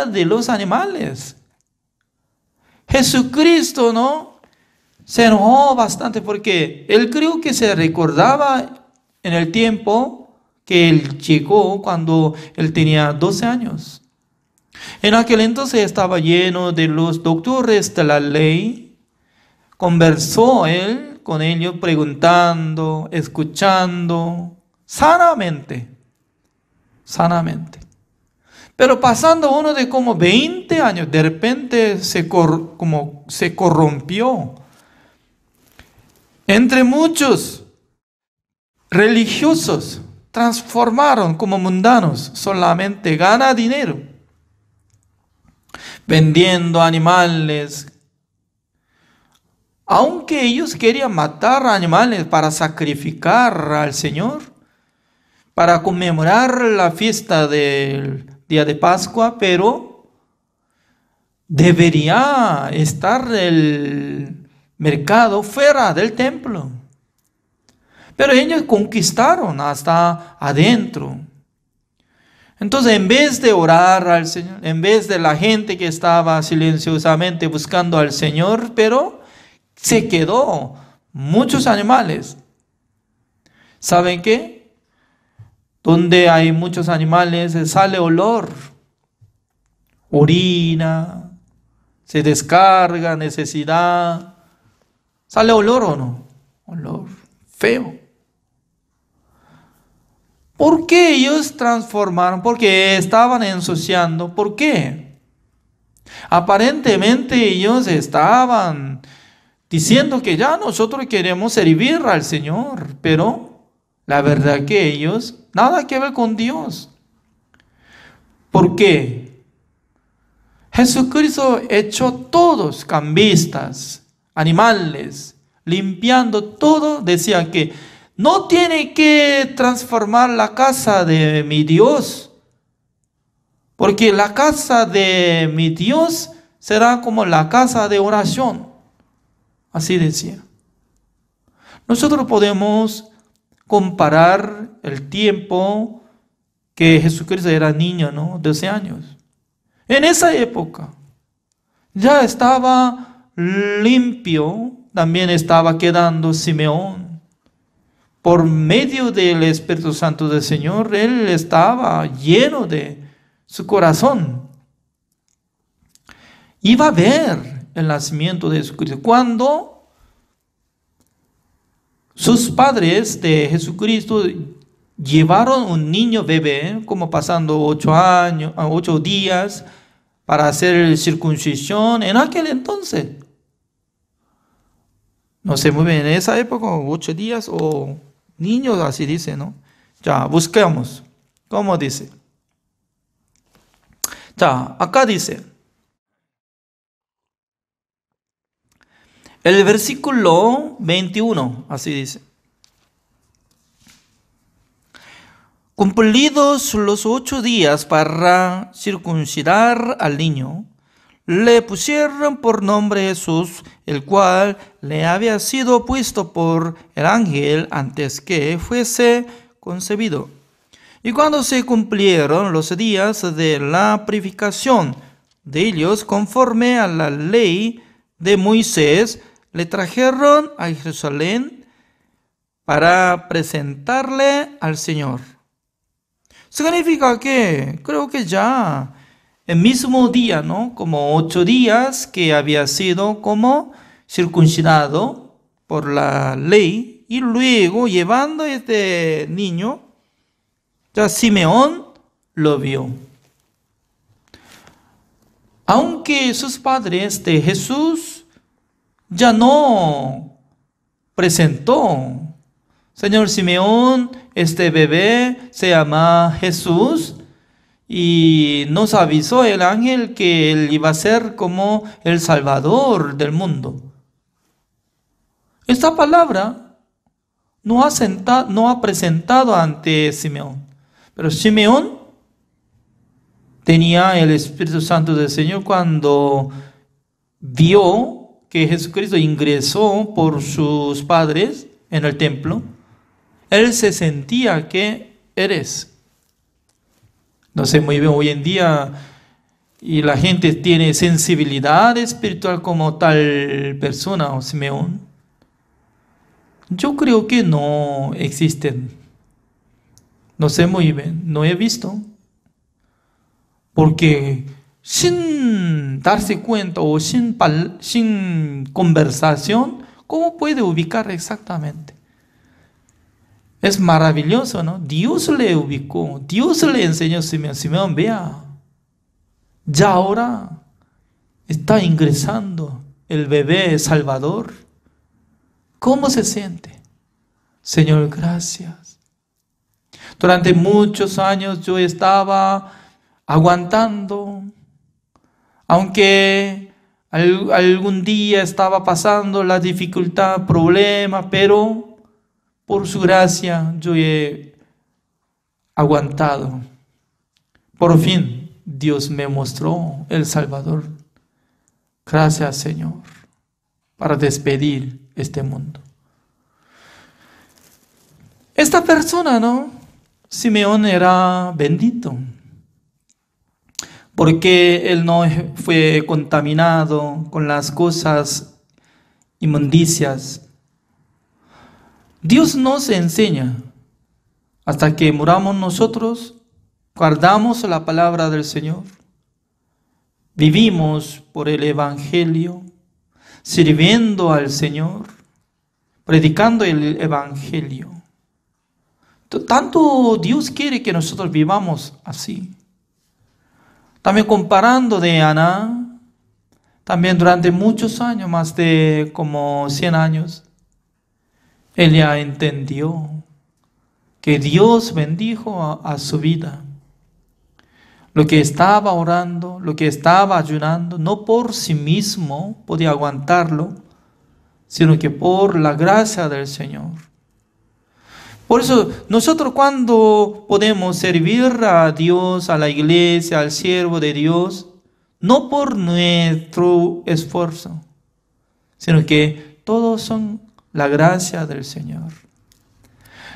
de los animales. Jesucristo, ¿no? Se enojó bastante porque él creo que se recordaba en el tiempo que él llegó cuando él tenía 12 años. En aquel entonces estaba lleno de los doctores de la ley. Conversó él con ellos preguntando, escuchando, sanamente. Pero pasando uno de como 20 años, de repente se corrompió. Entre muchos religiosos transformaron como mundanos, solamente gana dinero. vendiendo animales. Aunque ellos querían matar animales para sacrificar al Señor, para conmemorar la fiesta del día de Pascua, pero debería estar el mercado fuera del templo. Pero ellos conquistaron hasta adentro. Entonces, en vez de orar al Señor, en vez de la gente que estaba silenciosamente buscando al Señor, pero se quedó muchos animales. ¿Saben qué? Donde hay muchos animales sale olor, orina, se descarga, necesidad. ¿Sale olor o no? Olor feo. ¿Por qué ellos transformaron? Porque estaban ensuciando. ¿Por qué? Aparentemente ellos estaban diciendo que ya nosotros queremos servir al Señor, pero la verdad que ellos nada que ver con Dios. ¿Por qué? Jesucristo echó todos cambistas, animales, limpiando todo, decía que no tiene que transformar la casa de mi Dios, porque la casa de mi Dios será como la casa de oración. Así decía. Nosotros podemos comparar el tiempo que Jesucristo era niño, ¿no? 12 años. En esa época ya estaba limpio, también estaba quedando Simeón. Por medio del Espíritu Santo del Señor, él estaba lleno de su corazón. Iba a ver el nacimiento de Jesucristo. Cuando sus padres de Jesucristo llevaron un niño bebé, como pasando 8 días, para hacer circuncisión, en aquel entonces, no sé muy bien, en esa época, 8 días o niños, así dice, ¿no? Ya, busquemos. ¿Cómo dice? Ya, acá dice. El versículo 21, así dice. Cumplidos los 8 días para circuncidar al niño, le pusieron por nombre Jesús, el cual le había sido puesto por el ángel antes que fuese concebido. Y cuando se cumplieron los días de la purificación de ellos, conforme a la ley de Moisés, le trajeron a Jerusalén para presentarle al Señor. Significa que creo que ya el mismo día, ¿no? Como 8 días que había sido como circuncidado por la ley, y luego llevando este niño, ya Simeón lo vio. Aunque sus padres de Jesús ya no presentó, Señor Simeón, este bebé se llama Jesús, y nos avisó el ángel que él iba a ser como el Salvador del mundo. Esta palabra no ha presentado ante Simeón, pero Simeón tenía el Espíritu Santo del Señor cuando vio que Jesucristo ingresó por sus padres en el templo. Él se sentía que eres. No sé muy bien hoy en día, y la gente tiene sensibilidad espiritual como tal persona o Simeón. Yo creo que no existen. No sé muy bien, no he visto. Porque sin darse cuenta o sin conversación, ¿cómo puede ubicar exactamente? Es maravilloso, ¿no? Dios le ubicó, Dios le enseñó a Simeón. Simeón, vea, ya ahora está ingresando el bebé Salvador. ¿Cómo se siente? Señor, gracias. Durante muchos años yo estaba aguantando Aunque algún día estaba pasando la dificultad, problema, pero por su gracia yo he aguantado. Por fin Dios me mostró el Salvador. Gracias, Señor, para despedir este mundo. Esta persona, ¿no? Simeón era bendito, porque él no fue contaminado con las cosas inmundicias. Dios nos enseña, hasta que muramos nosotros, guardamos la palabra del Señor, vivimos por el Evangelio, sirviendo al Señor, predicando el Evangelio. Tanto Dios quiere que nosotros vivamos así. También comparando de Ana, también durante muchos años, más de como 100 años, ella entendió que Dios bendijo a su vida. Lo que estaba orando, lo que estaba ayunando, no por sí mismo podía aguantarlo, sino que por la gracia del Señor. Por eso nosotros cuando podemos servir a Dios, a la iglesia, al siervo de Dios, no por nuestro esfuerzo, sino que todos son la gracia del Señor.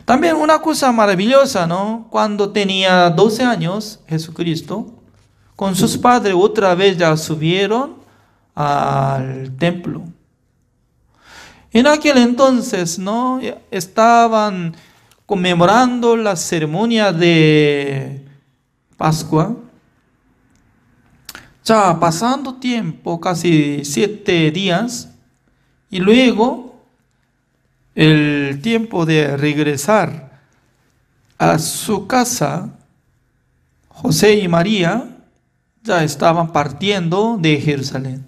También una cosa maravillosa, ¿no? Cuando tenía 12 años, Jesucristo, con sus padres otra vez ya subieron al templo. En aquel entonces, ¿no? Estaban conmemorando la ceremonia de Pascua. Ya pasando tiempo, casi 7 días, y luego el tiempo de regresar a su casa, José y María ya estaban partiendo de Jerusalén.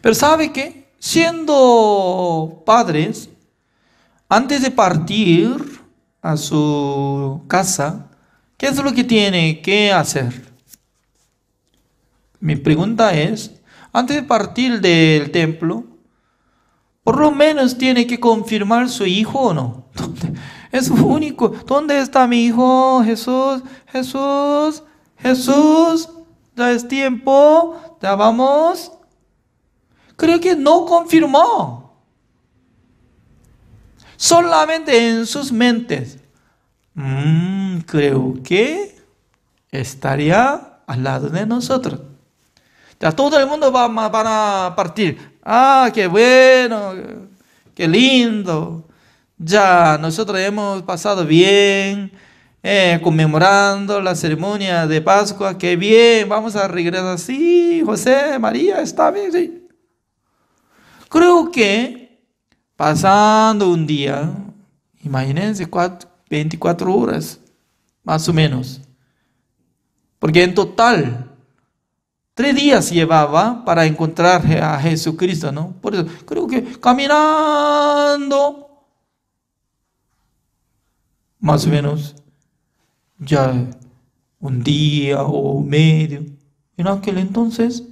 Pero ¿sabe qué? Siendo padres, antes de partir a su casa, ¿qué es lo que tiene que hacer? Mi pregunta es, antes de partir del templo, por lo menos tiene que confirmar su hijo o no. Es único. ¿Dónde está mi hijo? Jesús, Jesús, Jesús. Ya es tiempo. Ya vamos. Creo que no confirmó. Solamente en sus mentes. Creo que estaría al lado de nosotros. Ya todo el mundo van a partir. Qué bueno, qué lindo. Ya nosotros hemos pasado bien, conmemorando la ceremonia de Pascua. Qué bien, vamos a regresar. Sí, José, María, está bien, sí. Creo que pasando un día, imagínense 24 horas, más o menos. Porque en total 3 días llevaba para encontrar a Jesucristo, ¿no? Por eso creo que caminando, más o menos, ya un día o medio. En aquel entonces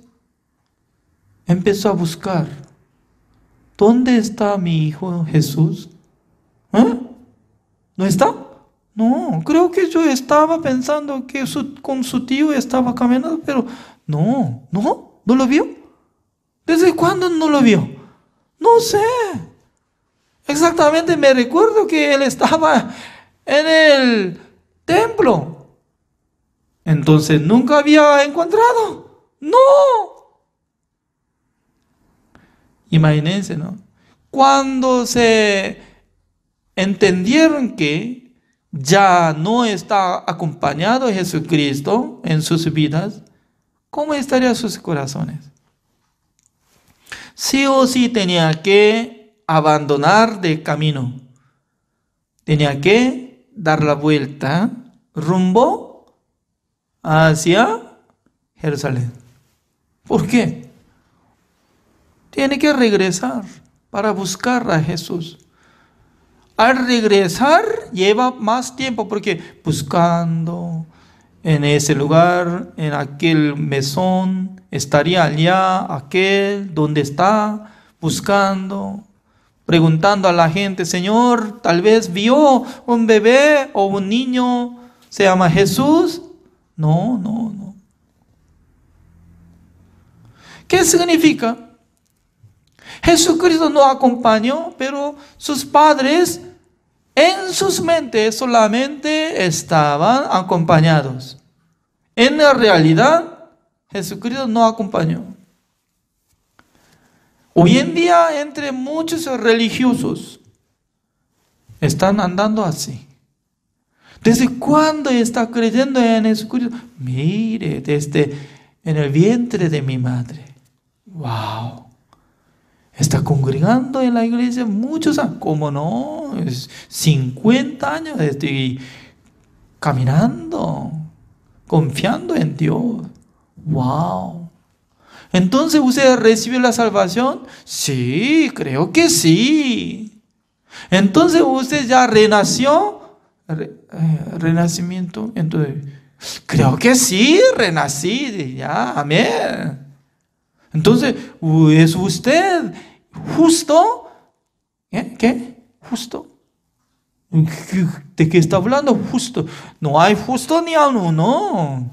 empezó a buscar, ¿dónde está mi hijo Jesús? ¿No está? No, creo que yo estaba pensando que con su tío estaba caminando, pero no lo vio. ¿Desde cuándo no lo vio? No sé. Exactamente me recuerdo que él estaba en el templo. Entonces nunca había encontrado. No. Imagínense, ¿no? Cuando se entendieron que ya no está acompañado Jesucristo en sus vidas, ¿cómo estarían sus corazones? Sí o sí tenía que abandonar de camino. Tenía que dar la vuelta rumbo hacia Jerusalén. ¿Por qué? Tiene que regresar para buscar a Jesús. Al regresar lleva más tiempo porque buscando, en ese lugar, en aquel mesón, estaría allá, aquel, donde está, buscando, preguntando a la gente, Señor, tal vez vio un bebé o un niño, se llama Jesús. No, no, no. ¿Qué significa? Jesucristo no acompañó, pero sus padres en sus mentes solamente estaban acompañados. En la realidad, Jesucristo no acompañó. Hoy en día, entre muchos religiosos, están andando así. ¿Desde cuándo está creyendo en Jesucristo? Mire, desde en el vientre de mi madre. ¡Wow! Está congregando en la iglesia muchos años. ¿Cómo no? 50 años estoy caminando, confiando en Dios. ¡Wow! Entonces, ¿usted recibió la salvación? Sí, creo que sí. Entonces, ¿usted ya renació? Renacimiento. Entonces, creo que sí, renací. Ya, amén. Entonces, ¿es usted justo? ¿Qué? ¿Justo? ¿De qué está hablando? Justo. No hay justo ni a uno, no.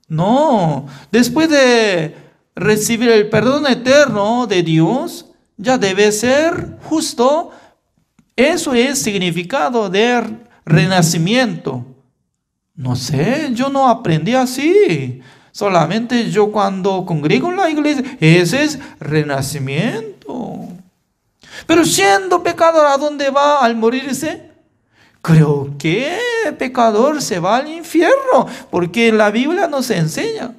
No. Después de recibir el perdón eterno de Dios, ya debe ser justo. Eso es significado de renacimiento. No sé, yo no aprendí así. Solamente yo cuando congrego en la iglesia, ese es renacimiento. Pero siendo pecador, ¿a dónde va al morirse? Creo que el pecador se va al infierno, porque la Biblia nos enseña.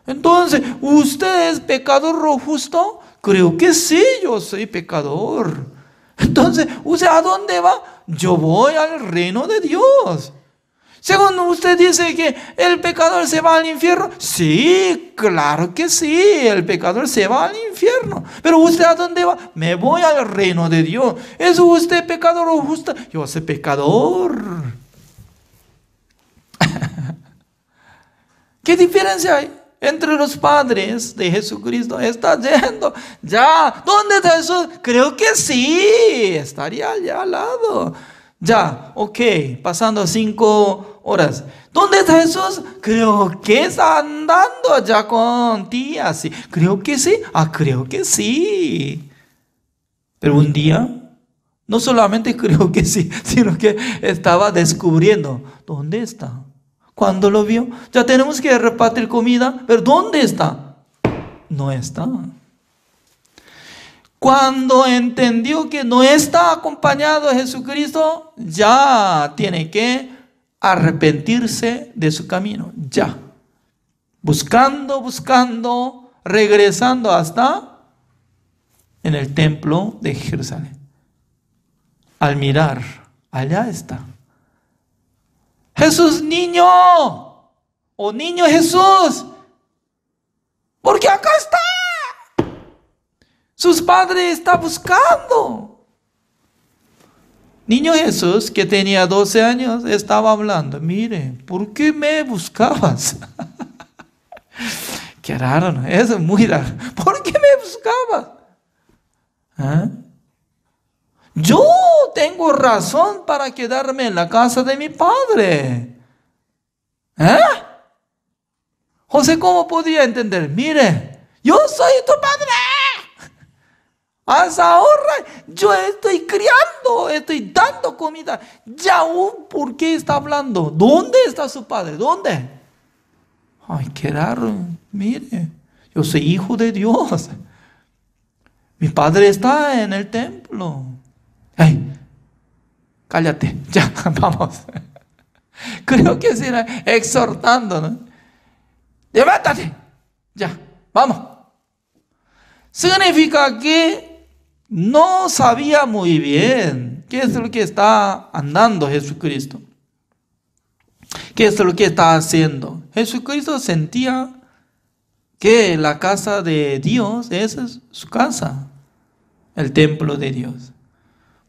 Entonces, ¿usted es pecador o justo? Creo que sí, yo soy pecador. Entonces, ¿usted a dónde va? Yo voy al reino de Dios. Según usted dice que el pecador se va al infierno. Sí, claro que sí, el pecador se va al infierno. Pero ¿usted a dónde va? Me voy al reino de Dios. ¿Es usted pecador o justo? Yo soy pecador. ¿Qué diferencia hay entre los padres de Jesucristo? Está yendo ya. ¿Dónde está Jesús? Creo que sí, estaría allá al lado. Ya, ok, pasando 5 horas. ¿Dónde está Jesús? Creo que está andando allá con tía. Sí. Creo que sí. Creo que sí. Pero un día, no solamente creo que sí, sino que estaba descubriendo. ¿Dónde está? Cuando lo vio, ya tenemos que repartir comida. Pero ¿dónde está? No está. Cuando entendió que no está acompañado de Jesucristo, ya tiene que arrepentirse de su camino. Ya. Buscando, regresando hasta en el templo de Jerusalén. Al mirar, allá está. Jesús niño, o niño Jesús, porque acá está. Sus padres están buscando. Niño Jesús, que tenía 12 años, estaba hablando. Mire, ¿por qué me buscabas? Qué raro, ¿no? Eso es muy raro. ¿Por qué me buscabas? Yo tengo razón para quedarme en la casa de mi padre. José, ¿cómo podía entender? Mire, yo soy tu padre. Hasta ahora yo estoy criando, estoy dando comida. Ya, ¿por qué está hablando? ¿Dónde está su padre? ¿Dónde? Ay, qué raro. Mire, yo soy hijo de Dios. Mi padre está en el templo. Hey, cállate, ya, vamos. Creo que será exhortando, ¿no? Levántate, ya, vamos. Significa que no sabía muy bien qué es lo que está andando Jesucristo. ¿Qué es lo que está haciendo? Jesucristo sentía que la casa de Dios, esa es su casa, el templo de Dios.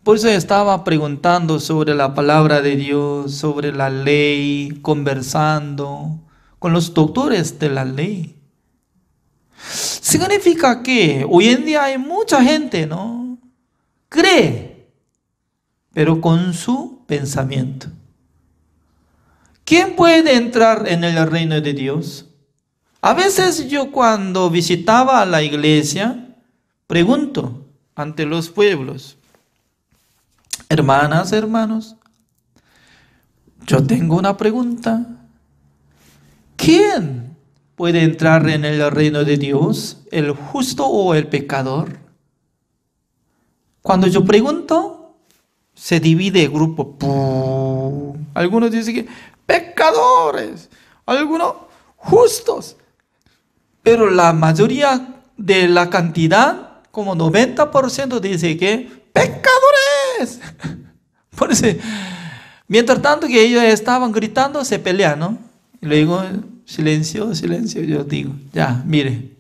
Por eso estaba preguntando sobre la palabra de Dios, sobre la ley, conversando con los doctores de la ley. Significa que hoy en día hay mucha gente, ¿no? Cree, pero con su pensamiento. ¿Quién puede entrar en el reino de Dios? A veces yo cuando visitaba la iglesia, pregunto ante los pueblos, hermanas, hermanos, yo tengo una pregunta. ¿Quién puede entrar en el reino de Dios? ¿El justo o el pecador? Cuando yo pregunto, se divide el grupo. Algunos dicen que pecadores, algunos justos. Pero la mayoría de la cantidad, como 90%, dice que pecadores. Por eso, mientras tanto que ellos estaban gritando, se pelean, ¿no? Y luego, silencio, silencio. Yo digo, ya, mire.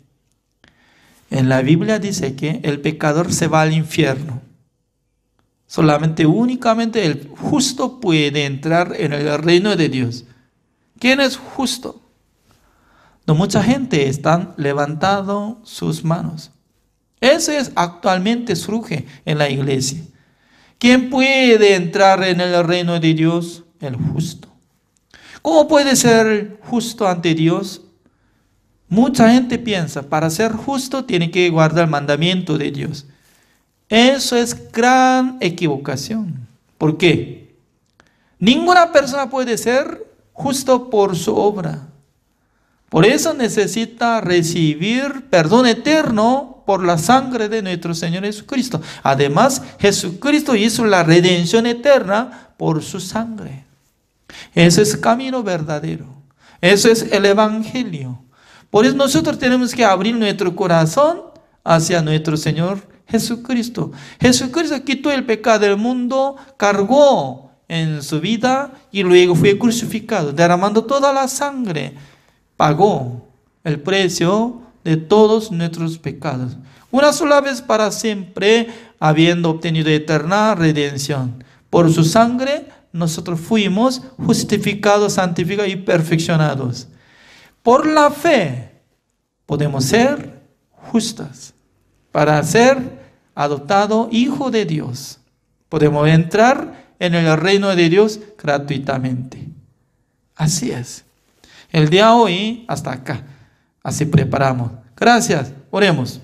En la Biblia dice que el pecador se va al infierno. Solamente, únicamente el justo puede entrar en el reino de Dios. ¿Quién es justo? No, mucha gente está levantando sus manos. Eso es actualmente surge en la iglesia. ¿Quién puede entrar en el reino de Dios? El justo. ¿Cómo puede ser justo ante Dios? Mucha gente piensa, para ser justo tiene que guardar el mandamiento de Dios. Eso es gran equivocación. ¿Por qué? Ninguna persona puede ser justo por su obra. Por eso necesita recibir perdón eterno por la sangre de nuestro Señor Jesucristo. Además, Jesucristo hizo la redención eterna por su sangre. Ese es el camino verdadero. Eso es el Evangelio. Por eso nosotros tenemos que abrir nuestro corazón hacia nuestro Señor Jesucristo. Jesucristo quitó el pecado del mundo, cargó en su vida y luego fue crucificado, derramando toda la sangre. Pagó el precio de todos nuestros pecados. Una sola vez para siempre, habiendo obtenido eterna redención. Por su sangre, nosotros fuimos justificados, santificados y perfeccionados. Por la fe, podemos ser justas. Para ser adoptado hijo de Dios, podemos entrar en el reino de Dios gratuitamente. Así es. El día de hoy, hasta acá. Así preparamos. Gracias. Oremos.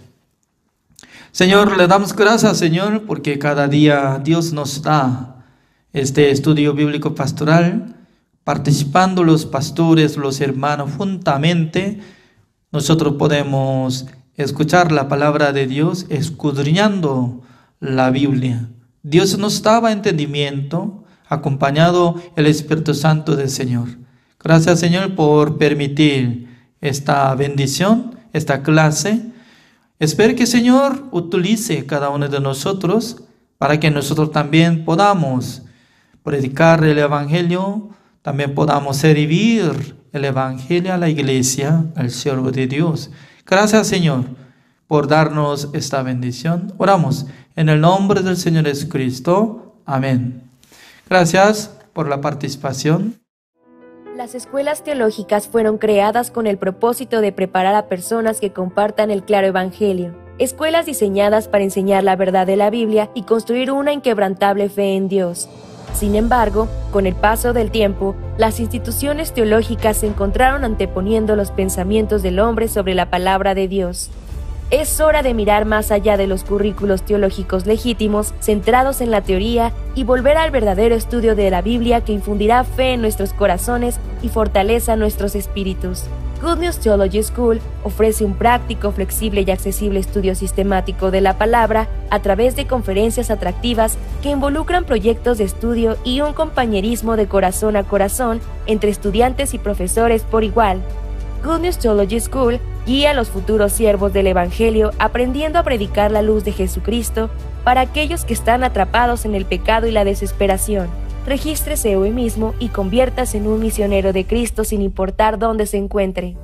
Señor, le damos gracias, Señor, porque cada día Dios nos da este estudio bíblico pastoral, participando los pastores, los hermanos, juntamente, nosotros podemos escuchar la palabra de Dios, escudriñando la Biblia. Dios nos daba entendimiento, acompañado el Espíritu Santo del Señor. Gracias, Señor, por permitir esta bendición, esta clase. Espero que, Señor, utilice cada uno de nosotros para que nosotros también podamos predicar el Evangelio, también podamos servir el Evangelio a la iglesia, al siervo de Dios. Gracias, Señor, por darnos esta bendición. Oramos en el nombre del Señor Jesucristo. Amén. Gracias por la participación. Las escuelas teológicas fueron creadas con el propósito de preparar a personas que compartan el claro evangelio. Escuelas diseñadas para enseñar la verdad de la Biblia y construir una inquebrantable fe en Dios. Sin embargo, con el paso del tiempo, las instituciones teológicas se encontraron anteponiendo los pensamientos del hombre sobre la palabra de Dios. Es hora de mirar más allá de los currículos teológicos legítimos, centrados en la teoría, y volver al verdadero estudio de la Biblia que infundirá fe en nuestros corazones y fortaleza nuestros espíritus. Good News Theology School ofrece un práctico, flexible y accesible estudio sistemático de la palabra a través de conferencias atractivas que involucran proyectos de estudio y un compañerismo de corazón a corazón entre estudiantes y profesores por igual. Good News Theology School guía a los futuros siervos del Evangelio aprendiendo a predicar la luz de Jesucristo para aquellos que están atrapados en el pecado y la desesperación. Regístrese hoy mismo y conviértase en un misionero de Cristo sin importar dónde se encuentre.